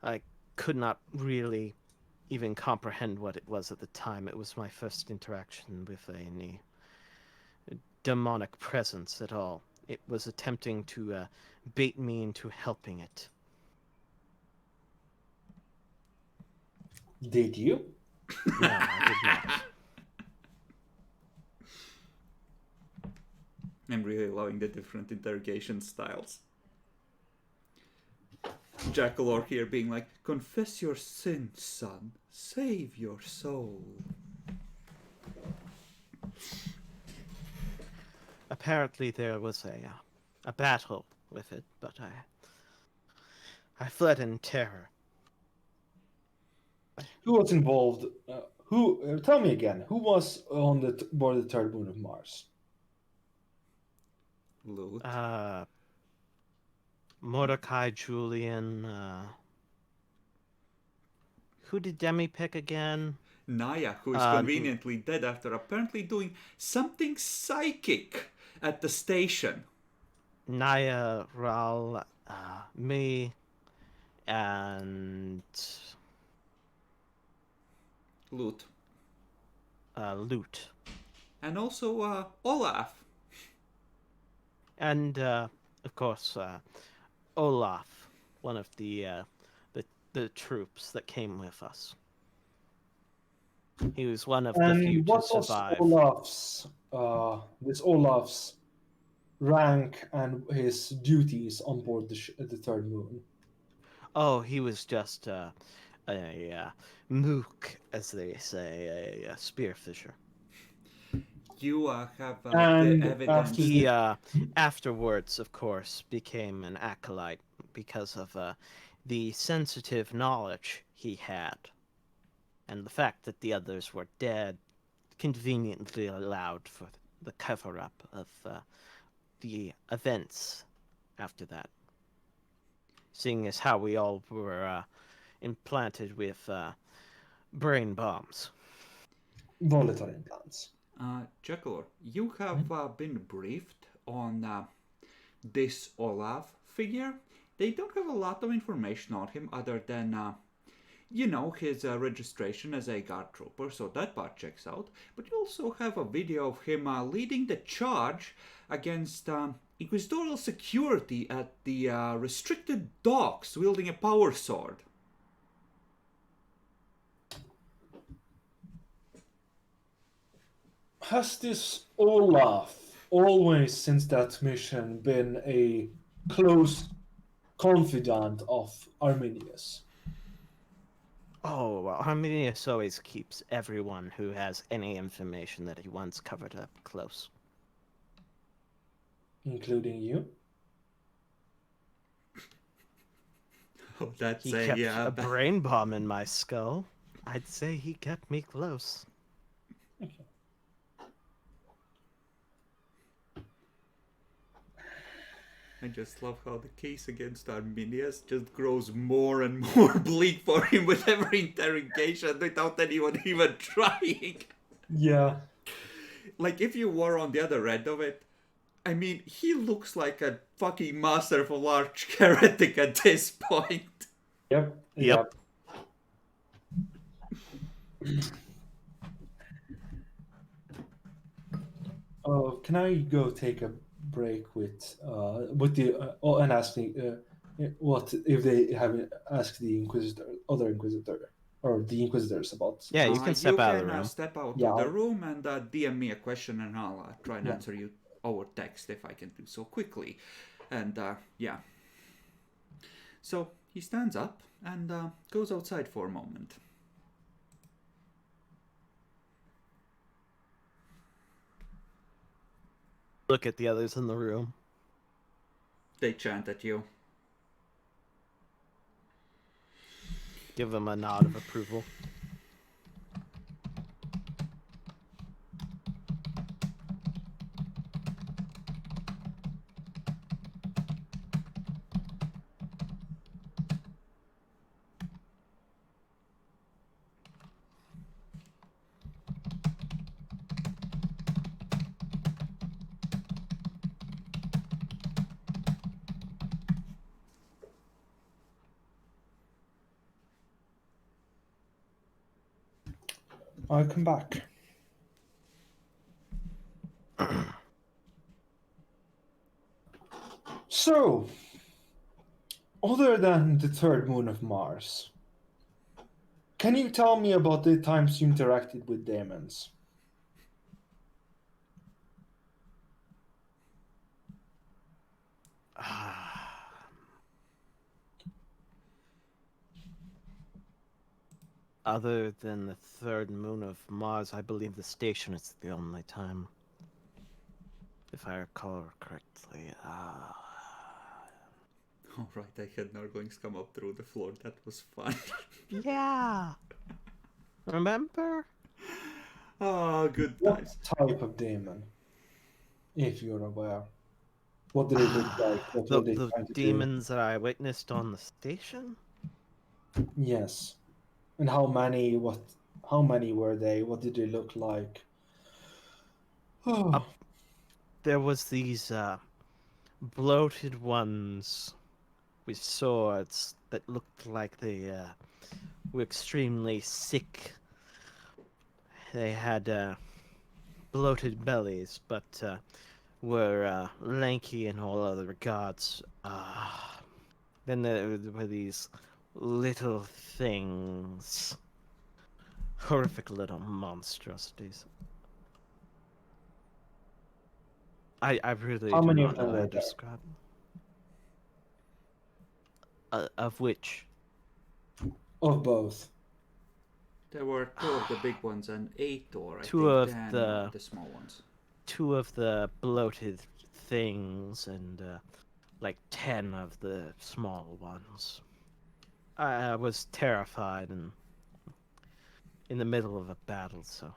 Speaker 4: I could not really even comprehend what it was at the time. It was my first interaction with any demonic presence at all. It was attempting to bait me into helping it.
Speaker 3: Did you?
Speaker 4: No, I did not.
Speaker 1: I'm really loving the different interrogation styles. Jackalor here being like, confess your sins, son. Save your soul.
Speaker 4: Apparently there was a battle with it, but I fled in terror.
Speaker 3: Who was involved? Tell me again. Who was on the board of the third moon of Mars?
Speaker 1: Loot.
Speaker 4: Mordecai, Julian, who did Demi pick again?
Speaker 1: Naya, who is conveniently dead after apparently doing something psychic at the station.
Speaker 4: Naya, Ral, me, and
Speaker 1: Loot.
Speaker 4: Loot.
Speaker 1: And also Olaf.
Speaker 4: And, of course, Olaf, one of the troops that came with us. He was one of the few to survive.
Speaker 3: This Olaf's rank and his duties on board the third moon?
Speaker 4: Oh, he was just a mook, as they say, a spearfisher.
Speaker 1: You have
Speaker 3: And
Speaker 1: the evidence.
Speaker 4: He afterwards, of course, became an acolyte because of the sensitive knowledge he had, and the fact that the others were dead conveniently allowed for the cover-up of the events after that. Seeing as how we all were implanted with brain bombs.
Speaker 3: Volatile implants.
Speaker 1: Jackalor, you have been briefed on this Olaf figure. They don't have a lot of information on him other than, his registration as a guard trooper, so that part checks out. But you also have a video of him leading the charge against Inquisitorial security at the restricted docks, wielding a power sword.
Speaker 3: Has this Olaf always, since that mission, been a close confidant of Arminius?
Speaker 4: Oh, well, Arminius always keeps everyone who has any information that he wants covered up close.
Speaker 3: Including you?
Speaker 1: Oh, that's
Speaker 4: He kept a brain bomb in my skull. I'd say he kept me close.
Speaker 1: I just love how the case against Arminius just grows more and more bleak for him with every interrogation without anyone even trying.
Speaker 3: Yeah.
Speaker 1: Like, if you were on the other end of it, I mean, he looks like a fucking master of a large heretic at this point.
Speaker 3: Yep. Can I go take a break with the and ask me What if they have asked the other Inquisitor, or the Inquisitors about?
Speaker 4: Yeah, you can step out of the room.
Speaker 1: Step out
Speaker 3: Yeah,
Speaker 1: of the room and DM me a question, and I'll try and
Speaker 3: Yeah.
Speaker 1: answer you over text if I can do so quickly. And yeah. So he stands up and goes outside for a moment.
Speaker 4: Look at the others in the room.
Speaker 1: They chant at you.
Speaker 4: Give them a nod of approval.
Speaker 3: I'll come back. So, other than the third moon of Mars, can you tell me about the times you interacted with demons?
Speaker 4: Other than the third moon of Mars, I believe the station is the only time. If I recall correctly.
Speaker 1: All right, I had Nargoings come up through the floor. That was fun.
Speaker 4: Yeah. Remember?
Speaker 1: Oh, good
Speaker 3: What
Speaker 1: times.
Speaker 3: type of demon, if you're aware? What did it look like? What were they
Speaker 4: The
Speaker 3: trying to
Speaker 4: demons that I witnessed on the station?
Speaker 3: do? Yes. And how many? How many were they? What did they look like? Oh,
Speaker 4: There was these bloated ones with swords that looked like they were extremely sick. They had bloated bellies, but were lanky in all other regards. Then there were these little things, horrific little monstrosities. I really
Speaker 3: How
Speaker 4: do
Speaker 3: many
Speaker 4: not
Speaker 3: of them
Speaker 4: know how
Speaker 3: were
Speaker 4: to
Speaker 3: there?
Speaker 4: describe them. Of which?
Speaker 3: Of both.
Speaker 1: There were two of the big ones and 8 or I
Speaker 4: Two
Speaker 1: think
Speaker 4: of
Speaker 1: 10
Speaker 4: the-
Speaker 1: the small ones.
Speaker 4: Two of the bloated things and like 10 of the small ones. I was terrified and in the middle of a battle, so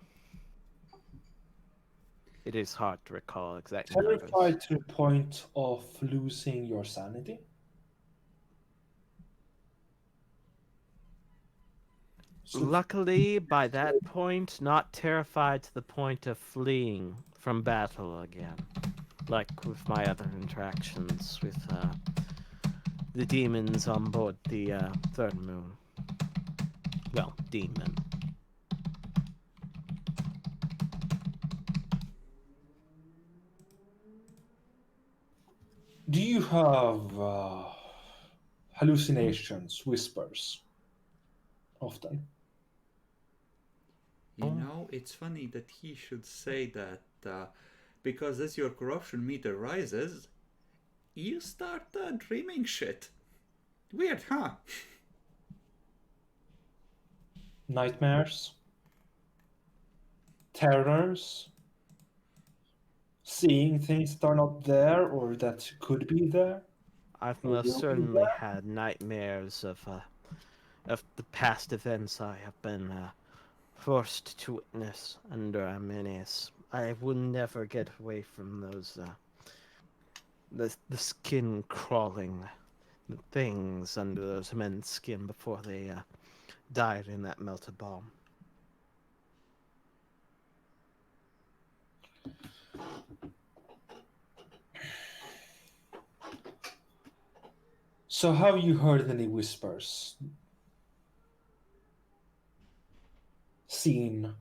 Speaker 4: it is hard to recall exact numbers.
Speaker 3: Terrified to the point of losing your sanity? So,
Speaker 4: Luckily, by that point, not terrified to the point of fleeing from battle again, like with my other interactions with the demons on board the third moon. Well, demon.
Speaker 3: do you have hallucinations, whispers, often?
Speaker 1: You know, it's funny that he should say that because as your corruption meter rises, you start dreaming shit. Weird, huh?
Speaker 3: Nightmares? Terrors? Seeing things that are not there or that could be there?
Speaker 4: I've
Speaker 3: Or
Speaker 4: most
Speaker 3: will be
Speaker 4: certainly
Speaker 3: there?
Speaker 4: had nightmares of the past events I have been forced to witness under Arminius. I will never get away from those the skin crawling things under those men's skin before they died in that melted bomb.
Speaker 3: So, have you heard any whispers? Seen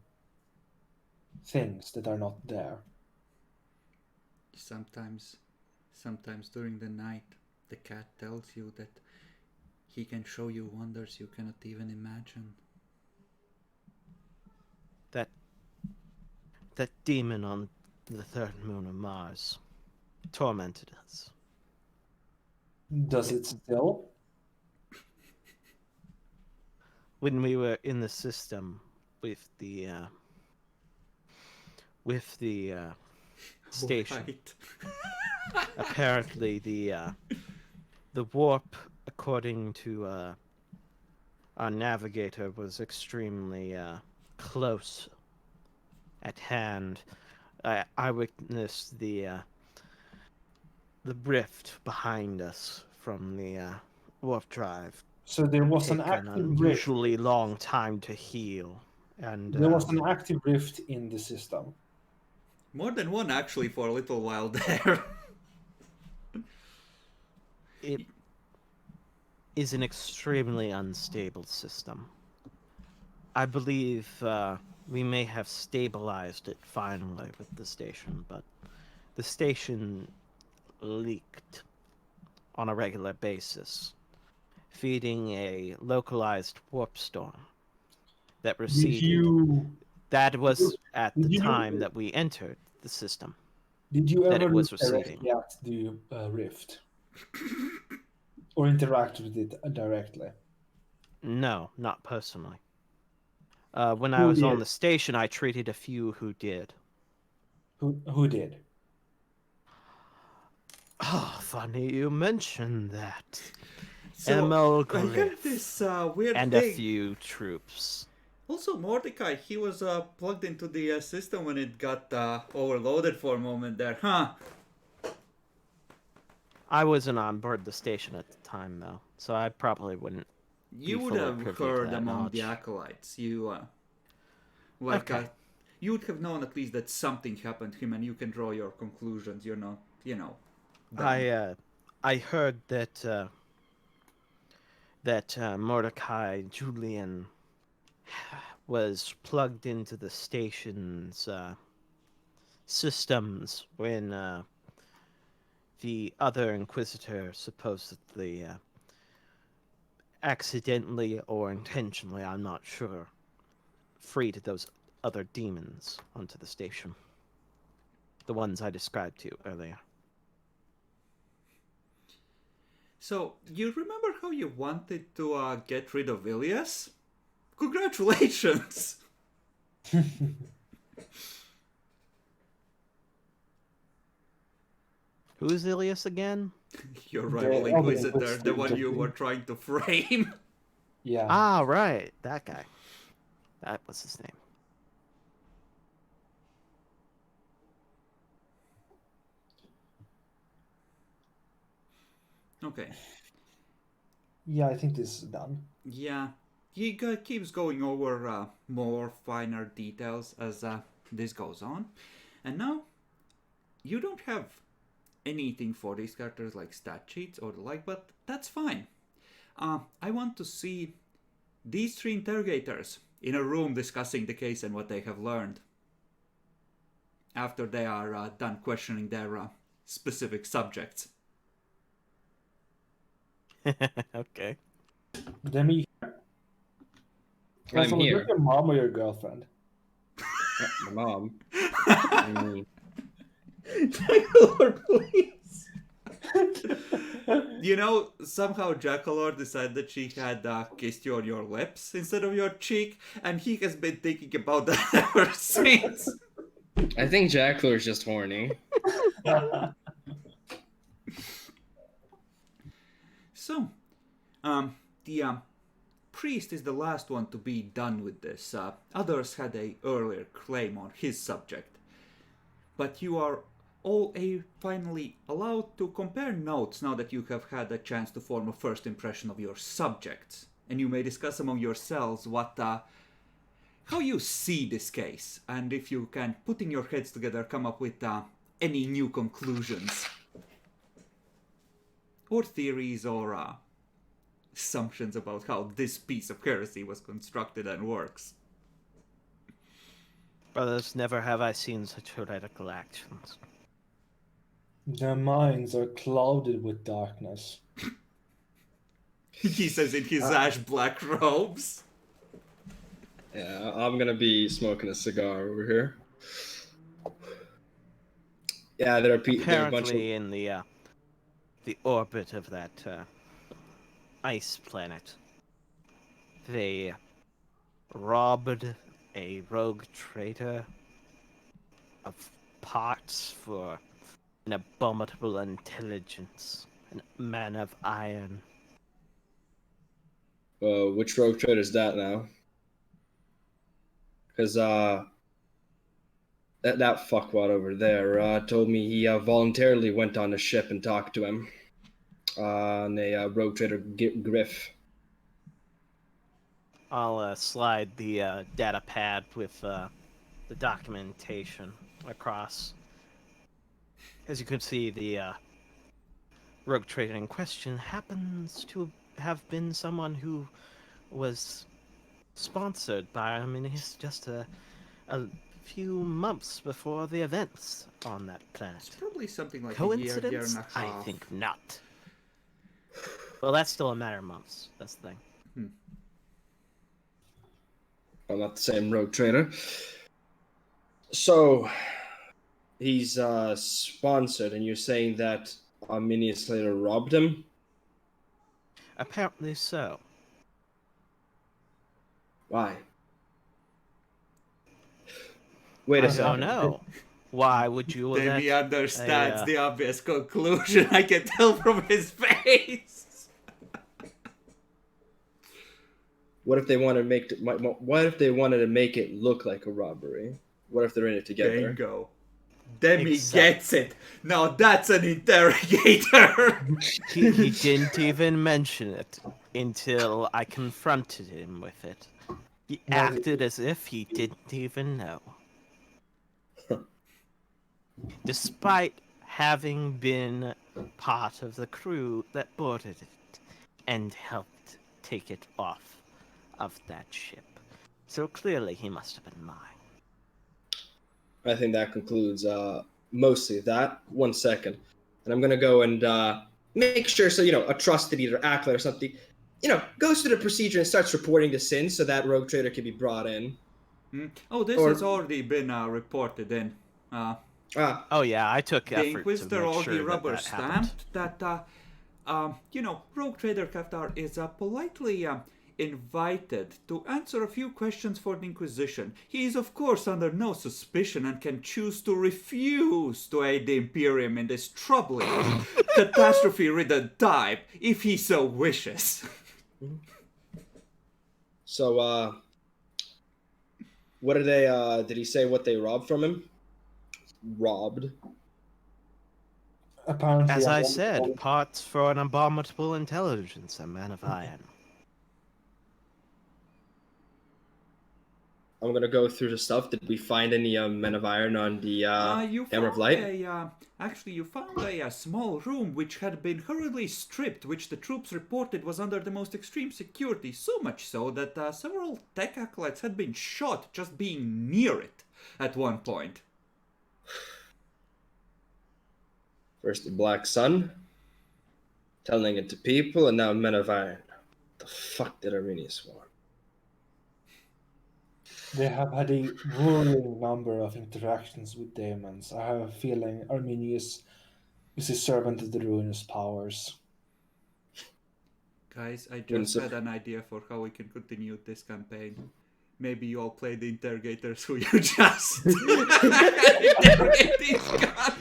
Speaker 3: things that are not there?
Speaker 1: Sometimes during the night, The cat tells you that he can show you wonders you cannot even imagine.
Speaker 4: That demon on the third moon of Mars tormented us.
Speaker 3: Does it still?
Speaker 4: When we were in the system with the station,
Speaker 1: Right.
Speaker 4: apparently the warp, according to our navigator, was extremely close at hand. I witnessed the rift behind us from the warp drive
Speaker 3: So there was an
Speaker 4: take an
Speaker 3: active rift.
Speaker 4: unusually long time to heal, and
Speaker 3: There was an active rift in the system.
Speaker 1: More than one, actually, for a little while there.
Speaker 4: it is an extremely unstable system. I believe we may have stabilized it finally with the station, but the station leaked on a regular basis, feeding a localized warp storm that receded. That was at
Speaker 3: did
Speaker 4: the
Speaker 3: you-
Speaker 4: time that we entered the system.
Speaker 3: Did you
Speaker 4: That
Speaker 3: ever
Speaker 4: it was
Speaker 3: look
Speaker 4: receding.
Speaker 3: directly at the rift? Or interact with it directly?
Speaker 4: No, not personally. When I
Speaker 3: Who
Speaker 4: was on
Speaker 3: did?
Speaker 4: the station, I treated a few who did.
Speaker 3: Who did?
Speaker 4: Oh, funny you mentioned that.
Speaker 1: So,
Speaker 4: ML
Speaker 1: I heard
Speaker 4: Griff
Speaker 1: this weird
Speaker 4: and a
Speaker 1: thing.
Speaker 4: few troops.
Speaker 1: Also, Mordecai, he was plugged into the system when it got overloaded for a moment there, huh?
Speaker 4: I wasn't on board the station at the time, though, so I probably wouldn't.
Speaker 1: You
Speaker 4: Be
Speaker 1: would
Speaker 4: fully
Speaker 1: have
Speaker 4: privy to
Speaker 1: heard
Speaker 4: that
Speaker 1: among the
Speaker 4: knowledge.
Speaker 1: acolytes. You,
Speaker 4: Okay.
Speaker 1: you would have known at least that something happened to him, and you can draw your conclusions. You're not, dumb.
Speaker 4: I heard that Mordecai Julian was plugged into the station's systems when the other Inquisitor supposedly accidentally or intentionally, I'm not sure, freed those other demons onto the station. The ones I described to you earlier.
Speaker 1: So, you remember how you wanted to get rid of Ilias? Congratulations!
Speaker 4: Who is Ilias again?
Speaker 1: Your rival
Speaker 3: other
Speaker 1: Inquisitor, the
Speaker 3: Inquisitor,
Speaker 1: one you
Speaker 3: the-
Speaker 1: were trying to frame.
Speaker 3: Yeah.
Speaker 4: Ah, right. That guy. That was his name.
Speaker 1: Okay.
Speaker 3: Yeah, I think this is done.
Speaker 1: Yeah, he keeps going over more finer details as this goes on. And now, you don't have anything for these characters like stat sheets or the like, but that's fine. I want to see these three interrogators in a room discussing the case and what they have learned after they are done questioning their specific subjects.
Speaker 4: Okay.
Speaker 3: Demi,
Speaker 2: I'm
Speaker 3: also, was
Speaker 2: here.
Speaker 3: that your mom or your girlfriend?
Speaker 2: My mom. I mean,
Speaker 1: Jackalord, please. You know, somehow Jackalord decided that she had kissed you on your lips instead of your cheek, and he has been thinking about that ever since.
Speaker 2: I think Jacklor's just horny.
Speaker 1: So, the priest is the last one to be done with this. Others had a earlier claim on his subject. But you are all finally allowed to compare notes now that you have had a chance to form a first impression of your subjects. And you may discuss among yourselves how you see this case, and if you can, putting your heads together, come up with any new conclusions. Or theories or assumptions about how this piece of heresy was constructed and works.
Speaker 4: Brothers, never have I seen such heretical actions.
Speaker 3: Their minds are clouded with darkness.
Speaker 1: He says in his ash black robes.
Speaker 2: Yeah, I'm gonna be smoking a cigar over here. Yeah, there are a bunch of.
Speaker 4: Apparently, in the orbit of that ice planet, they robbed a rogue trader of parts for an abominable intelligence, a man of iron.
Speaker 2: Which rogue trader is that now? Because that fuckwad over there told me he voluntarily went on a ship and talked to him. On a rogue trader Griff.
Speaker 4: I'll slide the data pad with the documentation across. As you can see, the rogue trader in question happens to have been someone who was sponsored by Arminius just a few months before the events on that
Speaker 1: It's
Speaker 4: planet.
Speaker 1: probably something like a year
Speaker 4: Coincidence?
Speaker 1: and a half.
Speaker 4: I think not. Well, that's still a matter of months. That's the thing.
Speaker 2: I'm not the same rogue trader. So, he's sponsored, and you're saying that Arminius later robbed him?
Speaker 4: Apparently so.
Speaker 2: Why? Wait a
Speaker 4: I
Speaker 2: second.
Speaker 4: don't know. Why would you let
Speaker 1: Demi understands
Speaker 4: a,
Speaker 1: the obvious conclusion. I can tell from his face.
Speaker 2: What if they wanted to make what if they wanted to make it look like a robbery? What if they're in it together?
Speaker 1: Bingo. Demi
Speaker 4: Exactly.
Speaker 1: gets it. Now that's an interrogator.
Speaker 4: he didn't even mention it until I confronted him with it. He
Speaker 3: No,
Speaker 4: acted as if he didn't even know. Despite having been part of the crew that boarded it and helped take it off of that ship. So clearly he must have been mine.
Speaker 2: I think that concludes mostly that. 1 second. And I'm going to go and make sure, so, a trusted either acolyte or something, goes through the procedure and starts reporting the sin so that rogue trader can be brought in.
Speaker 1: Oh, this
Speaker 2: Or-
Speaker 1: has already been reported in.
Speaker 4: Oh yeah, I took
Speaker 1: The
Speaker 4: effort to
Speaker 1: Inquisitor
Speaker 4: make
Speaker 1: already
Speaker 4: sure
Speaker 1: rubber
Speaker 4: that happened.
Speaker 1: stamped that, Rogue Trader Kaftar is politely invited to answer a few questions for the Inquisition. He is, of course, under no suspicion and can choose to refuse to aid the Imperium in this troubling, catastrophe-ridden time if he so wishes.
Speaker 2: So, what did they, did he say what they robbed from him? Robbed.
Speaker 3: Apparently,
Speaker 4: As I
Speaker 3: one-
Speaker 4: said, parts for an abominable intelligence, a man of iron.
Speaker 2: I'm going to go through the stuff. Did we find any Men of Iron on the
Speaker 1: You
Speaker 2: Hammer of
Speaker 1: found
Speaker 2: Light?
Speaker 1: actually, you found a small room which had been hurriedly stripped, which the troops reported was under the most extreme security, so much so that several tech acolytes had been shot just being near it at one point.
Speaker 2: First the Black Sun, telling it to people, and now Men of Iron. What the fuck did Arrhenius want?
Speaker 3: They have had a worrying number of interactions with demons. I have a feeling Arminius is a servant of the ruinous powers.
Speaker 1: Guys, I
Speaker 2: Wouldn't
Speaker 1: just
Speaker 2: sur-
Speaker 1: had an idea for how we can continue this campaign. Maybe you all play the interrogators who you just interrogate these guys.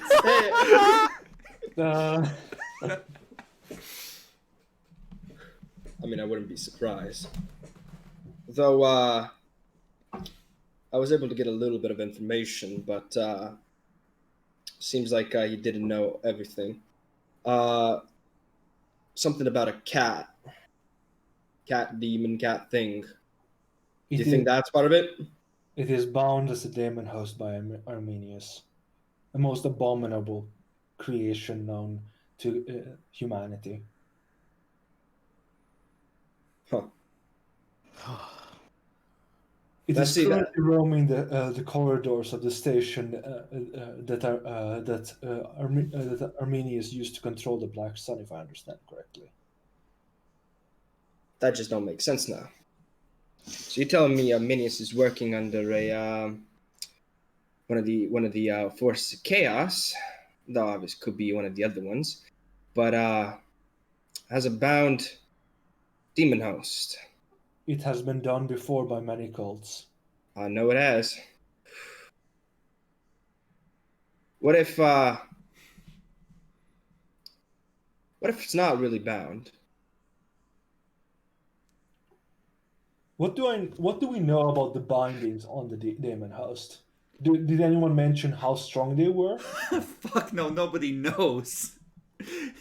Speaker 2: I mean, I wouldn't be surprised. Though, I was able to get a little bit of information, but seems like he didn't know everything. Something about a cat demon, cat thing. Do you think that's part of it?
Speaker 3: It is bound as a demon host by Arminius, the most abominable creation known to humanity.
Speaker 2: Huh.
Speaker 3: It
Speaker 2: Let's
Speaker 3: is
Speaker 2: see that.
Speaker 3: currently roaming the corridors of the station that Arminius used to control the Black Sun, if I understand correctly.
Speaker 2: That just don't make sense now. So you're telling me Arminius is working under a one of the forces of chaos, though obviously could be one of the other ones, but has a bound demon host.
Speaker 3: It has been done before by many cults.
Speaker 2: I know it has. What if it's not really bound?
Speaker 3: What do we know about the bindings on the demon host? Did anyone mention how strong they were?
Speaker 1: Fuck no, nobody knows.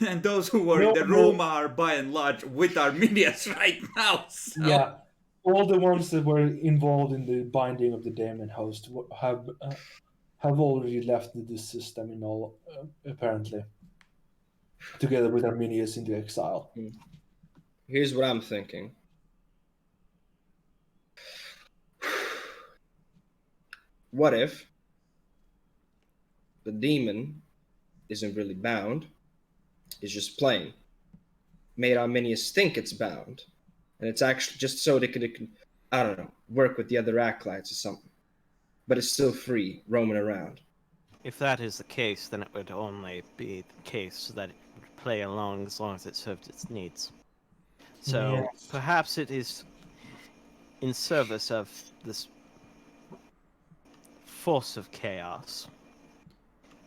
Speaker 1: And those who were
Speaker 3: No
Speaker 1: in the
Speaker 3: one
Speaker 1: room
Speaker 3: knows.
Speaker 1: are by and large with Arminius right now. So.
Speaker 3: Yeah, all the ones that were involved in the binding of the demon host have already left the system in all apparently, together with Arminius into exile.
Speaker 2: Here's what I'm thinking. What if the demon isn't really bound? It's just playing. Made Arminius think it's bound, and it's actually just so they can, I don't know, work with the other acolytes or something. But it's still free, roaming around.
Speaker 4: If that is the case, then it would only be the case that it would play along as long as it served its needs. So
Speaker 3: Yes.
Speaker 4: perhaps it is in service of this force of chaos,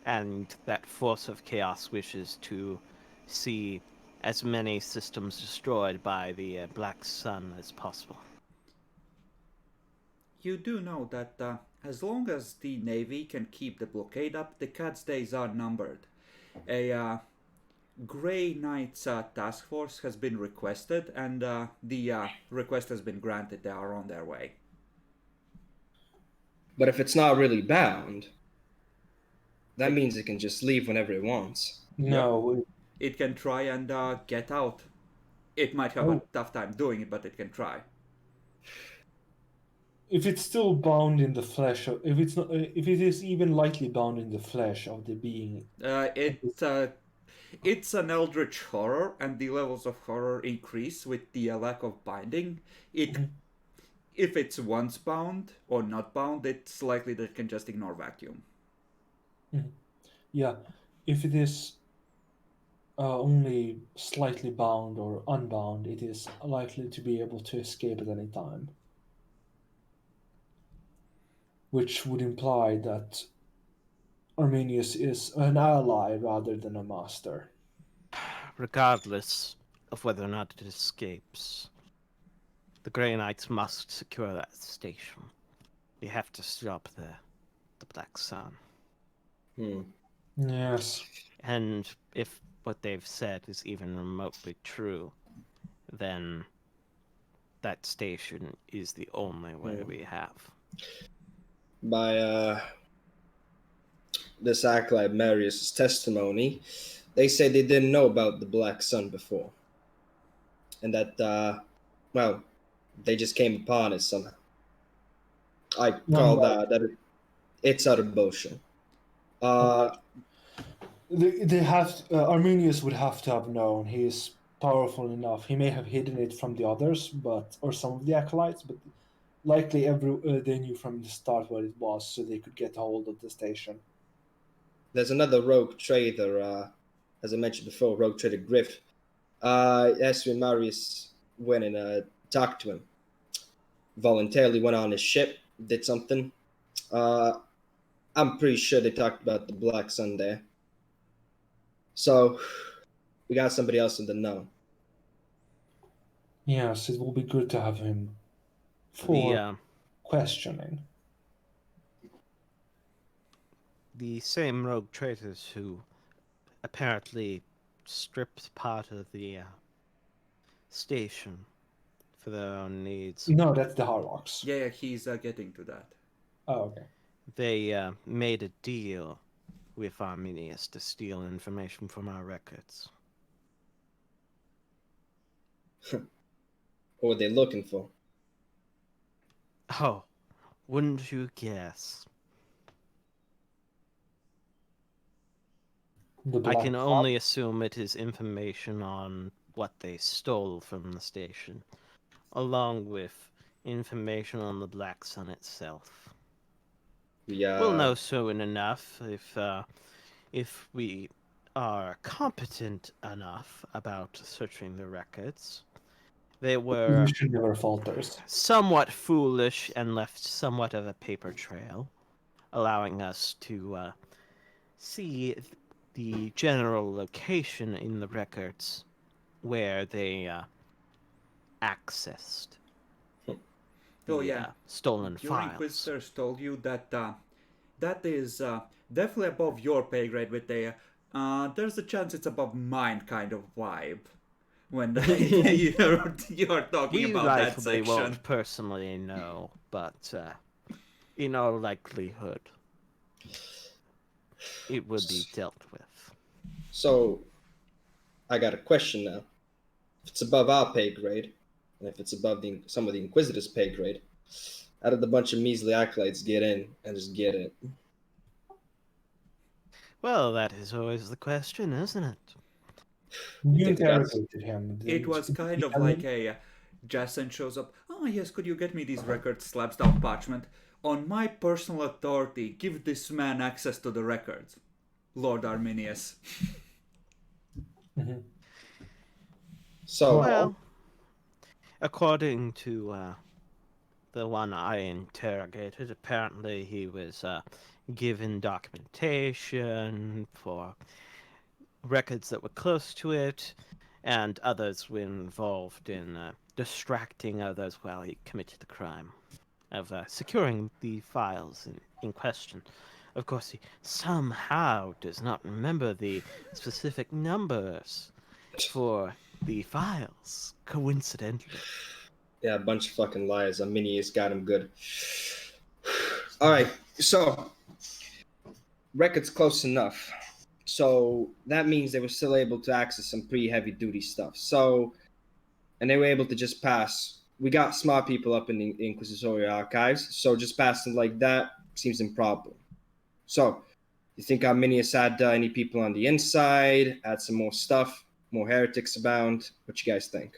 Speaker 4: and that force of chaos wishes to see as many systems destroyed by the Black Sun as possible.
Speaker 1: You do know that as long as the Navy can keep the blockade up, the Cat's days are numbered. A Grey Knights task force has been requested, and the request has been granted. They are on their way.
Speaker 2: But if it's not really bound, that means it can just leave whenever it wants.
Speaker 3: No,
Speaker 1: It can try and get out. It might have a tough time doing it, but it can try.
Speaker 3: if it's still bound in the flesh, if it's not, if it is even lightly bound in the flesh of the being,
Speaker 1: It's an eldritch horror, and the levels of horror increase with the lack of binding. If it's once bound or not bound, it's likely that it can just ignore vacuum.
Speaker 3: yeah, if it is only slightly bound or unbound, it is likely to be able to escape at any time. Which would imply that Arminius is an ally rather than a master.
Speaker 4: Regardless of whether or not it escapes, the Grey Knights must secure that station. We have to stop the Black Sun.
Speaker 3: Yes.
Speaker 4: And if what they've said is even remotely true, then that station is the only way we have.
Speaker 2: By this acolyte Marius' testimony, they say they didn't know about the Black Sun before, and that well, they just came upon it somehow. I call that it's utter bullshit.
Speaker 3: They have Arminius would have to have known he is powerful enough. He may have hidden it from the others, or some of the acolytes, but likely they knew from the start what it was, so they could get a hold of the station.
Speaker 2: There's another rogue trader, as I mentioned before, rogue trader Griff. Esri Marius went and talked to him. Voluntarily went on his ship, did something. I'm pretty sure they talked about the Black Sun there. So we got somebody else in the know.
Speaker 3: Yes, it will be good to have him for
Speaker 4: The
Speaker 3: questioning.
Speaker 4: the same rogue traitors who apparently stripped part of the station for their own needs.
Speaker 3: No, that's the Harlocks.
Speaker 1: Yeah, he's getting to that.
Speaker 3: Oh, okay.
Speaker 4: They made a deal with Arminius to steal information from our records.
Speaker 2: What were they looking for?
Speaker 4: Oh, Wouldn't you guess?
Speaker 3: The
Speaker 4: I
Speaker 3: Black
Speaker 4: can
Speaker 3: Sun?
Speaker 4: only assume it is information on what they stole from the station, along with information on the Black Sun itself.
Speaker 2: Yeah.
Speaker 4: We'll know soon enough if we are competent enough about searching the records. They were
Speaker 3: Illusion never falters.
Speaker 4: somewhat foolish and left somewhat of a paper trail, allowing us to see the general location in the records where they accessed
Speaker 1: Oh
Speaker 4: the
Speaker 1: yeah,
Speaker 4: stolen
Speaker 1: your
Speaker 4: files.
Speaker 1: inquisitors told you that that is definitely above your pay grade. With there's a chance it's above mine kind of vibe when you're talking
Speaker 4: We
Speaker 1: about that
Speaker 4: likely
Speaker 1: section.
Speaker 4: won't personally know, but in all likelihood, it would be dealt with.
Speaker 2: So, I got a question now. If it's above our pay grade, and if it's above some of the Inquisitors' pay grade, how did the bunch of measly acolytes get in and just get it?
Speaker 4: Well, that is always the question, isn't it?
Speaker 3: You
Speaker 2: think that's-
Speaker 3: interrogated him.
Speaker 1: It was kind of
Speaker 3: I
Speaker 1: like
Speaker 3: mean,
Speaker 1: Jason shows up. Oh yes, could you get me these records? Slaps down parchment. On my personal authority, give this man access to the records, Lord Arminius.
Speaker 3: mhm.
Speaker 2: So,
Speaker 4: Well, according to the one I interrogated, apparently he was given documentation for records that were close to it, and others were involved in distracting others while he committed the crime of securing the files in question. Of course, he somehow does not remember the specific numbers for the files, coincidentally.
Speaker 2: yeah, a bunch of fucking liars. Arminius got him good. All right, so records close enough. So that means they were still able to access some pretty heavy duty stuff. So, and they were able to just pass. We got smart people up in the Inquisitorial archives, so just passing like that seems improbable. So, you think Arminius had any people on the inside? Add some more stuff, more heretics abound. What you guys think?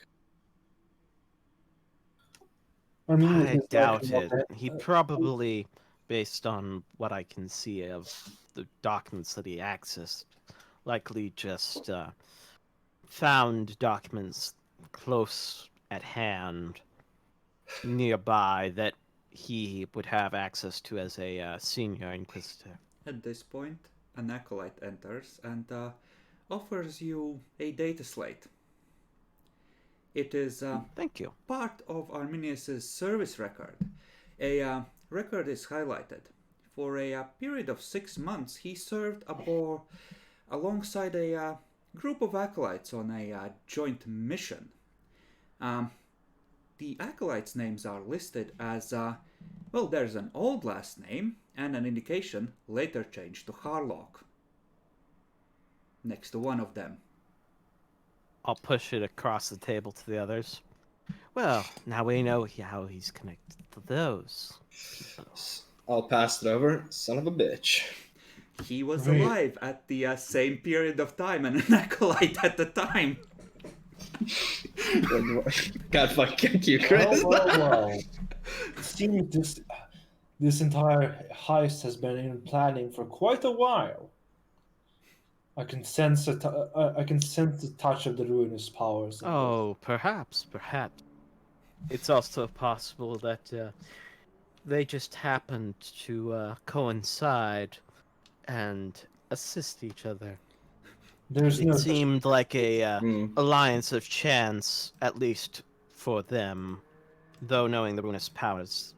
Speaker 3: I mean,
Speaker 4: I
Speaker 3: it's
Speaker 4: doubt
Speaker 3: like
Speaker 4: it. He probably, based on what I can see of the documents that he accessed, likely just found documents close at hand, nearby, that he would have access to as a senior inquisitor.
Speaker 1: At this point, an acolyte enters and offers you a data slate. It is
Speaker 4: Thank you.
Speaker 1: part of Arminius's service record. A record is highlighted. For a period of 6 months, he served alongside a group of acolytes on a joint mission. The acolytes' names are listed as, there's an old last name and an indication later changed to Harlock next to one of them.
Speaker 4: I'll push it across the table to the others. Well, now we know how he's connected to those people.
Speaker 2: I'll pass it over. Son of a bitch.
Speaker 1: He was
Speaker 3: Wait.
Speaker 1: alive at the same period of time and an acolyte at the time.
Speaker 2: God fucking you, Chris.
Speaker 3: well. It seems this entire heist has been in planning for quite a while. I can sense the touch of the ruinous powers.
Speaker 4: Oh, perhaps. It's also possible that they just happened to coincide and assist each other.
Speaker 3: There's
Speaker 4: It
Speaker 3: no
Speaker 4: seemed like a
Speaker 2: Hmm.
Speaker 4: alliance of chance, at least for them. Though knowing the ruinous powers,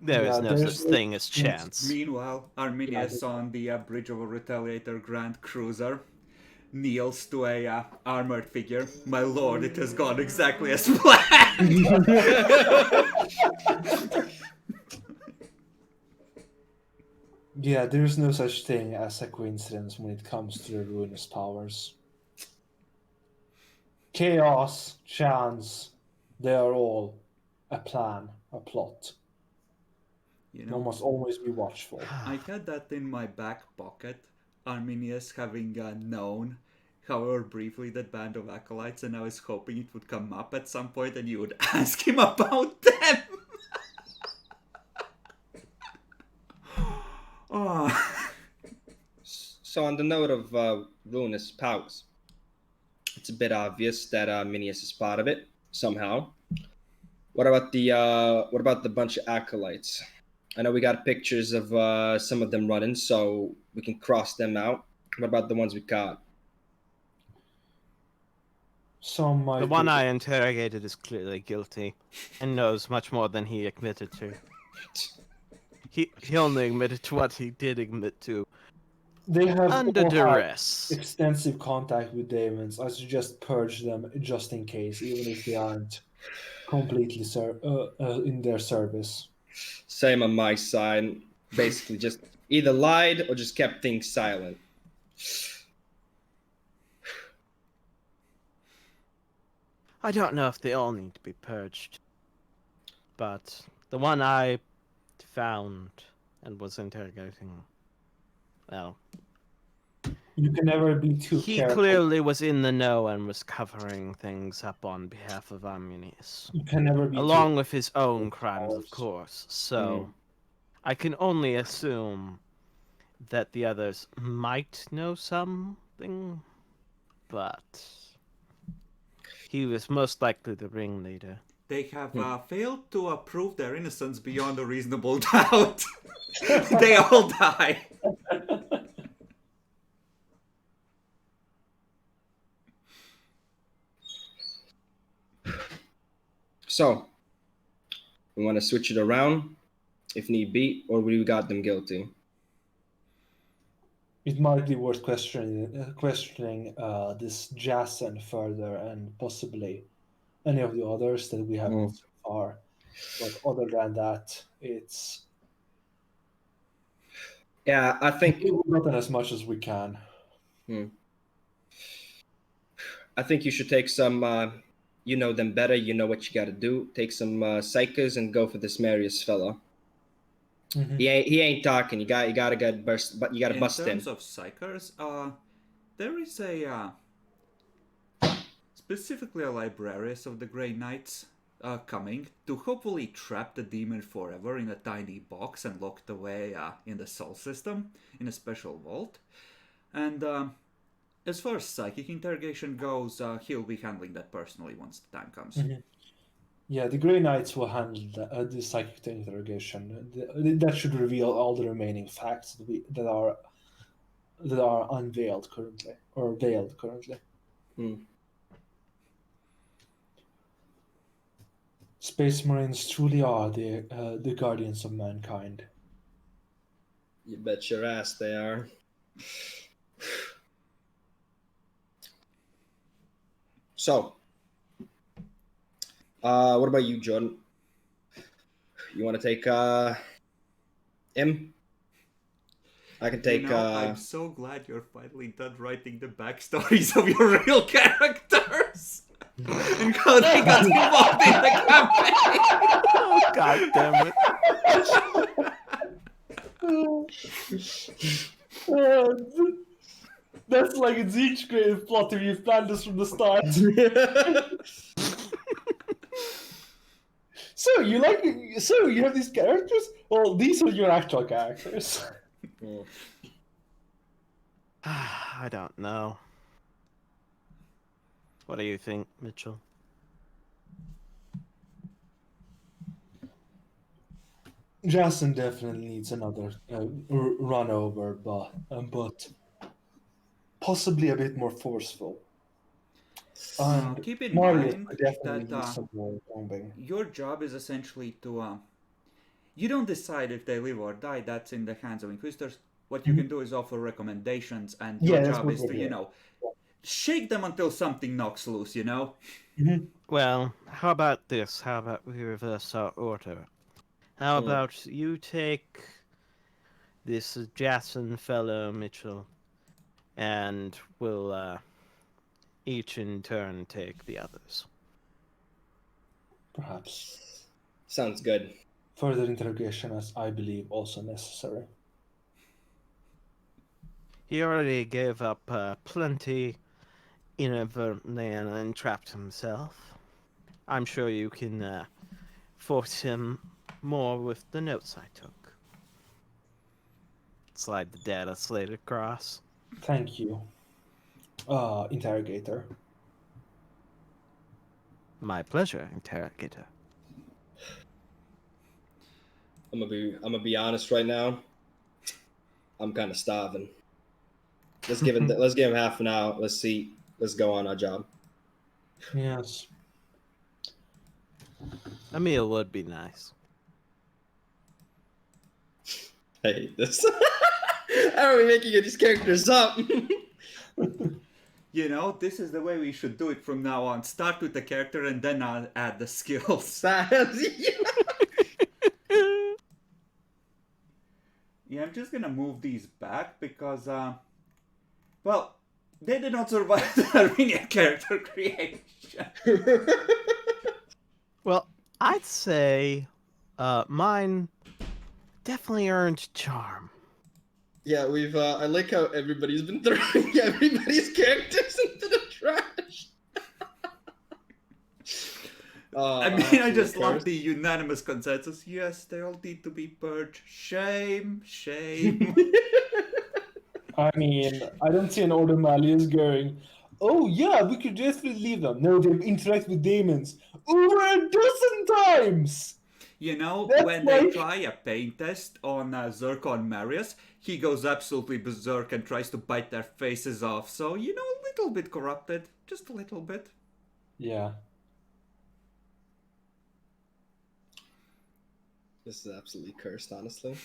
Speaker 4: there is
Speaker 3: Yeah,
Speaker 4: no
Speaker 3: there's
Speaker 4: such
Speaker 3: no
Speaker 4: thing as chance.
Speaker 1: Meanwhile, Arminius on the bridge of a Retaliator Grand Cruiser kneels to a armored figure. My lord, it has gone exactly as planned.
Speaker 3: Yeah, there's no such thing as a coincidence when it comes to the ruinous powers. Chaos, chance, they are all a plan, a plot.
Speaker 1: You
Speaker 3: One
Speaker 1: know,
Speaker 3: must always be watchful.
Speaker 1: I had that in my back pocket, Arminius having known, however briefly, that band of acolytes, and I was hoping it would come up at some point and you would ask him about them. Oh.
Speaker 2: So on the note of ruinous powers, it's a bit obvious that Minius is part of it somehow. What about the bunch of acolytes? I know we got pictures of some of them running, so we can cross them out. What about the ones we caught?
Speaker 3: Some might
Speaker 4: The one
Speaker 3: be.
Speaker 4: I interrogated is clearly guilty and knows much more than he admitted to. He only admitted to what he did admit to
Speaker 3: They have
Speaker 4: under
Speaker 3: all had
Speaker 4: duress.
Speaker 3: extensive contact with demons. I suggest purge them just in case, even if they aren't completely in their service.
Speaker 2: Same on my side. Basically, just either lied or just kept things silent.
Speaker 4: I don't know if they all need to be purged, but the one I found and was interrogating, well,
Speaker 3: You can never be too
Speaker 4: he
Speaker 3: careful.
Speaker 4: clearly was in the know and was covering things up on behalf of Arminius,
Speaker 3: You can never be
Speaker 4: along with his own crimes, of
Speaker 3: powers.
Speaker 4: course. So I can only assume that the others might know something, but he was most likely the ringleader.
Speaker 1: They have failed to prove their innocence beyond a reasonable doubt. They all die.
Speaker 2: So, we want to switch it around, if need be, or we got them guilty.
Speaker 3: It might be worth questioning this Jason further and possibly any of the others that we haven't so far. But other than that,
Speaker 2: Yeah, I think
Speaker 3: we've gotten as much as we can.
Speaker 2: I think you should take some. You know them better. You know what you got to do. Take some psychers and go for this Marius fella.
Speaker 3: Mhm.
Speaker 2: He ain't talking. You gotta get burst, but you gotta bust
Speaker 1: In
Speaker 2: him.
Speaker 1: terms of psychers, there is a specifically a librarius of the Grey Knights coming to hopefully trap the demon forever in a tiny box and locked away in the soul system in a special vault. And as far as psychic interrogation goes, he'll be handling that personally once the time comes.
Speaker 3: Mhm. Yeah, the Grey Knights will handle the psychic interrogation. That should reveal all the remaining facts that are unveiled currently or veiled currently. Space Marines truly are the guardians of mankind.
Speaker 2: You bet your ass they are. So, what about you, Jordan? You want to take him? I can take.
Speaker 1: You know, I'm so glad you're finally done writing the backstories of your real characters and how they got involved in the campaign.
Speaker 4: Oh, God damn it.
Speaker 3: That's like a Zeech grave plot if you've planned this from the start. So you have these characters? Well, these are your actual characters.
Speaker 4: I don't know. What do you think, Mitchell?
Speaker 3: Jason definitely needs another run over, but possibly a bit more forceful. And
Speaker 1: Keep in
Speaker 3: Marius
Speaker 1: mind
Speaker 3: could definitely
Speaker 1: that
Speaker 3: use some more bombing.
Speaker 1: your job is essentially to you don't decide if they live or die. That's in the hands of Inquisitors. What you can do is offer recommendations, and your
Speaker 3: Yeah, that's
Speaker 1: job
Speaker 3: what
Speaker 1: is
Speaker 3: we're
Speaker 1: to,
Speaker 3: doing.
Speaker 1: shake them until something knocks loose,
Speaker 4: Well, how about this? How about we reverse our order? How about you take this Jason fellow, Mitchell, and we'll each in turn take the others.
Speaker 3: Perhaps.
Speaker 2: Sounds good.
Speaker 3: further interrogation is, I believe, also necessary.
Speaker 4: He already gave up plenty inadvertently and entrapped himself. I'm sure you can force him more with the notes I took. Slide the data slate across.
Speaker 3: Thank you, interrogator.
Speaker 4: My pleasure, interrogator.
Speaker 2: I'm gonna be honest right now. I'm kind of starving. Let's give him half an hour. Let's see. Let's go on our job.
Speaker 3: Yes.
Speaker 4: A meal would be nice.
Speaker 2: I hate this. How are we making these characters up?
Speaker 1: You know, this is the way we should do it from now on. Start with the character and then add the skills. Yeah, I'm just gonna move these back because, well, they did not survive the Armenian character creation.
Speaker 4: Well, I'd say mine definitely earned charm.
Speaker 2: Yeah, we've. I like how everybody's been throwing everybody's characters into the trash.
Speaker 1: I mean, I just love the unanimous consensus. Yes, they all need to be purged. Shame, shame.
Speaker 3: I mean, I don't see an Order Malleus going, oh yeah, we could just leave them. No, they interact with demons over a dozen times!
Speaker 1: You know,
Speaker 3: That's
Speaker 1: when they
Speaker 3: like-
Speaker 1: try a pain test on Zircon Marius, he goes absolutely berserk and tries to bite their faces off. So, you know, a little bit corrupted. Just a little bit.
Speaker 3: Yeah.
Speaker 2: This is absolutely cursed, honestly.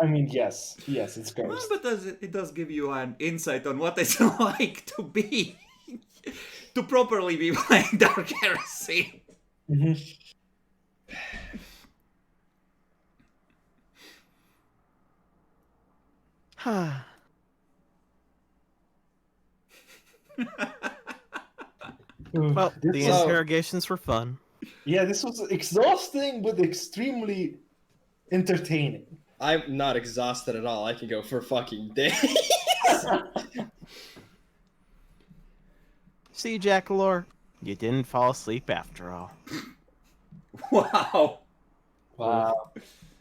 Speaker 3: I mean, yes, it's
Speaker 1: Well,
Speaker 3: cursed.
Speaker 1: but it does give you an insight on what it's like to be... to properly be playing Dark Heresy.
Speaker 3: Mhm.
Speaker 4: Well,
Speaker 3: This
Speaker 4: the
Speaker 3: was-
Speaker 4: interrogations were fun.
Speaker 3: Yeah, this was exhausting but extremely entertaining.
Speaker 2: I'm not exhausted at all. I can go for fucking days.
Speaker 4: See, Jackalore, you didn't fall asleep after all.
Speaker 1: Wow.
Speaker 3: Wow.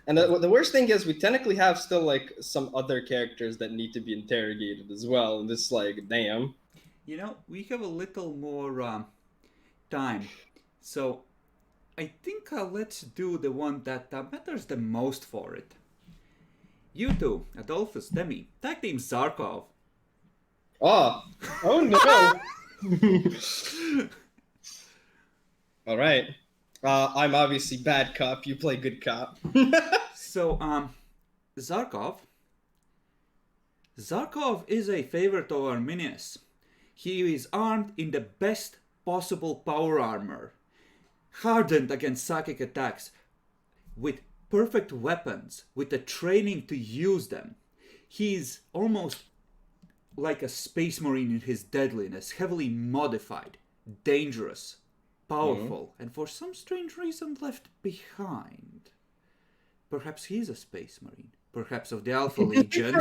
Speaker 2: And the worst thing is, we technically have still like some other characters that need to be interrogated as well. And it's like, damn.
Speaker 1: You know, we have a little more time. So, I think let's do the one that matters the most for it. You two, Adolphus, Demi, tag team Zarkov.
Speaker 2: Oh,
Speaker 3: Oh no!
Speaker 2: all right. I'm obviously bad cop. You play good cop.
Speaker 1: So, Zarkov is a favorite of Arminius. He is armed in the best possible power armor, hardened against psychic attacks, with perfect weapons, with the training to use them. He is almost like a space marine in his deadliness, heavily modified, dangerous, powerful, and for some strange reason left behind. Perhaps he's a space marine. Perhaps of the Alpha Legion.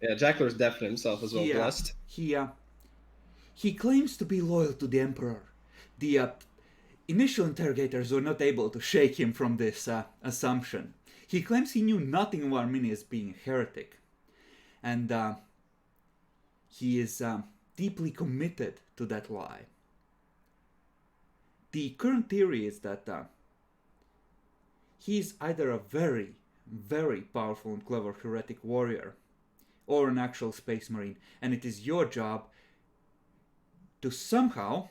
Speaker 2: Yeah, Jackler's definitely himself as well,
Speaker 1: Yeah.
Speaker 2: blessed.
Speaker 1: He claims to be loyal to the Emperor. The initial interrogators were not able to shake him from this assumption. He claims he knew nothing of Arminius being a heretic. And he is deeply committed to that lie. The current theory is that he is either a very, very powerful and clever heretic warrior, or an actual space marine, and it is your job to somehow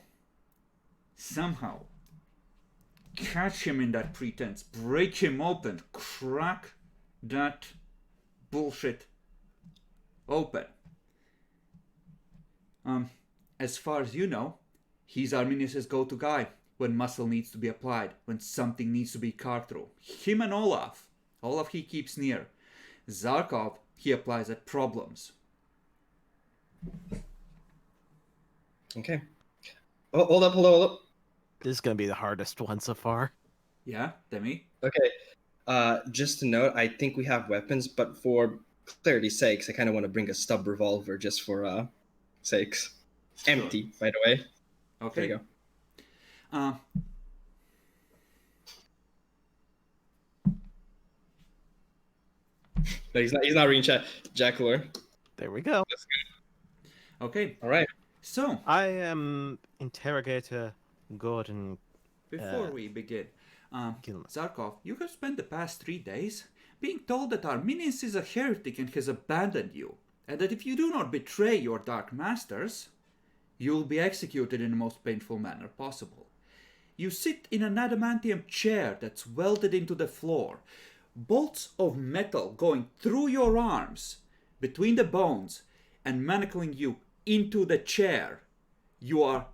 Speaker 1: catch him in that pretense, break him open, crack that bullshit open. As far as you know, he's Arminius' go-to guy when muscle needs to be applied, when something needs to be carved through. Him and Olaf he keeps near. Zarkov, he applies at problems.
Speaker 2: Okay. Oh, hold up, hold up.
Speaker 4: This is gonna be the hardest one so far.
Speaker 1: Yeah, Demi?
Speaker 2: Okay. Just to note, I think we have weapons, but for clarity's sakes, I kind of want to bring a stub revolver just for sakes. Empty, by the way.
Speaker 1: Okay.
Speaker 2: There you go.
Speaker 1: Uh,
Speaker 2: No, he's not reading chat. Jack Lore.
Speaker 4: There we go.
Speaker 1: okay.
Speaker 2: All right.
Speaker 1: So,
Speaker 4: I am interrogator Gordon
Speaker 1: before we begin,
Speaker 4: Gilman.
Speaker 1: Zarkov, you have spent the past 3 days being told that Arminius is a heretic and has abandoned you, and that if you do not betray your dark masters, you will be executed in the most painful manner possible. You sit in an adamantium chair that's welded into the floor, bolts of metal going through your arms, between the bones, and manacling you into the chair. You are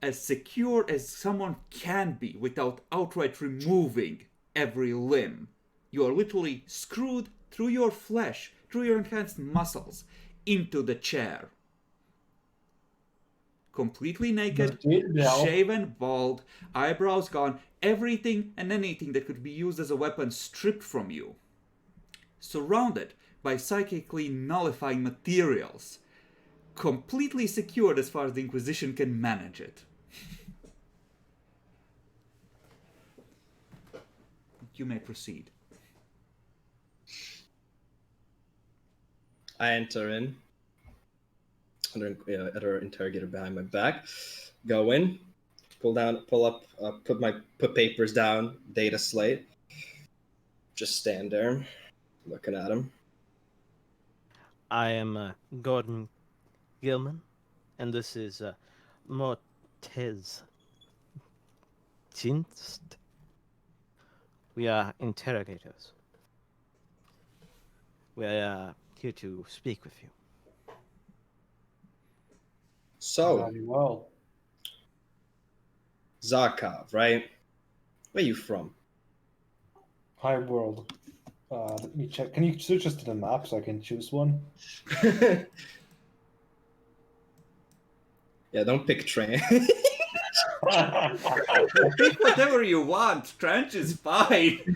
Speaker 1: as secure as someone can be without outright removing every limb. You are literally screwed through your flesh, through your enhanced muscles, into the chair. Completely naked, shaven, bald, eyebrows gone, everything and anything that could be used as a weapon stripped from you. Surrounded by psychically nullifying materials. Completely secured as far as the Inquisition can manage it. You may proceed.
Speaker 2: I enter in. Other interrogator behind my back. Go in. Pull up. Put papers down. Data slate. Just stand there, looking at him.
Speaker 4: I am Gordon Gilman, and this is Mortez Jinst. We are interrogators. We are here to speak with you.
Speaker 2: So,
Speaker 3: Very well.
Speaker 2: Zarkov, right? Where you from?
Speaker 3: High world. Let me check. Can you switch us to the map so I can choose one?
Speaker 2: Yeah, don't pick train.
Speaker 1: Pick whatever you want. Trench is fine.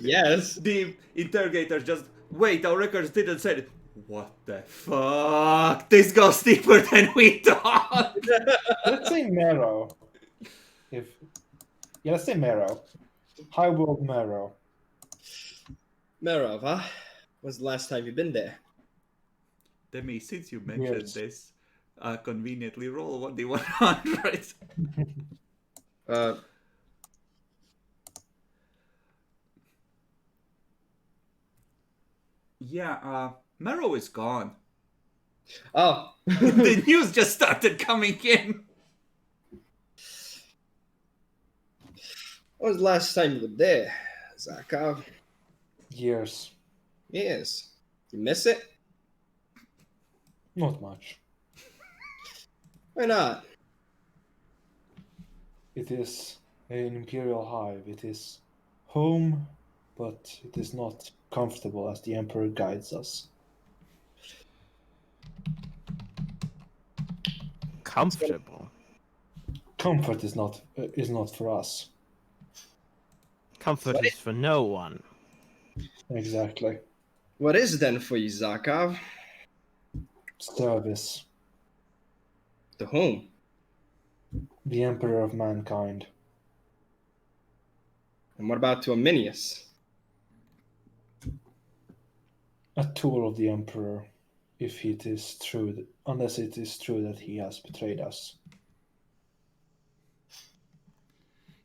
Speaker 2: Yes.
Speaker 1: The interrogator just, wait, our records didn't say it. What the fuck? This goes deeper than we thought.
Speaker 3: Let's say Marrow. Let's say Marrow. High world Marrow.
Speaker 2: Merov, huh? When's the last time you've been there?
Speaker 1: Demi, since you mentioned
Speaker 3: Yes.
Speaker 1: this, conveniently roll 1d100. Yeah, Marrow is gone.
Speaker 2: Oh.
Speaker 1: The news just started coming in.
Speaker 2: When was the last time you were there, Zarkov?
Speaker 3: Years.
Speaker 2: Yes. You miss it?
Speaker 3: Not much.
Speaker 2: Why not?
Speaker 3: It is an imperial hive. It is home, but it is not comfortable as the emperor guides us.
Speaker 4: Comfortable.
Speaker 3: Comfort is not for us.
Speaker 4: Comfort is for no one.
Speaker 3: Exactly.
Speaker 2: What is it then for you, Zarkov?
Speaker 3: Service.
Speaker 2: To whom?
Speaker 3: The emperor of mankind.
Speaker 2: And what about to Arminius?
Speaker 3: A tool of the emperor, if it is true, unless it is true that he has betrayed us.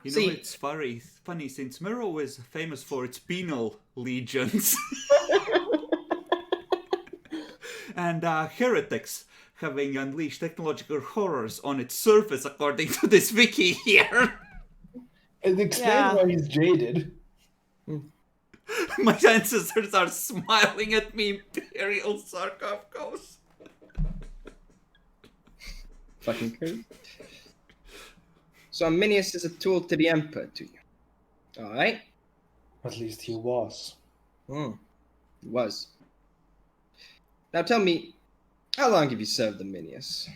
Speaker 1: You know,
Speaker 2: See-
Speaker 1: it's funny since Marrow is famous for its penal legions. And heretics having unleashed technological horrors on its surface, according to this wiki here.
Speaker 3: It explains
Speaker 4: Yeah.
Speaker 3: why he's jaded.
Speaker 1: My ancestors are smiling at me, Imperial Sarkopkos.
Speaker 2: Fucking crazy. So Arminius is a tool to the Emperor to you. Alright?
Speaker 3: At least he was.
Speaker 2: He was. Now tell me, how long have you served Arminius?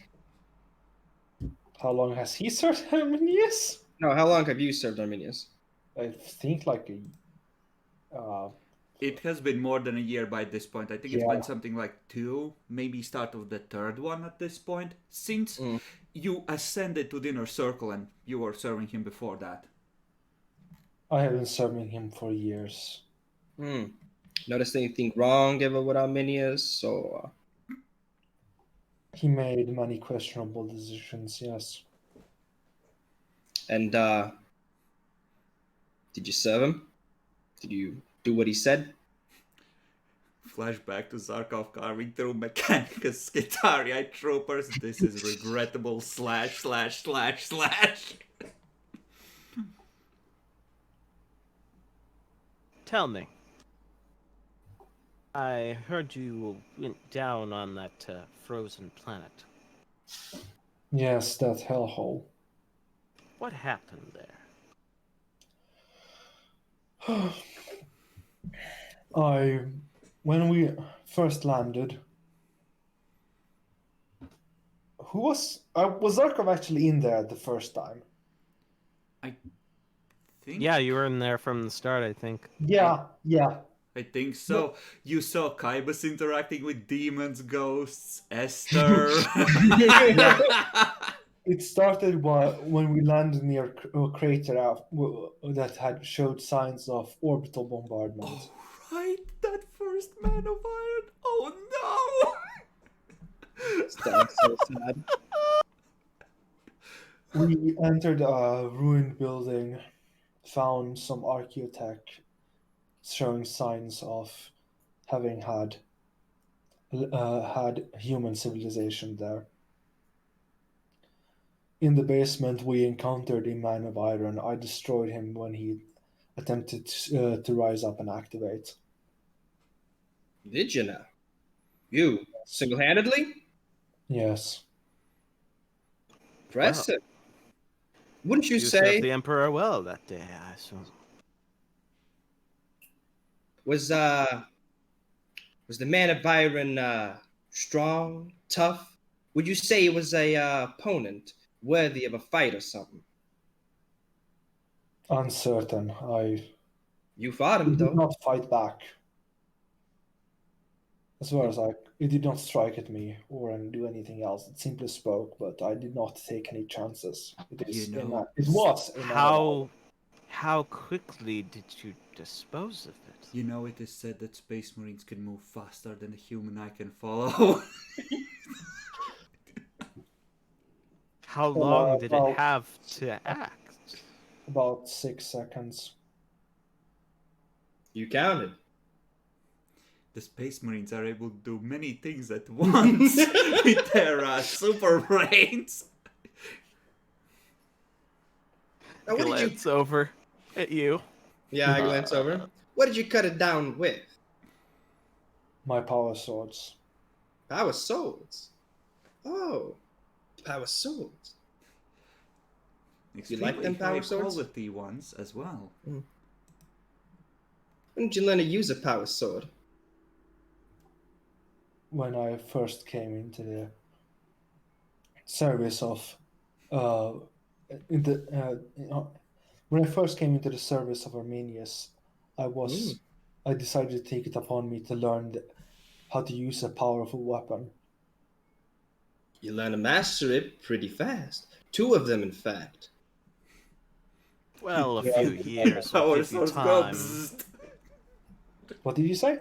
Speaker 3: How long has he served Arminius?
Speaker 2: No, how long have you served Arminius?
Speaker 3: I think like a
Speaker 1: It has been more than a year by this point. I think it's
Speaker 3: Yeah.
Speaker 1: been something like 2, maybe start of the 3rd one at this point. Since you ascended to the inner circle and you were serving him before that.
Speaker 3: I have been serving him for years.
Speaker 2: Noticed anything wrong ever with Arminius? Or
Speaker 3: He made many questionable decisions, yes.
Speaker 2: and did you serve him? Did you do what he said?
Speaker 1: Flashback to Zarkov carving through Mechanicus Skitarii troopers. This is regrettable /////.
Speaker 4: Tell me. I heard you went down on that frozen planet.
Speaker 3: Yes, that hellhole.
Speaker 4: What happened there?
Speaker 3: When we first landed, was Zarkov actually in there the first time?
Speaker 1: I think.
Speaker 4: Yeah, you were in there from the start, I think.
Speaker 3: Yeah.
Speaker 1: I think so. You saw Kaibus interacting with demons, ghosts, Esther.
Speaker 3: It started when we landed near a crater that had showed signs of orbital bombardment.
Speaker 1: Oh, right, that first man of iron. Oh no!
Speaker 2: That's so sad.
Speaker 3: We entered a ruined building, found some archaeotech showing signs of having had human civilization there. In the basement, we encountered a man of iron. I destroyed him when he attempted to rise up and activate.
Speaker 2: Did you now? You single-handedly?
Speaker 3: Yes.
Speaker 2: Impressive. Wouldn't you
Speaker 4: You
Speaker 2: say
Speaker 4: served the Emperor well that day, I assume.
Speaker 2: was the man of iron strong, tough? Would you say he was a opponent worthy of a fight or something?
Speaker 3: Uncertain.
Speaker 2: You fought
Speaker 3: He
Speaker 2: him
Speaker 3: did
Speaker 2: though.
Speaker 3: not fight back. As well as it did not strike at me or do anything else. It simply spoke, but I did not take any chances. It was.
Speaker 4: How quickly did you dispose of it?
Speaker 1: You know, it is said that Space Marines can move faster than a human eye can follow.
Speaker 4: How long did it have to act?
Speaker 3: About 6 seconds.
Speaker 2: You counted.
Speaker 1: The Space Marines are able to do many things at once with their super brains.
Speaker 2: Now, what did you?
Speaker 4: Glance over at you.
Speaker 2: Yeah, I glance over. What did you cut it down with?
Speaker 3: My power swords.
Speaker 2: Power swords. Oh, power swords. You like them
Speaker 1: Extremely high
Speaker 2: power swords?
Speaker 1: quality ones as well.
Speaker 2: When did you learn to use a power sword?
Speaker 3: When I first came into the service of when I first came into the service of Arminius, I decided to take it upon me to learn how to use a powerful weapon.
Speaker 2: You learn to master it pretty fast. 2 of them, in fact.
Speaker 4: Well, a few years will
Speaker 1: Power
Speaker 4: give you
Speaker 1: swords go
Speaker 4: time.
Speaker 1: bzzzt.
Speaker 3: What did you say?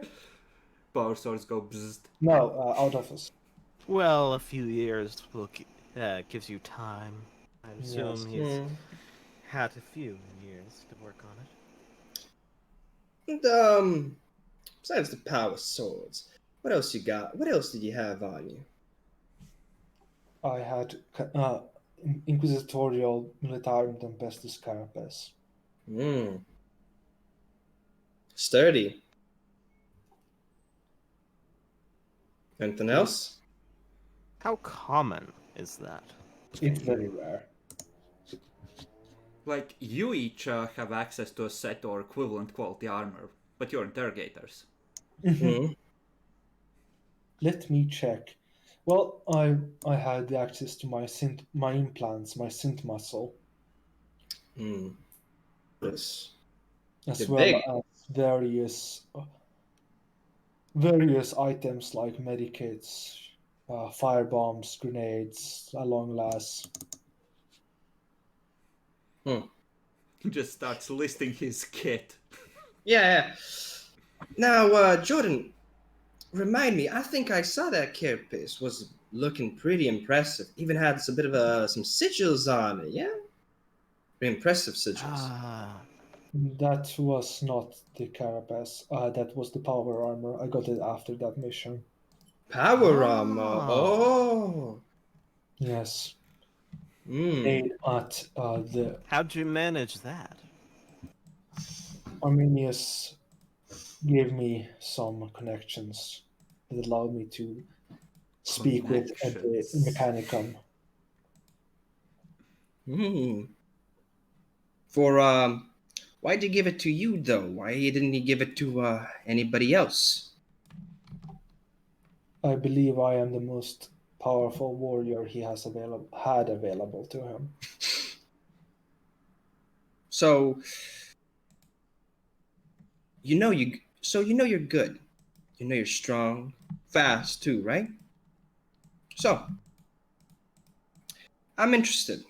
Speaker 1: Power swords go bzzzt.
Speaker 3: No, out of us.
Speaker 4: Well, a few years will gives you time. I assume he's had a few years to work on it.
Speaker 2: And, besides the power swords, what else you got? What else did you have on you?
Speaker 3: I had Inquisitorial Militarum Tempestus Carapace.
Speaker 2: Sturdy. Anything else?
Speaker 4: How common is that?
Speaker 3: It's very rare.
Speaker 1: Like, you each have access to a set or equivalent quality armor, but you're interrogators.
Speaker 2: Mm-hmm.
Speaker 3: Let me check. Well, I had the access to my implants, my synth muscle,
Speaker 2: Hmm. Yes.
Speaker 3: as
Speaker 2: They're
Speaker 3: well
Speaker 2: big.
Speaker 3: as various items like medikits, fire bombs, grenades, a long lass.
Speaker 2: Hmm.
Speaker 1: He just starts listing his kit.
Speaker 2: Yeah. Now, Jordan, remind me. I think I saw that carapace was looking pretty impressive. Even had a bit of some sigils on it. Yeah, pretty impressive sigils.
Speaker 4: Ah,
Speaker 3: That was not the carapace. That was the power armor. I got it after that mission.
Speaker 2: Power armor.
Speaker 4: oh.
Speaker 2: Oh.
Speaker 3: Yes,
Speaker 2: Hmm.
Speaker 3: made at the
Speaker 4: How'd you manage that?
Speaker 3: Arminius gave me some connections that allowed me to speak with the
Speaker 1: Connections.
Speaker 3: Mechanicum.
Speaker 2: Hmm. For why'd he give it to you though? Why didn't he give it to anybody else?
Speaker 3: I believe I am the most powerful warrior he had available to him.
Speaker 2: So you know you're good. You know you're strong, fast too, right? So I'm interested.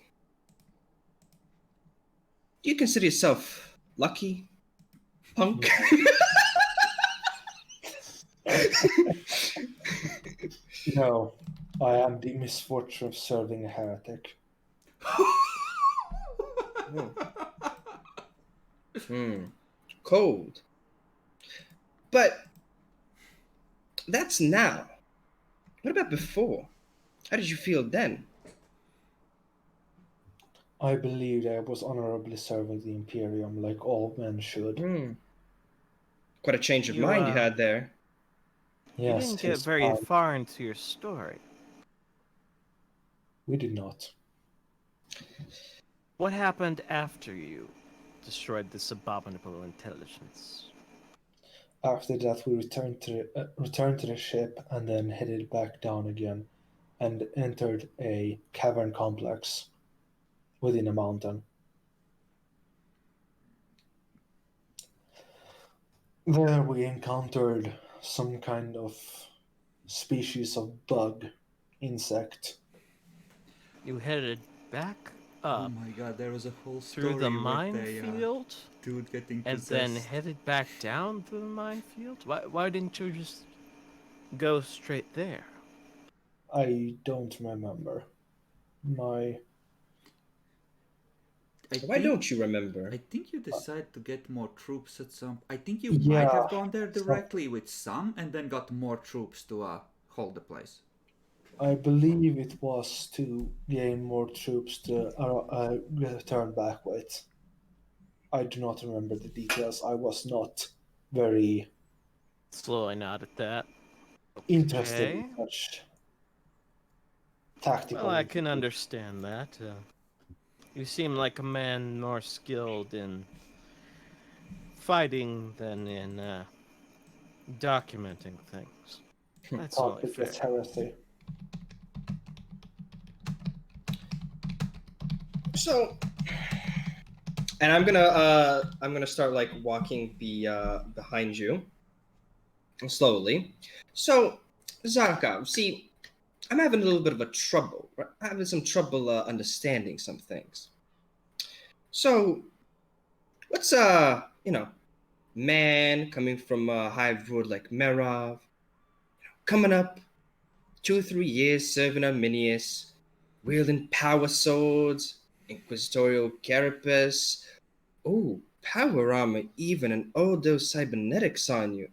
Speaker 2: Do you consider yourself lucky, punk?
Speaker 3: No, I am the misfortune of serving a heretic.
Speaker 2: Hmm. Hmm. Cold. But that's now. What about before? How did you feel then?
Speaker 3: I believed I was honorably serving the Imperium like all men should.
Speaker 2: Hmm. Quite a change of
Speaker 4: You
Speaker 2: mind you had there.
Speaker 4: you
Speaker 3: Yes,
Speaker 4: didn't get
Speaker 3: his
Speaker 4: very
Speaker 3: plan.
Speaker 4: far into your story.
Speaker 3: We did not.
Speaker 4: What happened after you destroyed this abominable intelligence?
Speaker 3: After that, we returned to the ship and then headed back down again and entered a cavern complex within a mountain. There we encountered some kind of species of bug, insect.
Speaker 4: You headed back
Speaker 1: Oh
Speaker 4: up
Speaker 1: my god, there was a whole
Speaker 4: through the
Speaker 1: story with a
Speaker 4: minefield
Speaker 1: dude getting
Speaker 4: and then
Speaker 1: possessed.
Speaker 4: headed back down through the minefield? Why didn't you just go straight there?
Speaker 3: I don't remember. My
Speaker 1: I
Speaker 2: Why
Speaker 1: think
Speaker 2: don't you remember?
Speaker 1: I think you decide to get more troops at some. I think you might
Speaker 3: yeah,
Speaker 1: have gone there
Speaker 3: so
Speaker 1: directly with some, and then got more troops to hold the place.
Speaker 3: I believe it was to gain more troops to return back with. I do not remember the details. I was not very
Speaker 4: Slowly nod at that.
Speaker 3: interested in
Speaker 4: Okay.
Speaker 3: such
Speaker 4: Well,
Speaker 3: tactical
Speaker 4: I can
Speaker 3: information.
Speaker 4: understand that. You seem like a man more skilled in fighting than in documenting things. That's
Speaker 3: Thought
Speaker 4: only
Speaker 3: it was
Speaker 4: fair.
Speaker 3: heresy.
Speaker 2: So, and I'm gonna start like walking behind you slowly. So, Zarkov, see, I'm having a little bit of a trouble. Right? I'm having some trouble understanding some things. So, what's man coming from a high road like Merov, coming up 2 3 years serving Arminius, wielding power swords, inquisitorial carapace. Oh, power armor, even an Ordo cybernetics on you.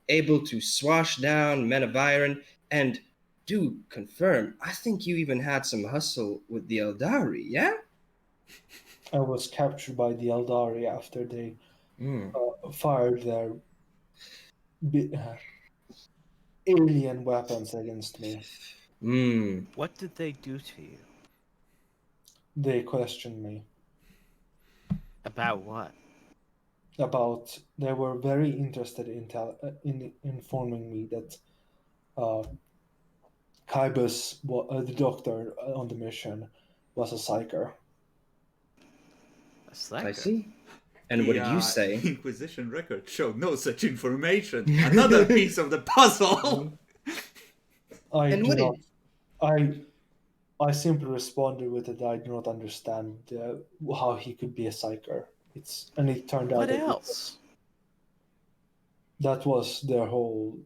Speaker 2: Able to swash down men of iron, and do confirm, I think you even had some hustle with the Eldari, yeah?
Speaker 3: I was captured by the Eldari after they
Speaker 2: Hmm.
Speaker 3: fired their bi- uh, alien weapons against me.
Speaker 2: Hmm.
Speaker 4: What did they do to you?
Speaker 3: They questioned me
Speaker 4: About what?
Speaker 3: about. They were very interested in informing me that uh, Kybus, the doctor on the mission, was a psyker.
Speaker 4: A
Speaker 2: I
Speaker 4: slacker.
Speaker 2: see. And what did you say?
Speaker 1: Inquisition record showed no such information. Another piece of the puzzle.
Speaker 3: I
Speaker 2: And
Speaker 3: do
Speaker 2: what
Speaker 3: not.
Speaker 2: did
Speaker 3: I simply responded with that I do not understand how he could be a psyker. And it turned out
Speaker 4: What
Speaker 3: that
Speaker 4: else?
Speaker 3: that was their whole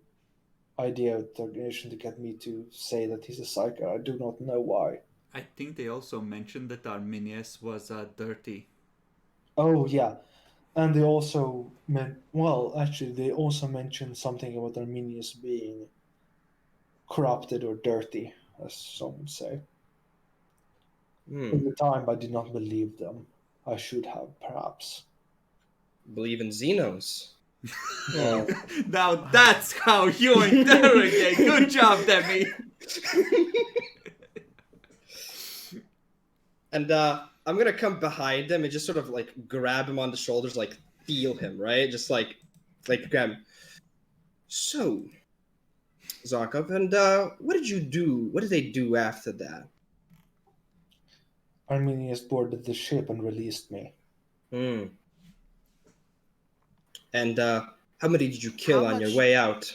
Speaker 3: idea of the nation to get me to say that he's a psyker. I do not know why.
Speaker 1: I think they also mentioned that Arminius was dirty.
Speaker 3: Oh yeah, and they also they also mentioned something about Arminius being corrupted or dirty, as some would say. At the time, I did not believe them. I should have, perhaps.
Speaker 2: believe in Xenos?
Speaker 1: Now that's how you interrogate. Good job, Demi.
Speaker 2: And I'm gonna come behind him and just sort of like grab him on the shoulders, like feel him, right? Just like grab him. So, Zarkov, and what did you do? What did they do after that?
Speaker 3: Arminius boarded the ship and released me.
Speaker 2: Hmm. And how many did you kill
Speaker 4: How
Speaker 2: on your
Speaker 4: much-
Speaker 2: way out?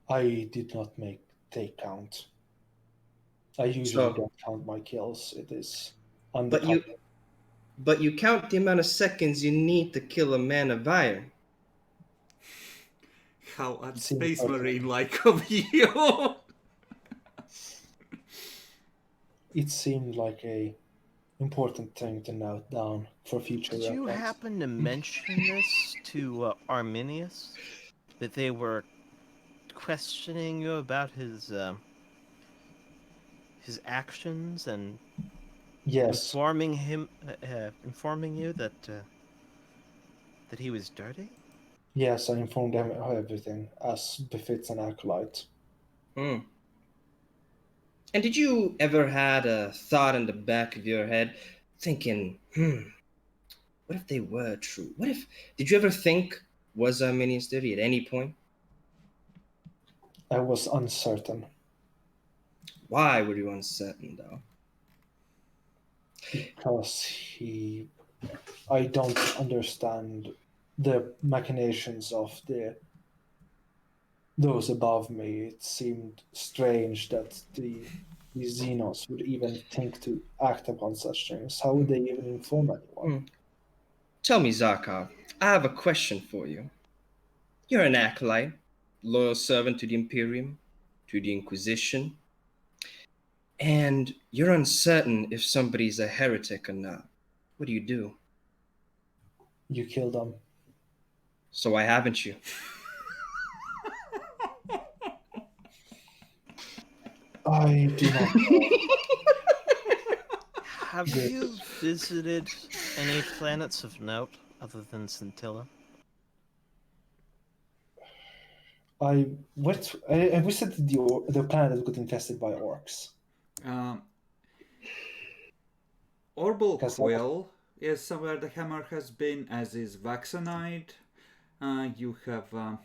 Speaker 3: I did not take count. I usually don't count my kills. It is undercover.
Speaker 2: But you count the amount of seconds you need to kill a man of iron.
Speaker 1: How
Speaker 3: Seems
Speaker 1: Space
Speaker 3: perfect.
Speaker 1: Marine like of you.
Speaker 3: It seemed like a important thing to note down for future
Speaker 4: Did you
Speaker 3: reference.
Speaker 4: happen to mention this to Arminius? That they were questioning you about his actions and
Speaker 3: Yes,
Speaker 4: informing you that that he was dirty?
Speaker 3: yes, I informed them of everything, as befits an acolyte.
Speaker 2: Hmm. And did you ever had a thought in the back of your head, thinking, what if they were true? Did you ever think, was Arminius dirty at any point?
Speaker 3: I was uncertain
Speaker 2: Why were you uncertain, though?
Speaker 3: because I don't understand the machinations of those above me. It seemed strange that the Xenos would even think to act upon such things. How would they even inform anyone?
Speaker 2: Tell me, Zarkov, I have a question for you. You're an acolyte, loyal servant to the Imperium, to the Inquisition, and you're uncertain if somebody's a heretic or not. What do you do?
Speaker 3: You kill them.
Speaker 2: So why haven't you?
Speaker 3: I do not know.
Speaker 4: Have you visited any planets of note other than Scintilla?
Speaker 3: I visited the planet that got infested by orcs.
Speaker 1: Orbal
Speaker 3: Because
Speaker 1: Quill is somewhere the hammer has been, as is Vaxonide. You have.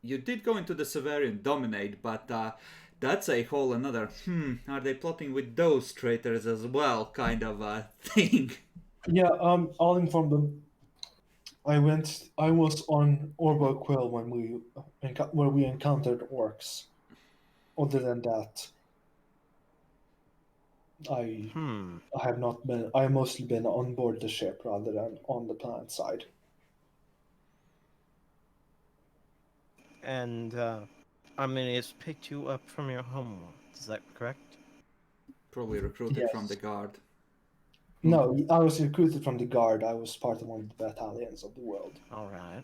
Speaker 1: You did go into the Severian Dominate, but that's a whole another. Are they plotting with those traitors as well? Kind of a thing.
Speaker 3: Yeah, I'll inform them. I was on Orbo Quill where we encountered orcs. Other than that, I have not been. I have mostly been on board the ship rather than on the planet side.
Speaker 4: And Arminius picked you up from your homeworld. Is that correct?
Speaker 1: Probably recruited
Speaker 3: Yes.
Speaker 1: from the guard.
Speaker 3: No, I was recruited from the guard. I was part of one of the battalions of the world.
Speaker 4: All right.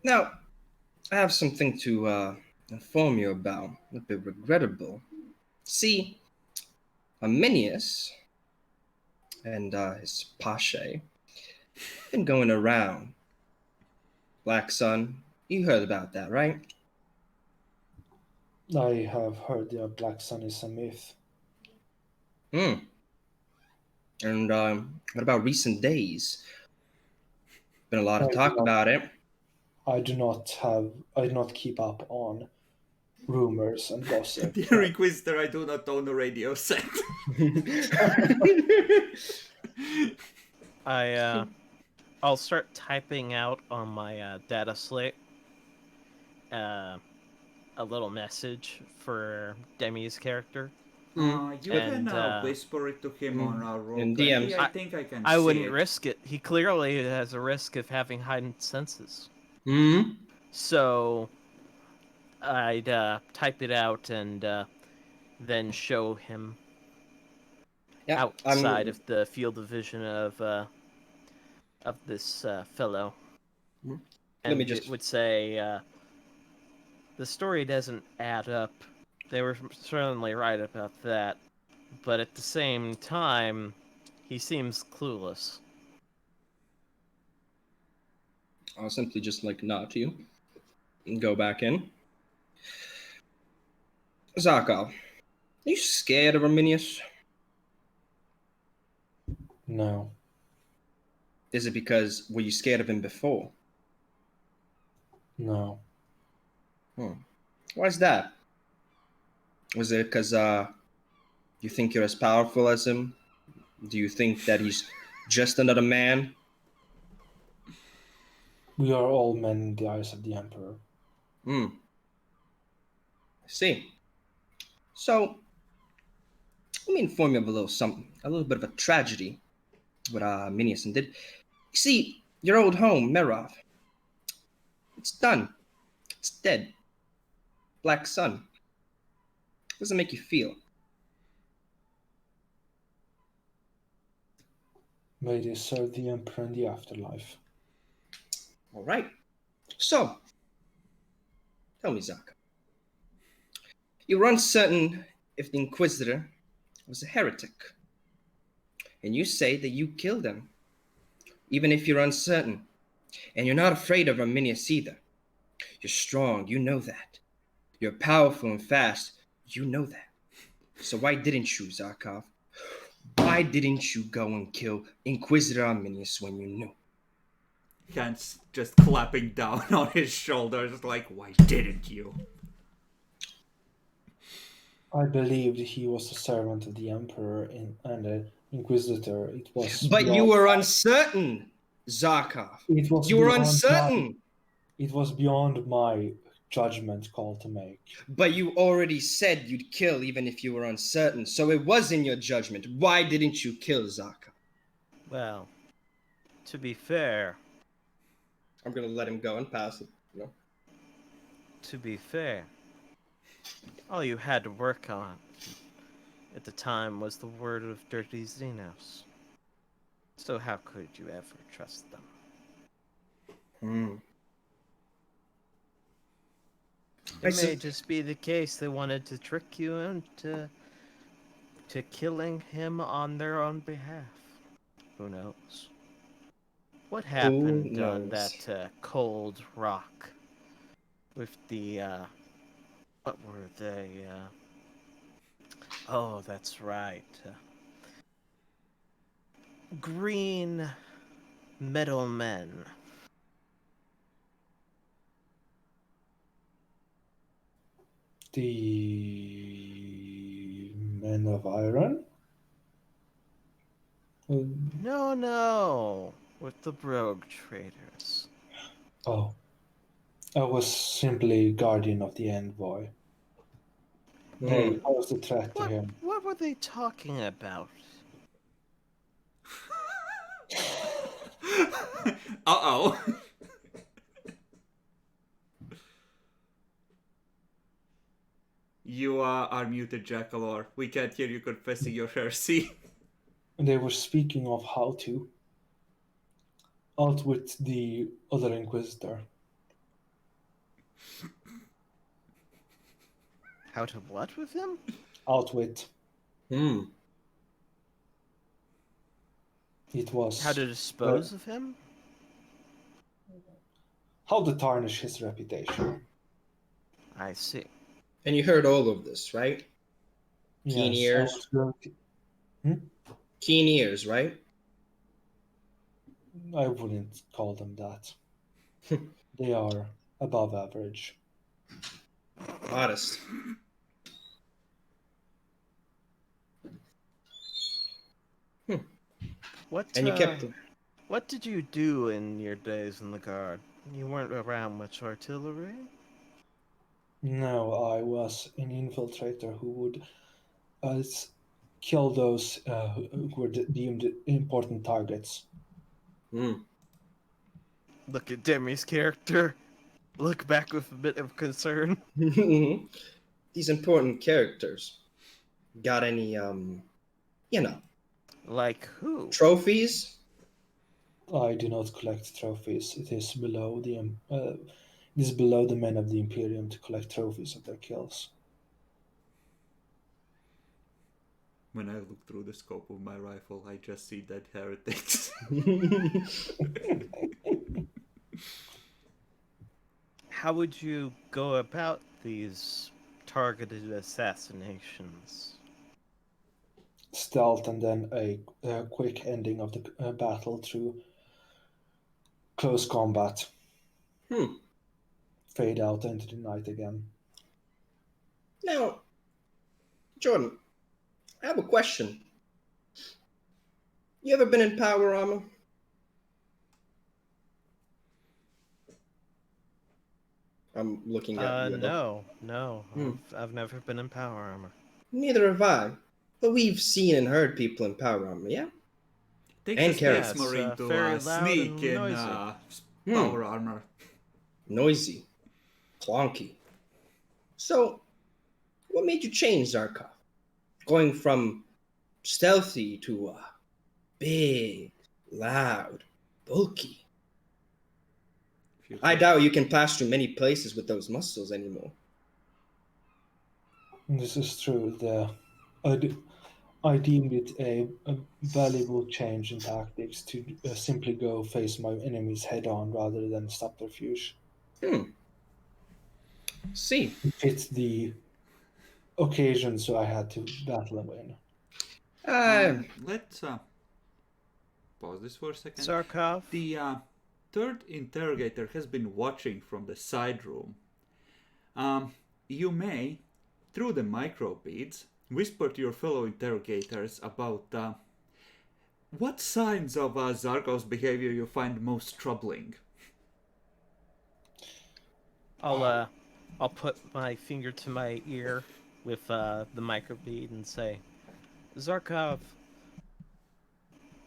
Speaker 2: Now, I have something to inform you about, a bit regrettable. See, Arminius and his Pache been going around. Black Sun, you heard about that, right?
Speaker 3: I have heard the Black Sun is a myth.
Speaker 2: And what about recent days? Been a lot of
Speaker 3: I do
Speaker 2: talk
Speaker 3: not-
Speaker 2: about it.
Speaker 3: I do not keep up on rumors and gossip.
Speaker 1: Dear Inquisitor, I do not own a radio set.
Speaker 4: I'll start typing out on my data slate a little message for Demi's character.
Speaker 1: You
Speaker 4: And,
Speaker 1: can whisper it to him on our roll.
Speaker 2: In DMs.
Speaker 1: I think I can
Speaker 4: I
Speaker 1: see
Speaker 4: wouldn't
Speaker 1: it.
Speaker 4: risk it. He clearly has a risk of having heightened senses.
Speaker 2: Hmm.
Speaker 4: So I'd type it out and then show him
Speaker 2: Yeah,
Speaker 4: outside of the field of vision of this fellow.
Speaker 2: Mhm.
Speaker 4: And
Speaker 2: Let me just-
Speaker 4: it would say the story doesn't add up. They were certainly right about that, but at the same time, he seems clueless.
Speaker 2: I'll simply just like nod to you and go back in. Zarkov, are you scared of Arminius?
Speaker 3: No,
Speaker 2: Is it because were you scared of him before?
Speaker 3: no.
Speaker 2: Why is that? Was it because you think you're as powerful as him? Do you think that he's just another man?
Speaker 3: We are all men in the eyes of the Emperor.
Speaker 2: I see. So, let me inform you of a little something, a little bit of a tragedy. What Arminius did. You see, your old home, Merov. It's done. It's dead. Black Sun. How does it make you feel?
Speaker 3: May they serve the Emperor in the afterlife.
Speaker 2: All right. So, tell me, Zaka. You were uncertain if the Inquisitor was a heretic. And you say that you killed him. Even if you're uncertain. And you're not afraid of Arminius either. You're strong, you know that. You're powerful and fast, you know that. So why didn't you, Zarkov? Why didn't you go and kill Inquisitor Arminius when you knew?
Speaker 1: Hands just clapping down on his shoulders, like, why didn't you?
Speaker 3: I believed he was a servant of the Emperor and an Inquisitor. It was.
Speaker 2: But you
Speaker 3: beyond-
Speaker 2: were uncertain, Zarkov.
Speaker 3: It was.
Speaker 2: You were
Speaker 3: beyond
Speaker 2: uncertain.
Speaker 3: It was beyond my judgment call to make.
Speaker 2: But you already said you'd kill even if you were uncertain, so it was in your judgment. Why didn't you kill Zarkov?
Speaker 4: Well, to be fair,
Speaker 2: I'm gonna let him go and pass it. No.
Speaker 4: to be fair, all you had to work on at the time was the word of Dirty Xenos. So how could you ever trust them? It may just be the case they wanted to trick you into killing him on their own behalf. Who knows? What happened on
Speaker 2: knows?
Speaker 4: that cold rock with the what were they? Oh, that's right. Green metal men.
Speaker 3: The Men of Iron?
Speaker 4: No, with the rogue traders.
Speaker 3: Oh. I was simply guardian of the envoy. They posed a threat to him.
Speaker 4: What were they talking about?
Speaker 1: Uh-oh. You are muted, Jackalor. We can't hear you confessing your heresy.
Speaker 3: They were speaking of how to outwit the other Inquisitor.
Speaker 4: How to what with him?
Speaker 3: Outwit. It was
Speaker 4: How to dispose of him?
Speaker 3: how to tarnish his reputation.
Speaker 4: I see.
Speaker 2: And you heard all of this, right? Keen
Speaker 3: Yes, I
Speaker 2: ears.
Speaker 3: was going to-
Speaker 2: Keen ears, right?
Speaker 3: I wouldn't call them that. They are above average.
Speaker 2: Modest.
Speaker 4: What
Speaker 2: And you kept the...
Speaker 4: what did you do in your days in the guard? You weren't around much artillery?
Speaker 3: No, I was an infiltrator who would kill those who were deemed important targets.
Speaker 2: Hmm.
Speaker 4: Look at Demi's character. Look back with a bit of concern.
Speaker 2: These important characters. Got any,
Speaker 4: Like who?
Speaker 2: trophies?
Speaker 3: I do not collect trophies. It is below the men of the Imperium to collect trophies of their kills.
Speaker 1: When I look through the scope of my rifle, I just see dead heretics.
Speaker 4: How would you go about these targeted assassinations?
Speaker 3: Stealth and then a quick ending of the battle through close combat.
Speaker 2: Hmm.
Speaker 3: Fade out into the night again.
Speaker 2: Now, Jordan, I have a question. You ever been in power armor? I'm looking at you.
Speaker 4: No. I've never been in power armor.
Speaker 2: Neither have I. But we've seen and heard people in power armor, yeah?
Speaker 1: Takes
Speaker 2: And
Speaker 1: a space
Speaker 2: carrots.
Speaker 1: marine to
Speaker 4: very loud
Speaker 1: sneak
Speaker 4: and
Speaker 1: in
Speaker 4: noisy.
Speaker 1: power armor.
Speaker 2: Noisy. Clonky. So, what made you change, Zarkov? Going from stealthy to big, loud, bulky. I doubt you can pass through many places with those muscles anymore.
Speaker 3: This is true. I deemed it a valuable change in tactics to simply go face my enemies head on rather than subterfuge.
Speaker 2: See.
Speaker 3: It fits the occasion, so I had to battle and win.
Speaker 1: Let's pause this for a second.
Speaker 4: Zarkov?
Speaker 1: The third interrogator has been watching from the side room. You may, through the microbeads, whisper to your fellow interrogators about what signs of Zarkov's behavior you find most troubling.
Speaker 4: I'll put my finger to my ear with the microbead and say, Zarkov,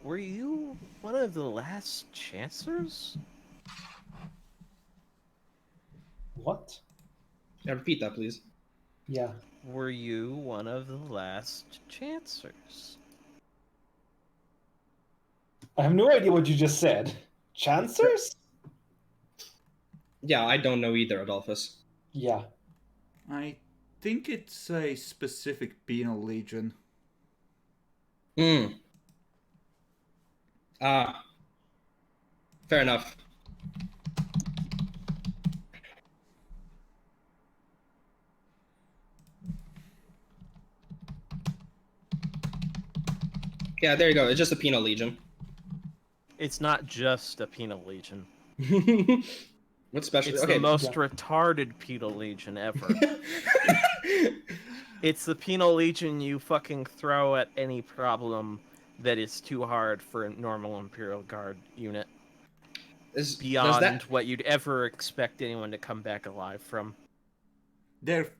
Speaker 4: were you one of the last chancellors?
Speaker 3: What?
Speaker 2: Now repeat that, please.
Speaker 3: Yeah.
Speaker 4: Were you one of the last chancellors?
Speaker 3: I have no idea what you just said. Chancers?
Speaker 2: Yeah, I don't know either, Adolphus.
Speaker 3: Yeah.
Speaker 1: I think it's a specific penal legion.
Speaker 2: Fair enough. Yeah, there you go. It's just a penal legion.
Speaker 4: It's not just a penal legion.
Speaker 2: What's special?
Speaker 4: It's
Speaker 2: Okay.
Speaker 4: the most retarded penal legion ever. It's the penal legion you fucking throw at any problem that is too hard for a normal Imperial Guard unit. Beyond what you'd ever expect anyone to come back alive from.
Speaker 1: They are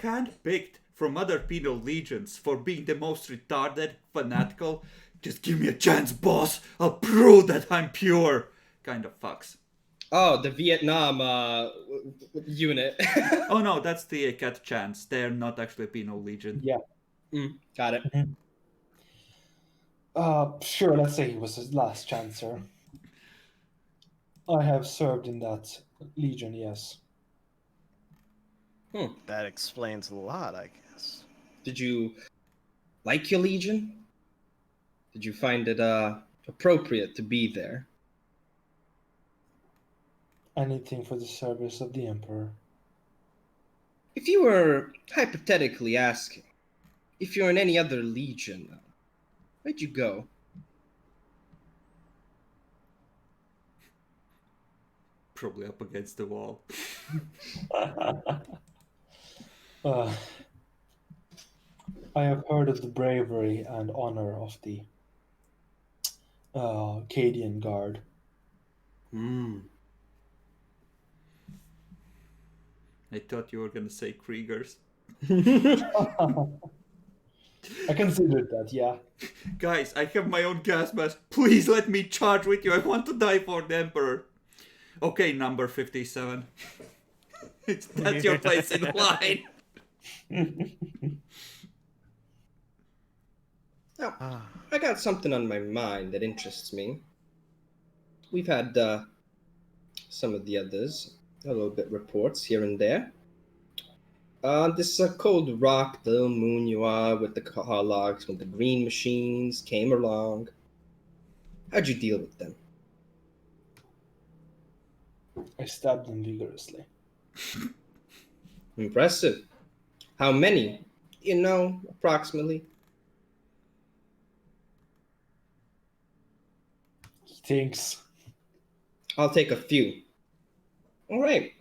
Speaker 1: handpicked from other penal legions for being the most retarded, fanatical, just give me a chance, boss, I'll prove that I'm pure kind of fucks.
Speaker 2: Oh, the Vietnam unit.
Speaker 1: Oh no, that's the Cat Chance. They're not actually a penal legion.
Speaker 3: Yeah.
Speaker 2: Got it.
Speaker 3: Sure, let's say he was his last chancer. I have served in that legion, yes.
Speaker 4: That explains a lot, I guess.
Speaker 2: Did you like your legion? Did you find it appropriate to be there?
Speaker 3: Anything for the service of the Emperor.
Speaker 2: If you were hypothetically asking, if you're in any other legion, where'd you go?
Speaker 1: Probably up against the wall.
Speaker 3: I have heard of the bravery and honor of the Cadian Guard.
Speaker 1: I thought you were gonna say Kriegers.
Speaker 3: I considered that, yeah.
Speaker 1: Guys, I have my own gas mask. Please let me charge with you. I want to die for the Emperor. Okay, number 57. That's your place in line.
Speaker 2: Now, I got something on my mind that interests me. We've had some of the others, a little bit reports here and there. This cold rock, the moon you are with the Harlocks, when the green machines came along. How'd you deal with them?
Speaker 3: I stabbed them vigorously.
Speaker 2: Impressive. How many? You know, approximately.
Speaker 3: He thinks
Speaker 2: I'll take a few. All right.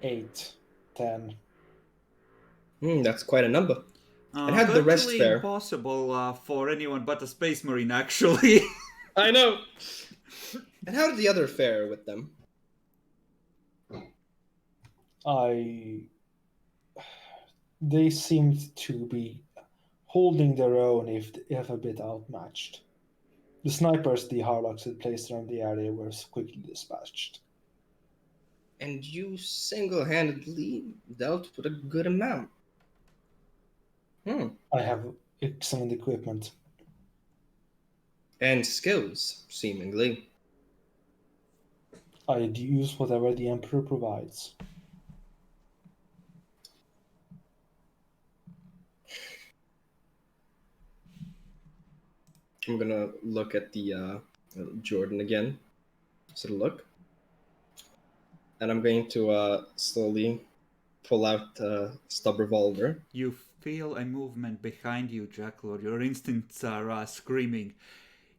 Speaker 3: 8, 10.
Speaker 2: That's quite a number. And how did the rest
Speaker 1: Virtually
Speaker 2: fare?
Speaker 1: impossible for anyone but a space marine, actually.
Speaker 2: I know. And how did the other fare with them?
Speaker 3: They seemed to be holding their own, if a bit outmatched. The snipers the Harlocks had placed around the area were quickly dispatched.
Speaker 2: And you single-handedly dealt with a good amount.
Speaker 3: I have excellent equipment.
Speaker 2: And skills, seemingly.
Speaker 3: I'd use whatever the Emperor provides.
Speaker 2: I'm gonna look at the Jordan again. So look. And I'm going to slowly pull out a stub revolver.
Speaker 1: You feel a movement behind you, Jacklord. Your instincts are screaming.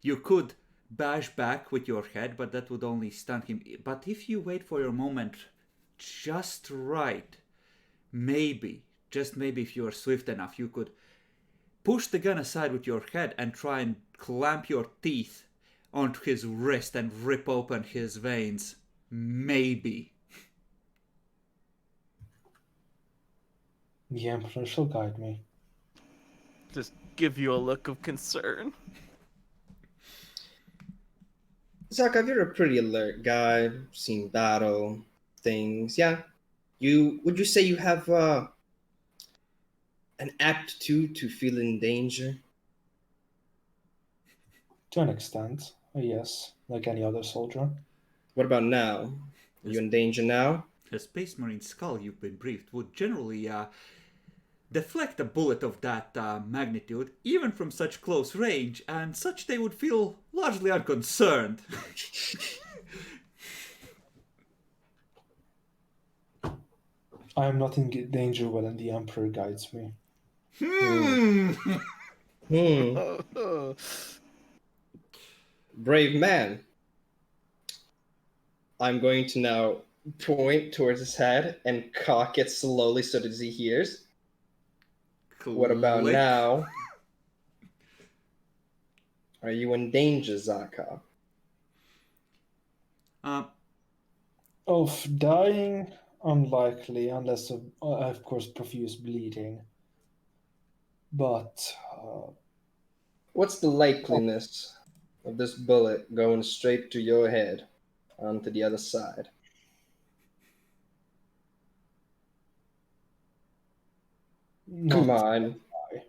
Speaker 1: You could bash back with your head, but that would only stun him. But if you wait for your moment just right, maybe, just maybe if you are swift enough, you could push the gun aside with your head and try and clamp your teeth onto his wrist and rip open his veins. Maybe.
Speaker 3: The Emperor shall guide me.
Speaker 4: Just give you a look of concern.
Speaker 2: Zakov, you're a pretty alert guy. Seen battle, things. Yeah. Would you say you have an aptitude to feel in danger?
Speaker 3: To an extent, yes, like any other soldier.
Speaker 2: What about now? Are you in danger now?
Speaker 1: A Space Marine skull, you've been briefed, would generally deflect a bullet of that magnitude, even from such close range, and such they would feel largely unconcerned.
Speaker 3: I am not in danger when the Emperor guides me.
Speaker 2: Brave man. I'm going to now point towards his head and cock it slowly so that he hears. What about
Speaker 1: Click.
Speaker 2: now? Are you in danger, Zakov?
Speaker 3: Of dying, unlikely, unless of course, profuse bleeding. But
Speaker 2: What's the likeliness of this bullet going straight to your head onto the other side? Come on.
Speaker 3: high.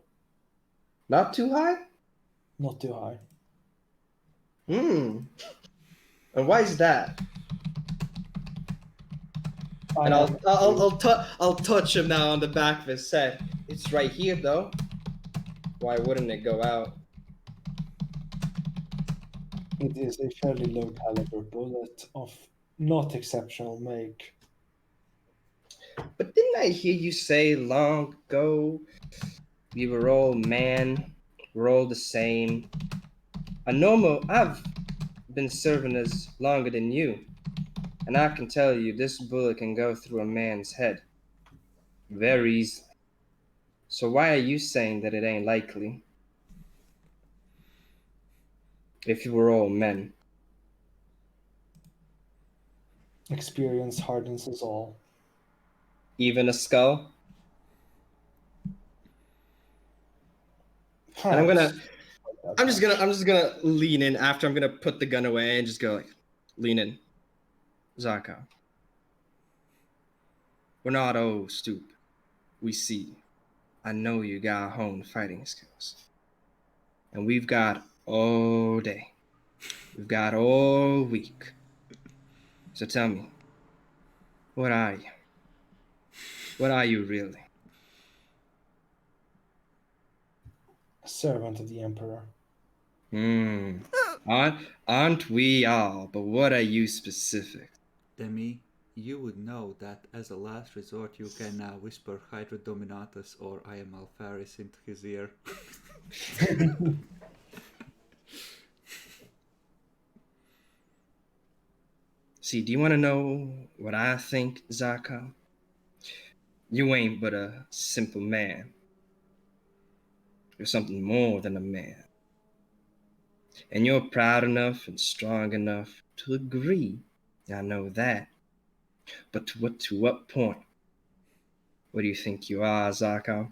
Speaker 2: Not too high?
Speaker 3: Not too high.
Speaker 2: And why is that? And I'll touch him now on the back of his head. It's right here though. Why wouldn't it go out?
Speaker 3: It is a fairly low caliber bullet of not exceptional make.
Speaker 2: But didn't I hear you say long ago we were all man, we're all the same? I've been serving as longer than you, And I can tell you, this bullet can go through a man's head very easily. So why are you saying that it ain't likely? If you were all men.
Speaker 3: Experience hardens us all.
Speaker 2: Even a skull? And
Speaker 3: Perhaps.
Speaker 2: I'm just gonna lean in after I'm gonna put the gun away and just go like, lean in. Zarko. We're not all stupid. We see. I know you got honed fighting skills. And we've got all day. We've got all week. So tell me, what are you? What are you really?
Speaker 3: A servant of the Emperor.
Speaker 2: Aren't we all? But what are you specific?
Speaker 1: Demi, you would know that as a last resort you can whisper Hydra Dominatus or I am Alpharis into his ear.
Speaker 2: See, do you want to know what I think, Zarko? You ain't but a simple man. You're something more than a man. And you're proud enough and strong enough to agree. I know that. But to what point? What do you think you are, Zarko?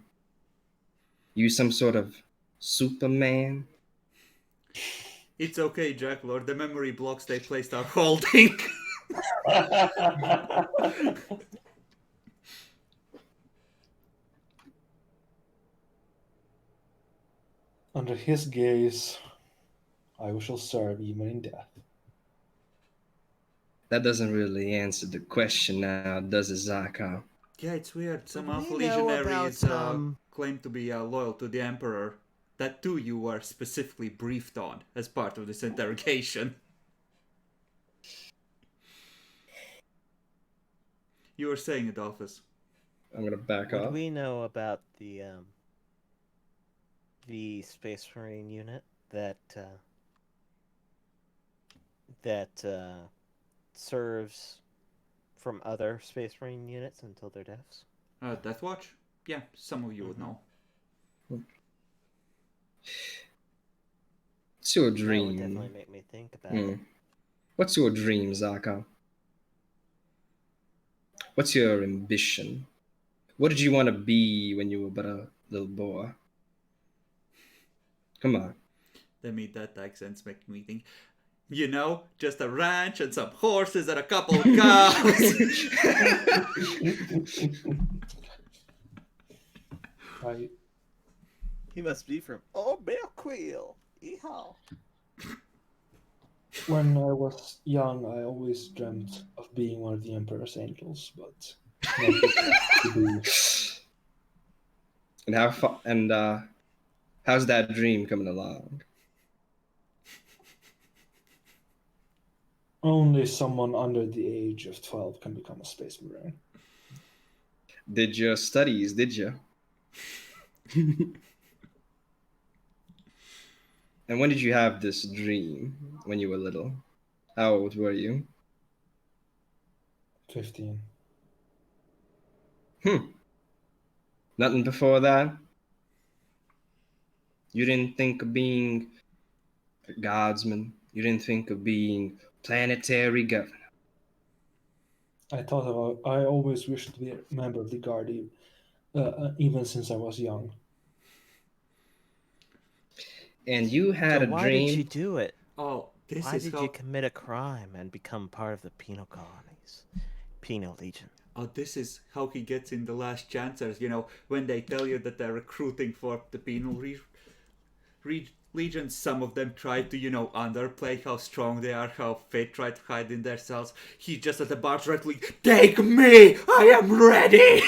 Speaker 2: You some sort of Superman?
Speaker 1: It's okay, Jack Lord. The memory blocks they placed are holding.
Speaker 3: Under his gaze, I shall serve even in death.
Speaker 2: That doesn't really answer the question now, does it, Zarko?
Speaker 1: Yeah, it's weird. Some
Speaker 4: We
Speaker 1: Alpha
Speaker 4: know
Speaker 1: Legionaries
Speaker 4: about,
Speaker 1: claim to be loyal to the Emperor. That too you were specifically briefed on as part of this interrogation. You were saying, Adolphus.
Speaker 2: I'm gonna back
Speaker 4: What
Speaker 2: off.
Speaker 4: do we know about the Space Marine unit that serves from other Space Marine units until their deaths?
Speaker 1: Death Watch? Yeah, some of you would know.
Speaker 2: What's your
Speaker 4: That would
Speaker 2: dream?
Speaker 4: definitely make me think about it.
Speaker 2: What's your dream, Zarko? What's your ambition? What did you want to be when you were but a little boy? Come on.
Speaker 1: That accent's making me think. You know, just a ranch and some horses and a couple of cows.
Speaker 3: I,
Speaker 4: He must be from Belquill. Yeehaw.
Speaker 3: when I was young, I always dreamt of being one of the Emperor's angels, but never to be.
Speaker 2: And how's that dream coming along?
Speaker 3: Only someone under the age of 12 can become a Space Marine.
Speaker 2: Did your studies, did you? And when did you have this dream? When you were little? How old were you?
Speaker 3: 15.
Speaker 2: Nothing before that? You didn't think of being a guardsman? You didn't think of being planetary governor?
Speaker 3: I always wished to be a member of the Guard, even since I was young.
Speaker 2: And you had
Speaker 4: So
Speaker 2: a
Speaker 4: why
Speaker 2: dream?
Speaker 4: did you do it?
Speaker 1: Oh, this
Speaker 4: Why
Speaker 1: is
Speaker 4: did
Speaker 1: how.
Speaker 4: you commit a crime and become part of the penal colonies? Penal Legion.
Speaker 1: Oh, this is how he gets in the Last Chancers. You know, when they tell you that they're recruiting for the penal legions, some of them try to, underplay how strong they are, how fit, try to hide in their cells. He's just at the bar directly, take me! I am ready!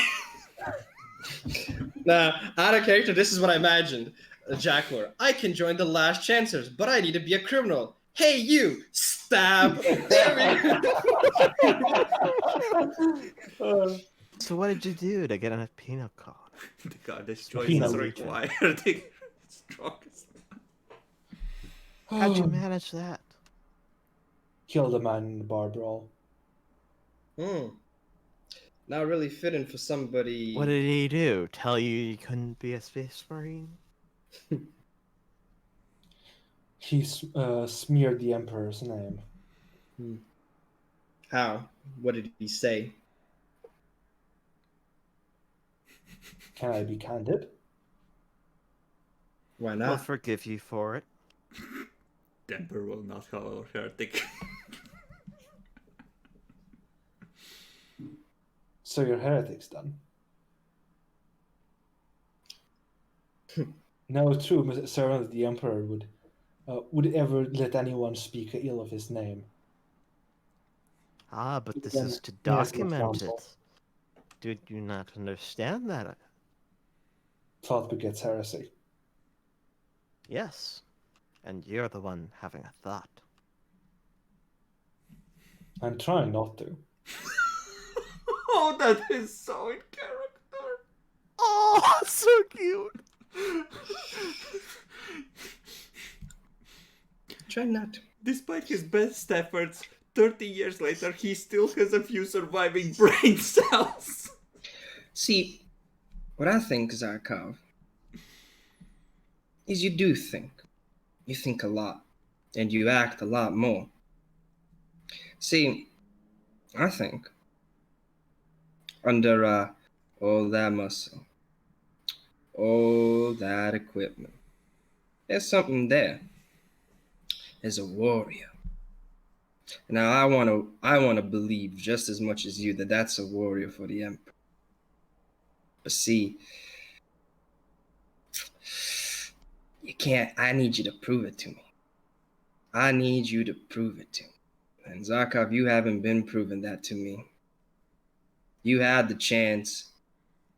Speaker 2: Now, out of character, this is what I imagined. Jacklor, I can join the Last Chancers, but I need to be a criminal. Hey, you! Stab!
Speaker 4: So what did you do to get on a penal colony?
Speaker 1: The goddess choice
Speaker 3: Penal
Speaker 1: is
Speaker 3: Legion.
Speaker 1: required. The strongest.
Speaker 4: How'd you manage that?
Speaker 3: Killed a man in the bar brawl.
Speaker 2: Hmm. Not really fitting for somebody.
Speaker 4: What did he do? Tell you couldn't be a space marine?
Speaker 3: He smeared the Emperor's name.
Speaker 2: Hmm. How? What did he say?
Speaker 3: Can I be candid?
Speaker 2: Why
Speaker 4: I'll
Speaker 2: not?
Speaker 4: forgive you for it.
Speaker 1: Temper will not call heretic.
Speaker 3: So you're heretics then? No true servant of the Emperor would ever let anyone speak ill of his name.
Speaker 4: Ah, but this
Speaker 3: Then
Speaker 4: is to
Speaker 3: me as an
Speaker 4: document
Speaker 3: example.
Speaker 4: it. Did you not understand that?
Speaker 3: Thought begets heresy.
Speaker 4: Yes. And you're the one having a thought.
Speaker 3: I'm trying not to.
Speaker 1: Oh, that is so in character.
Speaker 4: Oh, so cute.
Speaker 2: Try not to.
Speaker 1: Despite his best efforts, 30 years later, he still has a few surviving brain cells.
Speaker 2: See, what I think, Zarkov, is you do think. You think a lot. And you act a lot more. See, I think under all that muscle, all that equipment, there's something there. There's a warrior. Now I wanna believe just as much as you that that's a warrior for the Emperor. But see, you can't. I need you to prove it to me. I need you to prove it to me. And Zarkov, you haven't been proving that to me. You had the chance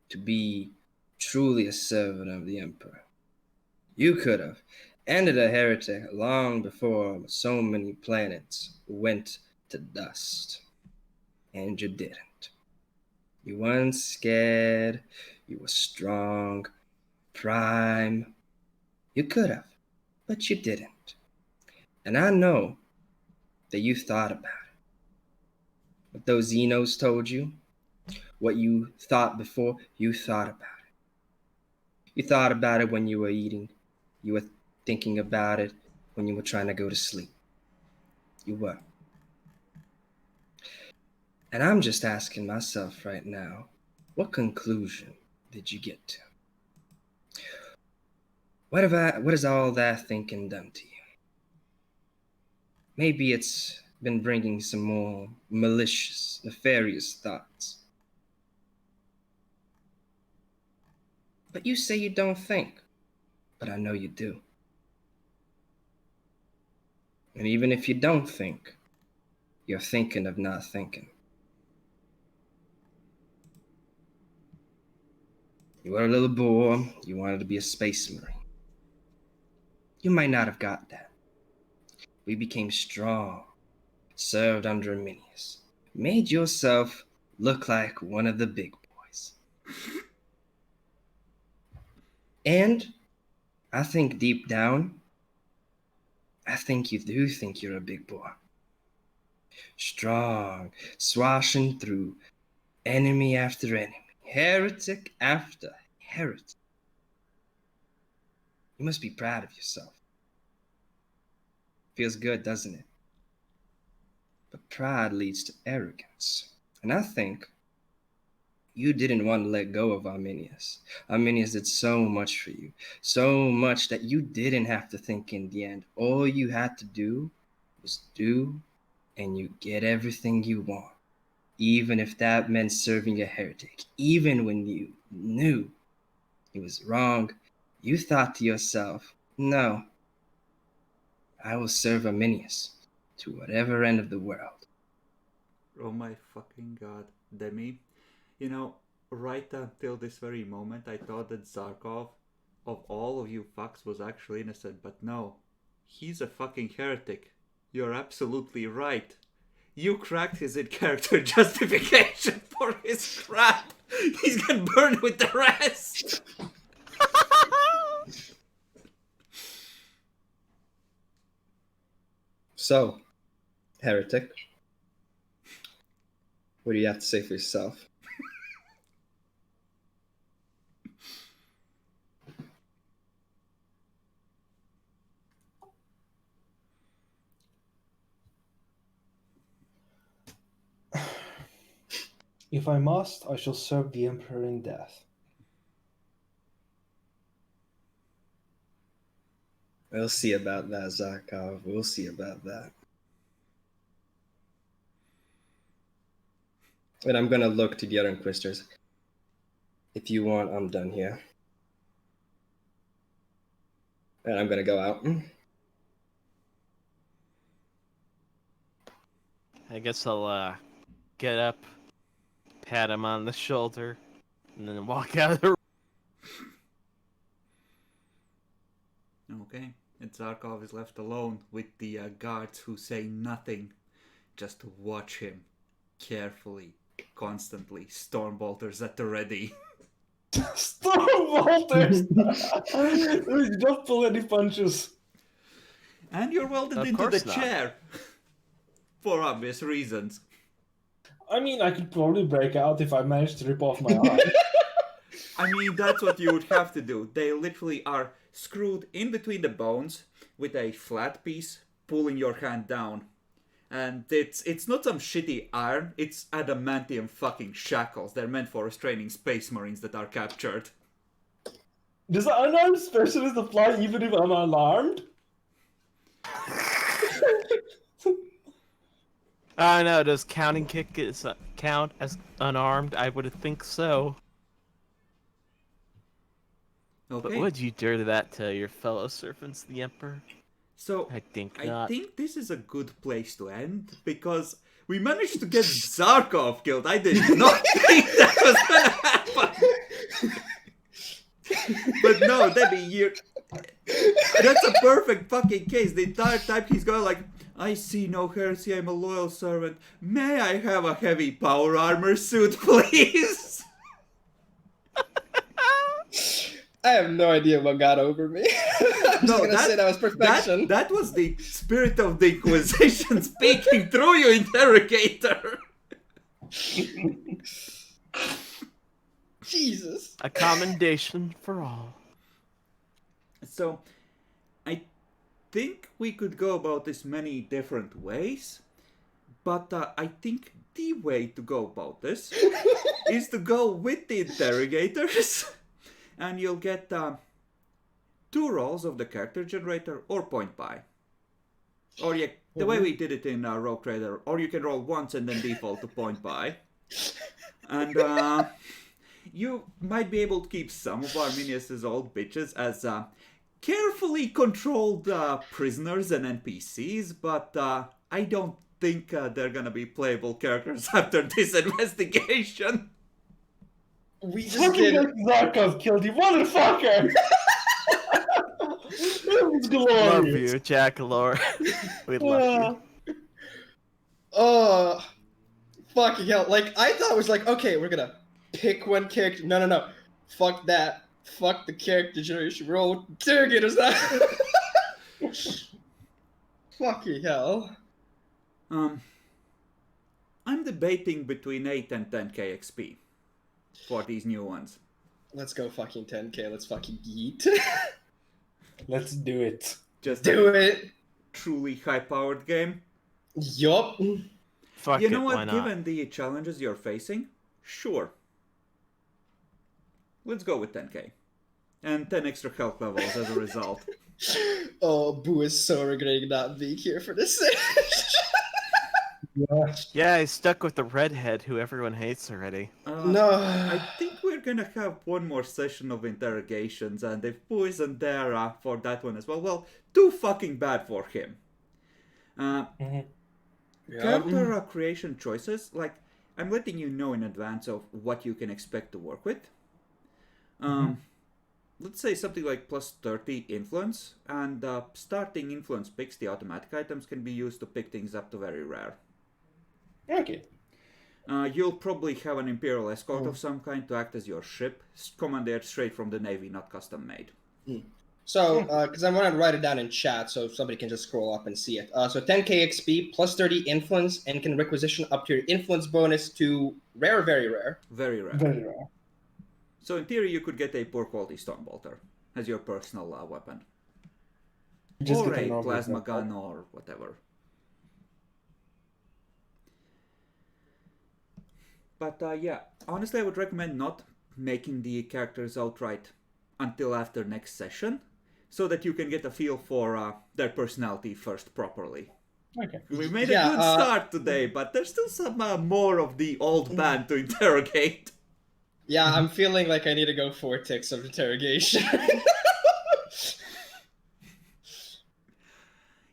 Speaker 2: to be truly a servant of the Emperor. You could have ended a heretic long before so many planets went to dust. And you didn't. You weren't scared. You were strong, prime. You could have, but you didn't. And I know that you thought about it. What those Xenos told you, what you thought before, you thought about it. You thought about it when you were eating. You were thinking about it when you were trying to go to sleep. You were. And I'm just asking myself right now, what conclusion did you get to? What has all that thinking done to you? Maybe it's been bringing some more malicious, nefarious thoughts. But you say you don't think, but I know you do. And even if you don't think, you're thinking of not thinking. You were a little boy, you wanted to be a space marine. You might not have got that. We became strong, served under Arminius, made yourself look like one of the big boys. And I think deep down, I think you do think you're a big boy. Strong, swashing through enemy after enemy, heretic after heretic. You must be proud of yourself. Feels good, doesn't it? But pride leads to arrogance. And I think you didn't want to let go of Arminius. Arminius did so much for you, so much that you didn't have to think in the end. All you had to do was do, and you get everything you want. Even if that meant serving a heretic, even when you knew it was wrong, you thought to yourself, no, I will serve Arminius to whatever end of the world.
Speaker 1: Oh my fucking god, Demi. You know, right until this very moment, I thought that Zarkov, of all of you fucks, was actually innocent, but no. He's a fucking heretic. You're absolutely right. You cracked his in-character justification for his crap. He's gonna burn with the rest.
Speaker 2: So, heretic, What do you have to say for yourself?
Speaker 3: If I must, I shall serve the Emperor in death.
Speaker 2: We'll see about that, Zarkov. We'll see about that. And I'm gonna look to the other Inquisitors. If you want, I'm done here. And I'm gonna go out.
Speaker 4: I guess I'll get up, pat him on the shoulder, and then walk out of the room.
Speaker 1: Okay, and Zarkov is left alone with the guards who say nothing, just to watch him carefully, constantly. Stormbolters at the ready.
Speaker 3: Stormbolters! You don't pull any punches.
Speaker 1: And you're welded
Speaker 4: Of
Speaker 1: into the
Speaker 4: course not.
Speaker 1: chair. For obvious reasons.
Speaker 3: I mean, I could probably break out if I managed to rip off my arm.
Speaker 1: I mean, that's what you would have to do. They literally are screwed in between the bones with a flat piece pulling your hand down. And it's not some shitty iron, it's adamantium fucking shackles. They're meant for restraining space marines that are captured.
Speaker 3: Does the unarmed specialist apply even if I'm unarmed?
Speaker 4: I know, does counting kick count as unarmed? I would think so.
Speaker 1: Okay.
Speaker 4: But would you dare that to your fellow servants, the Emperor?
Speaker 1: So
Speaker 4: I think
Speaker 1: I
Speaker 4: not.
Speaker 1: think this is a good place to end because we managed to get Zarkov killed. I did not think that was gonna happen. But no, Debbie, that's a perfect fucking case. The entire time he's going like, I see no heresy, I'm a loyal servant. May I have a heavy power armor suit, please?
Speaker 2: I have no idea what got over me. I'm just gonna say that was perfection.
Speaker 1: That was the spirit of the Inquisition speaking through you, interrogator.
Speaker 2: Jesus.
Speaker 4: A commendation for all.
Speaker 1: So, I think we could go about this many different ways, but I think the way to go about this is to go with the interrogators, and you'll get 2 rolls of the character generator or point buy. Or yeah, the way we did it in Rogue Trader, or you can roll once and then default to point buy. And you might be able to keep some of Arminius's old bitches as carefully controlled prisoners and NPCs, but I don't think they're gonna be playable characters after this investigation.
Speaker 2: We just
Speaker 3: Fucking
Speaker 2: did.
Speaker 3: Zarkov killed you, motherfucker! That was
Speaker 4: Love
Speaker 3: glorious.
Speaker 4: you, Jack Lore. We love you.
Speaker 2: Oh, fucking hell. Like, I thought it was like, okay, we're gonna pick one character. No. Fuck that. Fuck the character generation. Roll interrogators now. Fucking hell.
Speaker 1: I'm debating between 8 and 10k XP for these new ones.
Speaker 2: Let's go fucking 10k. Let's fucking yeet.
Speaker 3: Let's do it.
Speaker 1: Just
Speaker 2: Do
Speaker 1: a
Speaker 2: it.
Speaker 1: truly high-powered game.
Speaker 2: Yup.
Speaker 4: Fuck
Speaker 1: You
Speaker 4: it,
Speaker 1: know
Speaker 4: why
Speaker 1: what?
Speaker 4: not?
Speaker 1: Given the challenges you're facing, sure. Let's go with 10k. And 10 extra health levels as a result.
Speaker 2: Oh, Boo is so regretting not being here for this session.
Speaker 3: Yeah.
Speaker 4: Yeah, I stuck with the redhead who everyone hates already.
Speaker 2: No.
Speaker 1: I think we're gonna have one more session of interrogations, and if Boo isn't there for that one as well, well, too fucking bad for him. Character creation choices, like, I'm letting you know in advance of what you can expect to work with. Let's say something like plus 30 influence, and starting influence picks, the automatic items can be used to pick things up to very rare.
Speaker 3: Okay.
Speaker 1: You'll probably have an Imperial escort of some kind to act as your ship, commandeered straight from the Navy, not custom made.
Speaker 2: So, because I want to write it down in chat so somebody can just scroll up and see it. So 10k XP plus 30 influence and can requisition up to your influence bonus to rare, very rare.
Speaker 1: Very rare.
Speaker 3: Very rare.
Speaker 1: So in theory, you could get a poor quality Stormbolter as your personal weapon.
Speaker 3: Just
Speaker 1: Or
Speaker 3: get
Speaker 1: a
Speaker 3: normal
Speaker 1: plasma
Speaker 3: weapon.
Speaker 1: gun or whatever. But yeah, honestly, I would recommend not making the characters outright until after next session, so that you can get a feel for their personality first properly.
Speaker 3: Okay.
Speaker 1: We made
Speaker 2: Yeah,
Speaker 1: a good start today, but there's still some more of the old band to interrogate.
Speaker 2: Yeah, I'm feeling like I need to go 4 ticks of interrogation.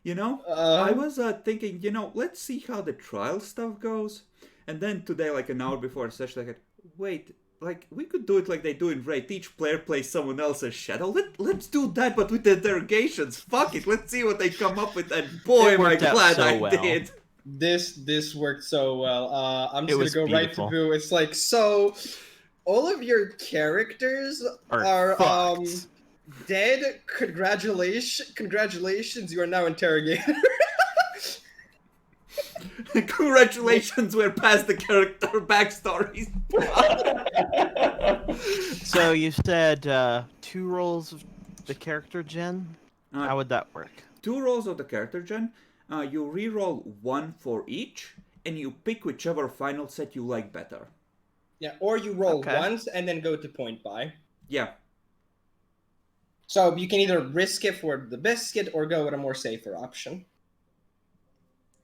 Speaker 1: You know, I was thinking, let's see how the trial stuff goes. And then today, like an hour before the session, I said, wait, like, we could do it like they do in Raid. Each player plays someone else's shadow. Let's do that, but with the interrogations. Fuck it, let's see what they come up with. And boy, am I
Speaker 4: worked out
Speaker 1: glad
Speaker 4: so
Speaker 1: I
Speaker 4: well.
Speaker 1: did.
Speaker 2: This worked so well. I'm
Speaker 4: It
Speaker 2: just gonna
Speaker 4: was
Speaker 2: go right
Speaker 4: beautiful.
Speaker 2: to Boo. It's like, so all of your characters
Speaker 4: Are fucked.
Speaker 2: dead. Congratulations, you are now interrogated.
Speaker 1: Congratulations, we're past the character backstories.
Speaker 4: So you said 2 rolls of the character gen? How would that work?
Speaker 1: 2 rolls of the character gen. You re-roll 1 for each, and you pick whichever final set you like better.
Speaker 2: Yeah, or you roll
Speaker 4: Okay.
Speaker 2: once and then go to point buy.
Speaker 1: Yeah.
Speaker 2: So you can either risk it for the biscuit or go with a more safer option.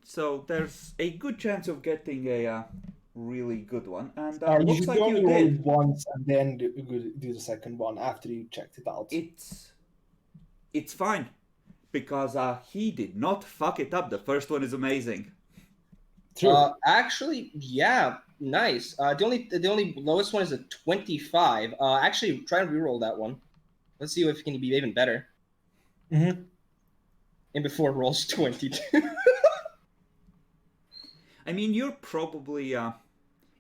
Speaker 1: So there's a good chance of getting a really good one, and
Speaker 3: You
Speaker 1: looks
Speaker 3: should
Speaker 1: like
Speaker 3: only
Speaker 1: you
Speaker 3: roll
Speaker 1: did.
Speaker 3: it once and then do the second one after you checked it out.
Speaker 1: It's fine, because he did not fuck it up. The first one is amazing.
Speaker 3: True.
Speaker 2: Actually, yeah, nice. The only lowest one is a 25. Actually, try and reroll that one. Let's see if it can be even better.
Speaker 3: Mm-hmm.
Speaker 2: And before it rolls 22.
Speaker 1: I mean, you're probably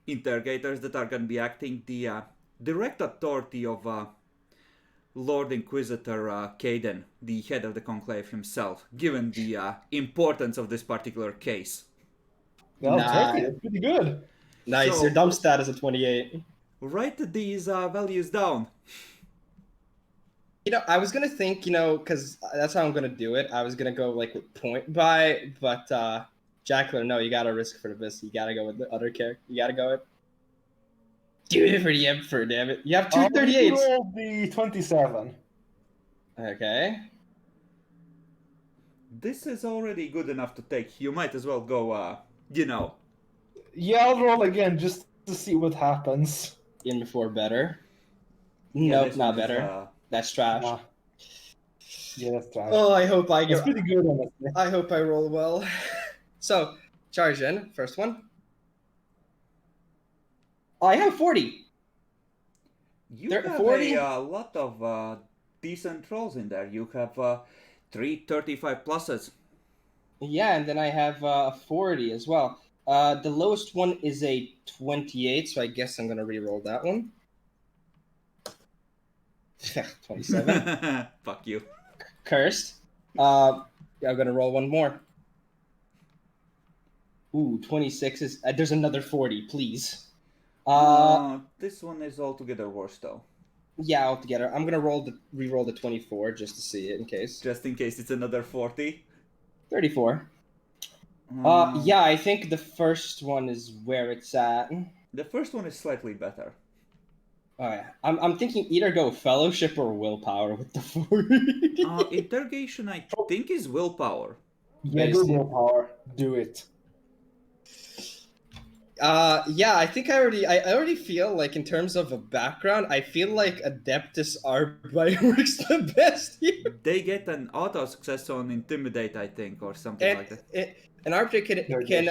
Speaker 1: interrogators that are going to be acting the direct authority of Lord Inquisitor Caden, the head of the Conclave himself, given the importance of this particular case.
Speaker 3: Well,
Speaker 2: Nah.
Speaker 3: 30, that's pretty good.
Speaker 2: Nice.
Speaker 1: So-
Speaker 2: Your dump stat is a 28.
Speaker 1: Write these values down.
Speaker 2: I was gonna think, because that's how I'm gonna do it. I was gonna go like with point buy, but Jackler, no, you gotta risk for the best. You gotta go with the other character. You gotta go with. Do it for the Emperor, damn it! You have two 38s.
Speaker 3: Roll the 27.
Speaker 2: Okay.
Speaker 1: This is already good enough to take. You might as well go,
Speaker 3: Yeah, I'll roll again just to see what happens.
Speaker 2: In before better.
Speaker 1: Yeah,
Speaker 2: Nope,
Speaker 1: this
Speaker 2: not
Speaker 1: one is,
Speaker 2: better. That's trash.
Speaker 3: Nah. Yeah, that's trash.
Speaker 2: Oh, I hope I
Speaker 3: It's
Speaker 2: get.
Speaker 3: pretty good, honestly.
Speaker 2: I hope I roll well. So, charge in. First one. I have 40.
Speaker 1: You
Speaker 2: There-
Speaker 1: have
Speaker 2: 40?
Speaker 1: a lot of decent rolls in there. You have 3 35 pluses.
Speaker 2: Yeah, and then I have 40 as well. The lowest one is a 28, so I guess I'm gonna re-roll that one. 27.
Speaker 1: Fuck you.
Speaker 2: Cursed. I'm gonna roll one more. Ooh, 26 is. There's another 40, please.
Speaker 1: This one is altogether worse though.
Speaker 2: Yeah, altogether. I'm gonna re-roll the 24 just to see it in case.
Speaker 1: Just in case it's another 40.
Speaker 2: 34.
Speaker 1: Uh,
Speaker 2: Yeah, I think the first one is where it's at.
Speaker 1: The first one is slightly better.
Speaker 2: Oh yeah, I'm thinking either go fellowship or willpower with the 40.
Speaker 1: Interrogation, I think, is willpower.
Speaker 3: Yeah, do willpower. Do it.
Speaker 2: Yeah, I think I already feel like in terms of a background, I feel like Adeptus Arbai works the best here.
Speaker 1: They get an auto success on Intimidate, I think, or something like that.
Speaker 2: An arbiter can
Speaker 3: Interrogation.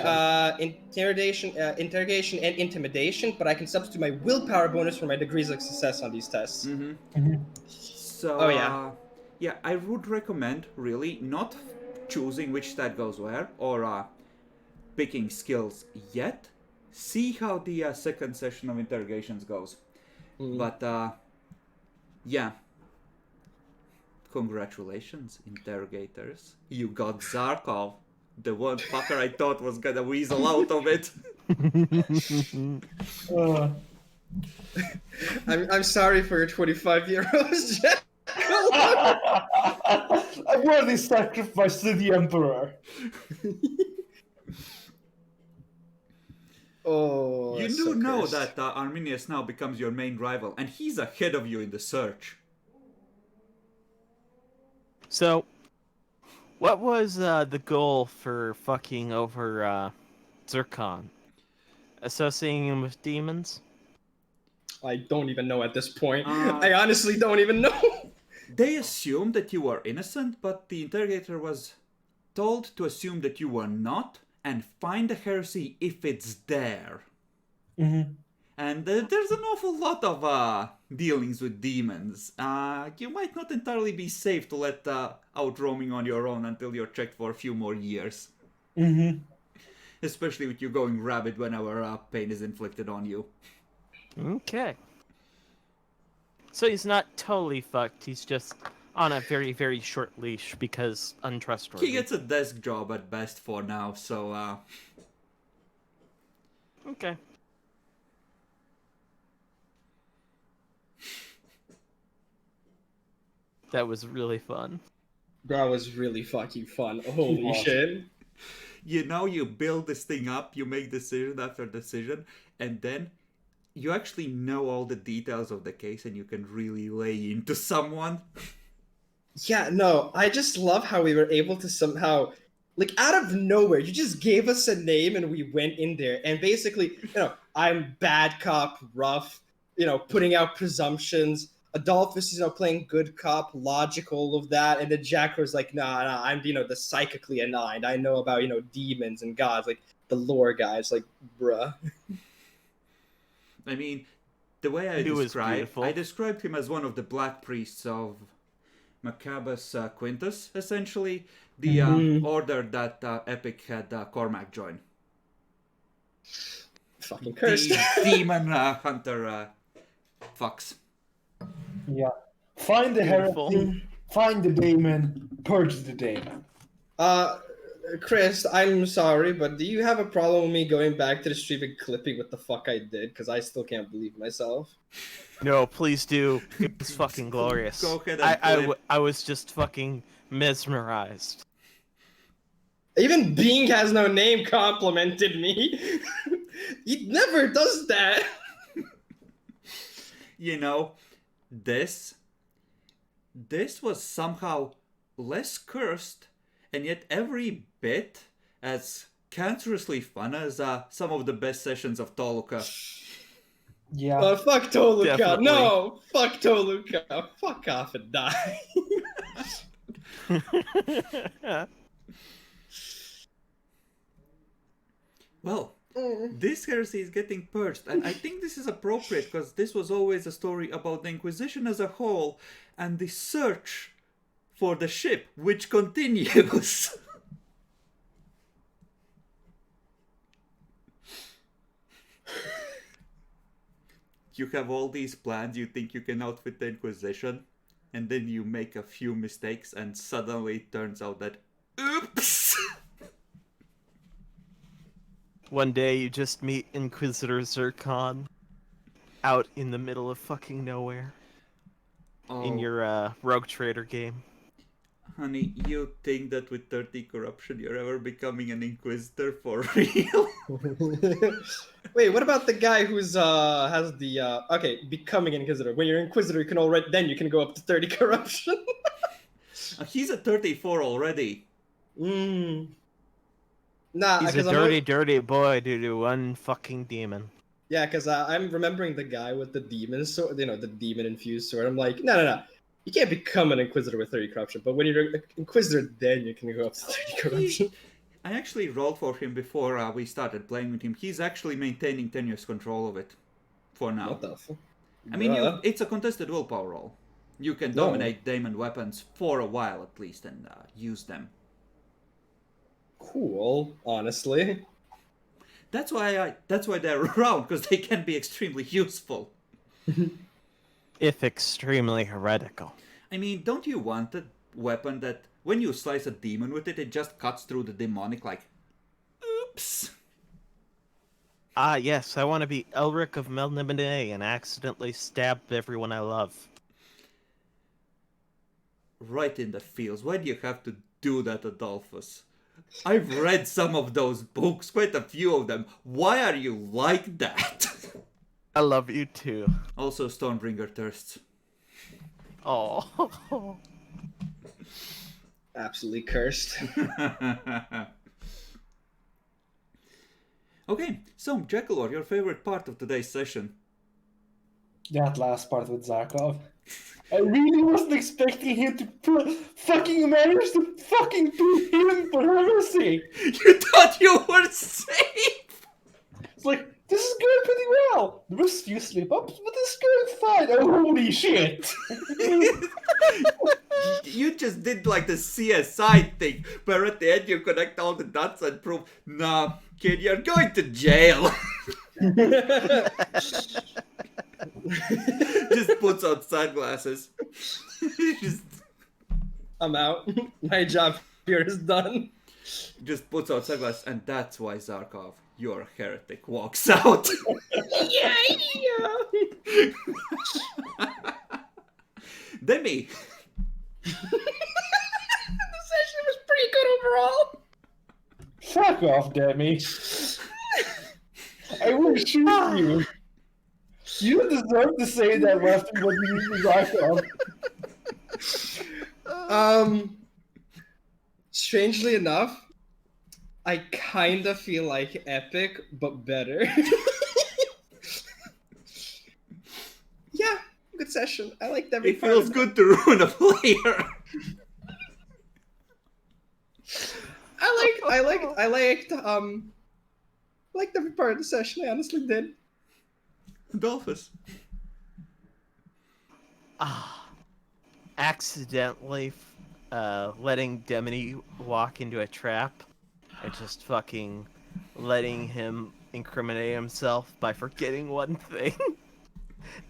Speaker 2: interrogation and intimidation, but I can substitute my willpower bonus for my degrees of success on these tests.
Speaker 1: Mm-hmm. So,
Speaker 2: Oh, yeah.
Speaker 1: Yeah, I would recommend, really, not choosing which stat goes where, or picking skills yet. See how the second session of interrogations goes.
Speaker 2: Mm.
Speaker 1: But, yeah. Congratulations, interrogators. You got Zarkov, the one fucker I thought was gonna weasel out of it.
Speaker 3: Uh,
Speaker 2: I'm sorry for your 25 euros, Jack.
Speaker 3: I worthy sacrifice to the Emperor.
Speaker 2: Oh,
Speaker 1: You
Speaker 2: that's
Speaker 1: do
Speaker 2: so
Speaker 1: know
Speaker 2: cursed.
Speaker 1: that Arminius now becomes your main rival, and he's ahead of you in the search.
Speaker 4: So, what was the goal for fucking over Zircon? Associating him with demons?
Speaker 2: I don't even know at this point.
Speaker 1: Uh,
Speaker 2: I honestly don't even know.
Speaker 1: They assumed that you were innocent, but the interrogator was told to assume that you were not and find the heresy if it's there.
Speaker 3: Mm-hmm.
Speaker 1: And there's an awful lot of dealings with demons. You might not entirely be safe to let out roaming on your own until you're checked for a few more years.
Speaker 3: Mm-hmm.
Speaker 1: Especially with you going rabid whenever pain is inflicted on you.
Speaker 4: Okay. So he's not totally fucked, he's just on a very, very short leash because untrustworthy.
Speaker 1: He gets a desk job at best for now, so
Speaker 4: Okay. That was really fun.
Speaker 2: That was really fucking fun. Holy
Speaker 3: Awesome.
Speaker 2: shit.
Speaker 1: you know, you build this thing up, you make decision after decision, and then you actually know all the details of the case and you can really lay into someone.
Speaker 2: Yeah, no, I just love how we were able to somehow, like, out of nowhere, you just gave us a name and we went in there. And basically, I'm bad cop, rough, putting out presumptions. Adolphus is, playing good cop, logical of that. And then Jack was like, nah, I'm, the psychically aligned. I know about, demons and gods, like the lore guys, like, bruh.
Speaker 1: I mean, the way
Speaker 4: He was beautiful.
Speaker 1: I described him as one of the black priests of Macabus Quintus, essentially the order that Epic had Cormac join.
Speaker 2: Fucking cursed.
Speaker 1: The demon hunter fucks.
Speaker 3: Yeah. Find the
Speaker 4: Beautiful.
Speaker 3: heresy, find the daemon, purge the daemon.
Speaker 2: Chris, I'm sorry, but do you have a problem with me going back to the stream and clipping what the fuck I did? Because I still can't believe myself.
Speaker 4: No, please do. It was fucking glorious.
Speaker 1: Go ahead and clip.
Speaker 4: I was just fucking mesmerized.
Speaker 2: Even Being Has No Name complimented me. He never does that.
Speaker 1: You know, this was somehow less cursed, and yet every bit as cancerously fun as some of the best sessions of Toluca.
Speaker 3: Yeah.
Speaker 2: Fuck Toluca.
Speaker 4: Definitely.
Speaker 2: No, fuck Toluca. Fuck off and die.
Speaker 1: Well, this heresy is getting purged, and I think this is appropriate because this was always a story about the Inquisition as a whole and the search for the ship, which continues. You have all these plans, you think you can outfit the Inquisition, and then you make a few mistakes, and suddenly it turns out that, oops!
Speaker 4: One day you just meet Inquisitor Zircon out in the middle of fucking nowhere in your Rogue Trader game.
Speaker 1: Honey, you think that with 30 corruption you're ever becoming an Inquisitor for real?
Speaker 2: Wait, what about the guy who's has the becoming Inquisitor? When you're Inquisitor, you can you can go up to 30 corruption.
Speaker 1: He's at 34 already.
Speaker 2: Nah,
Speaker 4: He's a dirty boy due to one fucking demon.
Speaker 2: Yeah, because I'm remembering the guy with the demon sword, the demon infused sword. I'm like, no. You can't become an Inquisitor with 30 corruption, but when you're an Inquisitor, then you can go up to 30 corruption.
Speaker 1: I actually rolled for him before we started playing with him. He's actually maintaining tenuous control of it for now.
Speaker 2: What the fuck?
Speaker 1: I mean, it's a contested willpower roll. You can dominate demon weapons for a while at least and use them.
Speaker 2: Cool, honestly.
Speaker 1: That's why they're around, because they can be extremely useful.
Speaker 4: If extremely heretical.
Speaker 1: I mean, don't you want a weapon that when you slice a demon with it, it just cuts through the demonic like, oops.
Speaker 4: Ah, yes, I want to be Elric of Melniboné and accidentally stab everyone I love.
Speaker 1: Right in the feels. Why do you have to do that, Adolphus? I've read some of those books, quite a few of them. Why are you like that?
Speaker 4: I love you too.
Speaker 1: Also, Stormbringer thirsts.
Speaker 4: Oh.
Speaker 2: Absolutely cursed.
Speaker 1: Okay, so Jackalor, your favorite part of today's session?
Speaker 3: That last part with Zarkov. I really wasn't expecting him to fucking manage to fucking beat him for heresy.
Speaker 1: You thought you were safe!
Speaker 3: It's like, this is going pretty well. There was a few slip-ups, but this is going fine. Oh, holy shit.
Speaker 1: You just did like the CSI thing, where at the end you connect all the dots and prove, nah, kid, you're going to jail. Just puts on sunglasses. just
Speaker 2: I'm out. My job here is done.
Speaker 1: puts on sunglasses, and that's why Zarkov, you're a heretic, walks out.
Speaker 2: Yeah.
Speaker 1: Demi,
Speaker 2: The session was pretty good overall.
Speaker 3: Fuck off, Demi. I will shoot you. You deserve to say that after what you did to Zarkov.
Speaker 2: Strangely enough, I kind of feel like Epic, but better. Yeah, good session. I liked every
Speaker 1: it
Speaker 2: part
Speaker 1: feels
Speaker 2: of
Speaker 1: good to ruin a player.
Speaker 2: I liked every part of the session. I honestly did.
Speaker 1: Adolphus.
Speaker 4: Accidentally letting Demony walk into a trap and just fucking letting him incriminate himself by forgetting one thing.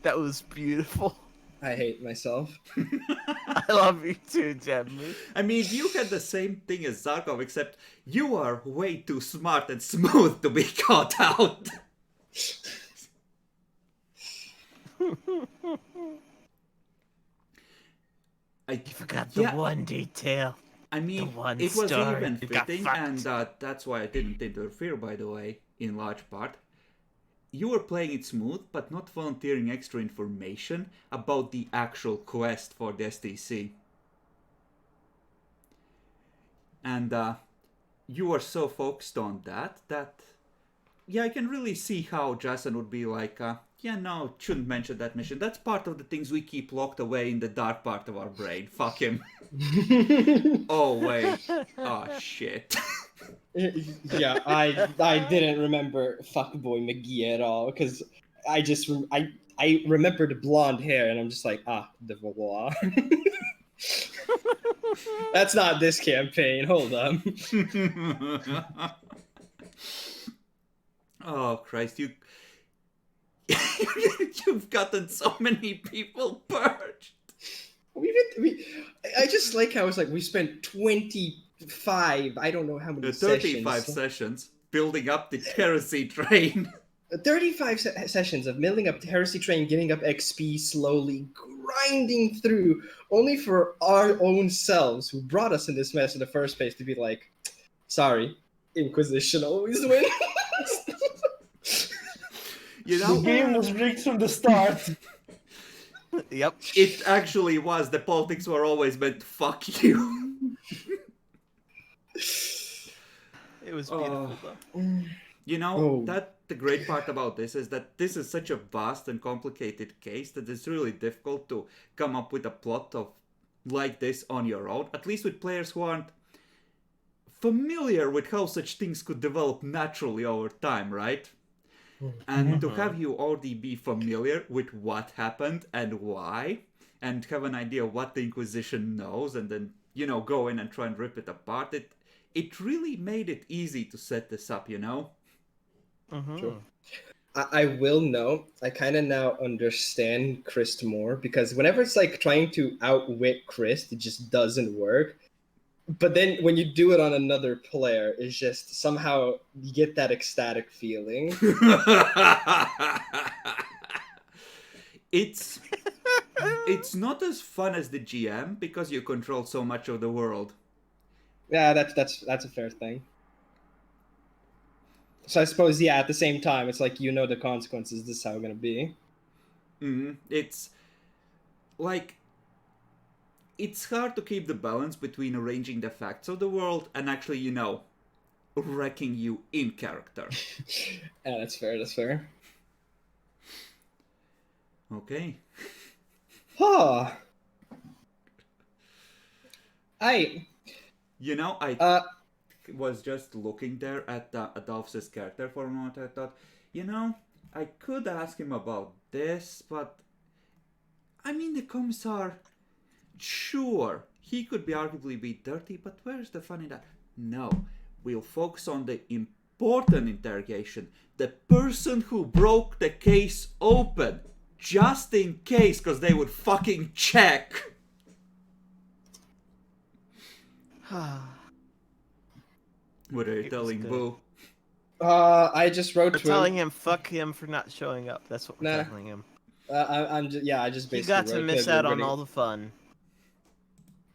Speaker 4: That was beautiful.
Speaker 2: I hate myself.
Speaker 4: I love you too, Demony.
Speaker 1: I mean, you had the same thing as Zarkov, except you are way too smart and smooth to be caught out.
Speaker 4: You forgot the one detail.
Speaker 1: I mean,
Speaker 4: one
Speaker 1: it was
Speaker 4: story.
Speaker 1: even
Speaker 4: It got
Speaker 1: fitting,
Speaker 4: fucked.
Speaker 1: and that's why I didn't interfere, by the way, in large part. You were playing it smooth, but not volunteering extra information about the actual quest for the STC. And you were so focused on that, yeah, I can really see how Jason would be like, yeah, no, shouldn't mention that mission. That's part of the things we keep locked away in the dark part of our brain. Fuck him. Oh, wait. Oh, shit.
Speaker 2: Yeah, I didn't remember Fuckboy McGee at all because I remembered the blonde hair and I'm just like the blah. That's not this campaign. Hold on.
Speaker 1: Oh, Christ, you've gotten so many people purged.
Speaker 2: I just like how it's like we spent 25, I don't know how many
Speaker 1: 35 sessions building up the heresy train.
Speaker 2: 35 sessions of building up the heresy train, getting up XP slowly, grinding through, only for our own selves who brought us in this mess in the first place to be like, sorry, Inquisition always wins.
Speaker 1: You know,
Speaker 3: The game was rigged from the start.
Speaker 4: Yep.
Speaker 1: it actually was. The politics were always meant to fuck you.
Speaker 4: It was beautiful, though.
Speaker 1: You know,
Speaker 2: Oh.
Speaker 1: that the great part about this is that this is such a vast and complicated case that it's really difficult to come up with a plot of like this on your own, at least with players who aren't familiar with how such things could develop naturally over time, right? And to have you already be familiar with what happened and why, and have an idea of what the Inquisition knows, and then, you know, go in and try and rip it apart, it really made it easy to set this up, you know?
Speaker 2: Sure. I will know. I kind of now understand Chris more because whenever it's like trying to outwit Chris, it just doesn't work. But then when you do it on another player, it's just somehow you get that ecstatic feeling.
Speaker 1: It's not as fun as the GM because you control so much of the world.
Speaker 2: Yeah, that's a fair thing. So I suppose, yeah, at the same time, it's like the consequences. This is how it's gonna be.
Speaker 1: It's like it's hard to keep the balance between arranging the facts of the world and actually, wrecking you in character.
Speaker 2: Yeah, that's fair. That's fair.
Speaker 1: Okay.
Speaker 2: Huh.
Speaker 1: I was just looking there at Adolph's character for a moment. I thought, I could ask him about this, but I mean, the commissar, sure, he could be arguably be dirty, but where's the fun in that? No, we'll focus on the important interrogation. The person who broke the case open, just in case, because they would fucking check. What are you telling Boo?
Speaker 2: I just wrote
Speaker 4: We're
Speaker 2: to him.
Speaker 4: telling him fuck him for not showing up. That's what we're telling him.
Speaker 2: I just basically
Speaker 4: He got to
Speaker 2: wrote
Speaker 4: miss
Speaker 2: that
Speaker 4: out
Speaker 2: we're
Speaker 4: on
Speaker 2: gonna-
Speaker 4: all the fun.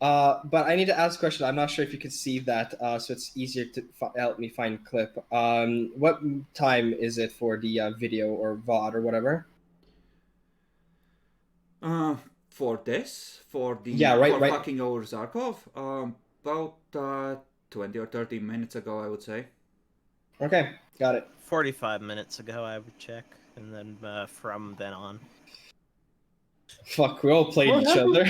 Speaker 2: But I need to ask a question. I'm not sure if you could see that, so it's easier to help me find clip. What time is it for the video or VOD or whatever?
Speaker 1: For this, for the
Speaker 2: right.
Speaker 1: fucking over Zarkov, about 20 or 30 minutes ago, I would say.
Speaker 2: Okay, got it.
Speaker 4: 45 minutes ago, I would check, and then from then on.
Speaker 2: Fuck, we all played each other.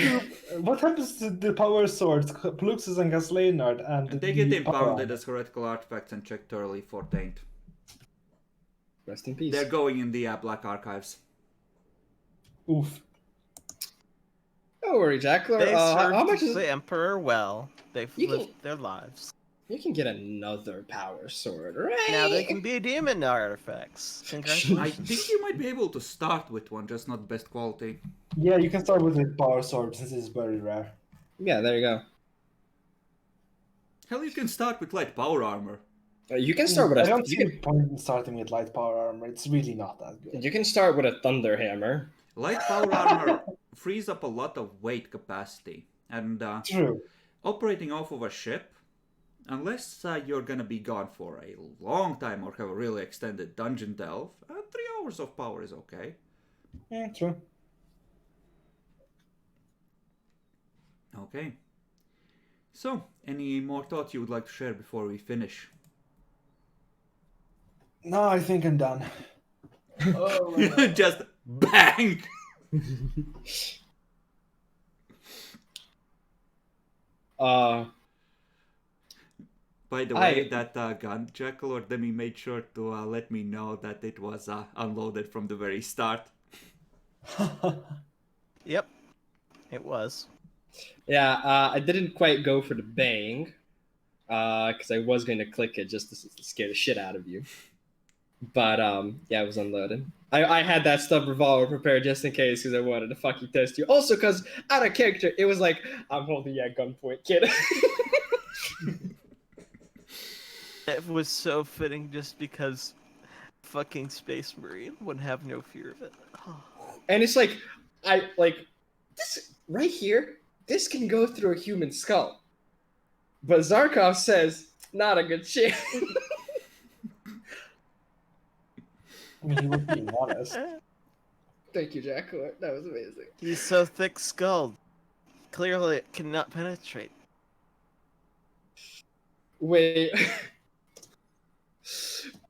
Speaker 3: What happens to the power swords, Pluxus and Gasleinard, and
Speaker 1: They get impounded as heretical artifacts and checked thoroughly for taint.
Speaker 2: Rest in peace.
Speaker 1: They're going in the Black Archives.
Speaker 3: Oof.
Speaker 2: Don't worry, Jackler.
Speaker 4: They served
Speaker 2: how much is
Speaker 4: the Emperor well. They've
Speaker 2: You
Speaker 4: lived
Speaker 2: can-
Speaker 4: their lives.
Speaker 2: You can get another power sword, right?
Speaker 4: Now they can be demon artifacts.
Speaker 1: I
Speaker 4: Congratulations.
Speaker 1: think you might be able to start with one, just not best quality.
Speaker 3: Yeah, you can start with the power sword since it's very rare.
Speaker 2: Yeah, there you go.
Speaker 1: Hell, you can start with light power armor.
Speaker 2: You can start with
Speaker 3: I
Speaker 2: a
Speaker 3: don't see a point in starting with light power armor. It's really not that good.
Speaker 2: you can start with a thunder hammer.
Speaker 1: Light power armor frees up a lot of weight capacity, and
Speaker 3: True.
Speaker 1: operating off of a ship, unless you're gonna be gone for a long time or have a really extended dungeon delve, 3 hours of power is okay.
Speaker 3: Yeah, true.
Speaker 1: Okay. So, any more thoughts you would like to share before we finish?
Speaker 3: No, I think I'm done. Oh,
Speaker 1: Just bang! By the way, that gun jackal or Demi made sure to let me know that it was unloaded from the very start.
Speaker 4: Yep, it was.
Speaker 2: Yeah, I didn't quite go for the bang, because I was going to click it just to scare the shit out of you. But yeah, it was unloaded. I had that stub revolver prepared just in case because I wanted to fucking test you. Also, because out of character, it was like, I'm holding you at gunpoint, kid.
Speaker 4: It was so fitting just because fucking Space Marine would have no fear of it.
Speaker 2: And it's like, this right here, this can go through a human skull. But Zarkov says, not a good chance.
Speaker 3: I mean, he was being honest.
Speaker 2: Thank you, Jack. That was amazing.
Speaker 4: He's so thick-skulled. Clearly, it cannot penetrate.
Speaker 2: Wait.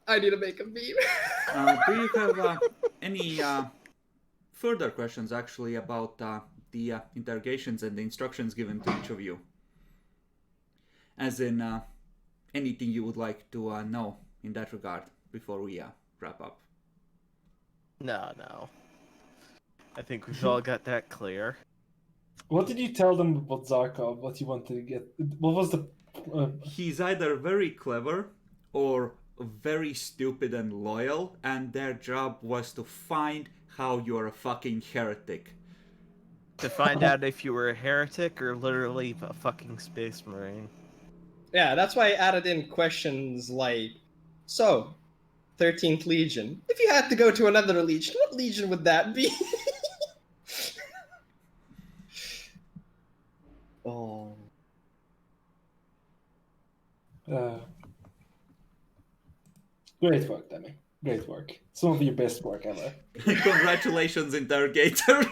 Speaker 2: I need to make a meme.
Speaker 1: Do you have any further questions, actually, about the interrogations and the instructions given to each of you? As in, anything you would like to know in that regard before we wrap up?
Speaker 4: No. I think we've all got that clear.
Speaker 3: What did you tell them about Zarkov? What you wanted to get? What was the?
Speaker 1: He's either very clever or very stupid and loyal, and their job was to find how you're a fucking heretic.
Speaker 4: To find out if you were a heretic or literally a fucking space marine.
Speaker 2: Yeah, that's why I added in questions like, so, 13th Legion. If you had to go to another legion, what legion would that be? Oh.
Speaker 3: Great work, Demi. Great work. Some of your best work ever.
Speaker 1: Congratulations, interrogator.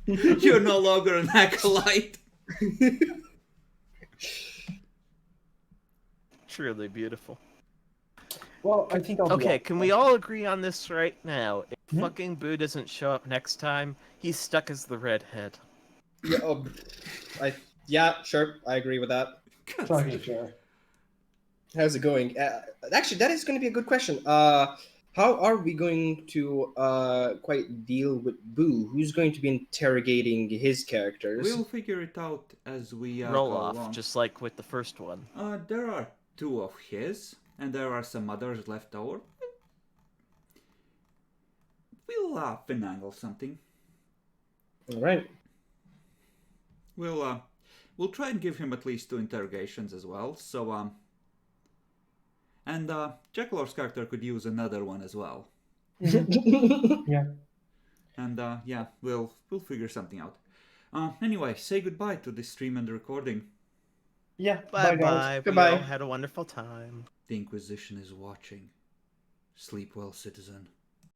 Speaker 1: You're no longer an acolyte.
Speaker 4: Truly beautiful.
Speaker 3: Well, I think I'll be
Speaker 4: Okay,
Speaker 3: out.
Speaker 4: can we all agree on this right now? If
Speaker 3: Hmm?
Speaker 4: fucking Boo doesn't show up next time, he's stuck as the redhead.
Speaker 2: Yeah, yeah, sure, I agree with that.
Speaker 3: Fucking sure.
Speaker 2: How's it going? Actually, that is going to be a good question. How are we going to quite deal with Boo? Who's going to be interrogating his characters?
Speaker 1: We'll figure it out as we
Speaker 4: Roll
Speaker 1: go
Speaker 4: off,
Speaker 1: along.
Speaker 4: just like with the first one.
Speaker 1: There are 2 of his, and there are some others left over. We'll finagle something.
Speaker 2: All right.
Speaker 1: We'll try and give him at least 2 interrogations as well. So and Jackalor's character could use another one as well.
Speaker 3: Yeah.
Speaker 1: And yeah, we'll figure something out. Anyway, say goodbye to this stream and recording.
Speaker 3: Yeah.
Speaker 4: Bye
Speaker 3: guys.
Speaker 4: bye. We
Speaker 2: Goodbye.
Speaker 4: all had a wonderful time.
Speaker 1: The Inquisition is watching. Sleep well, citizen.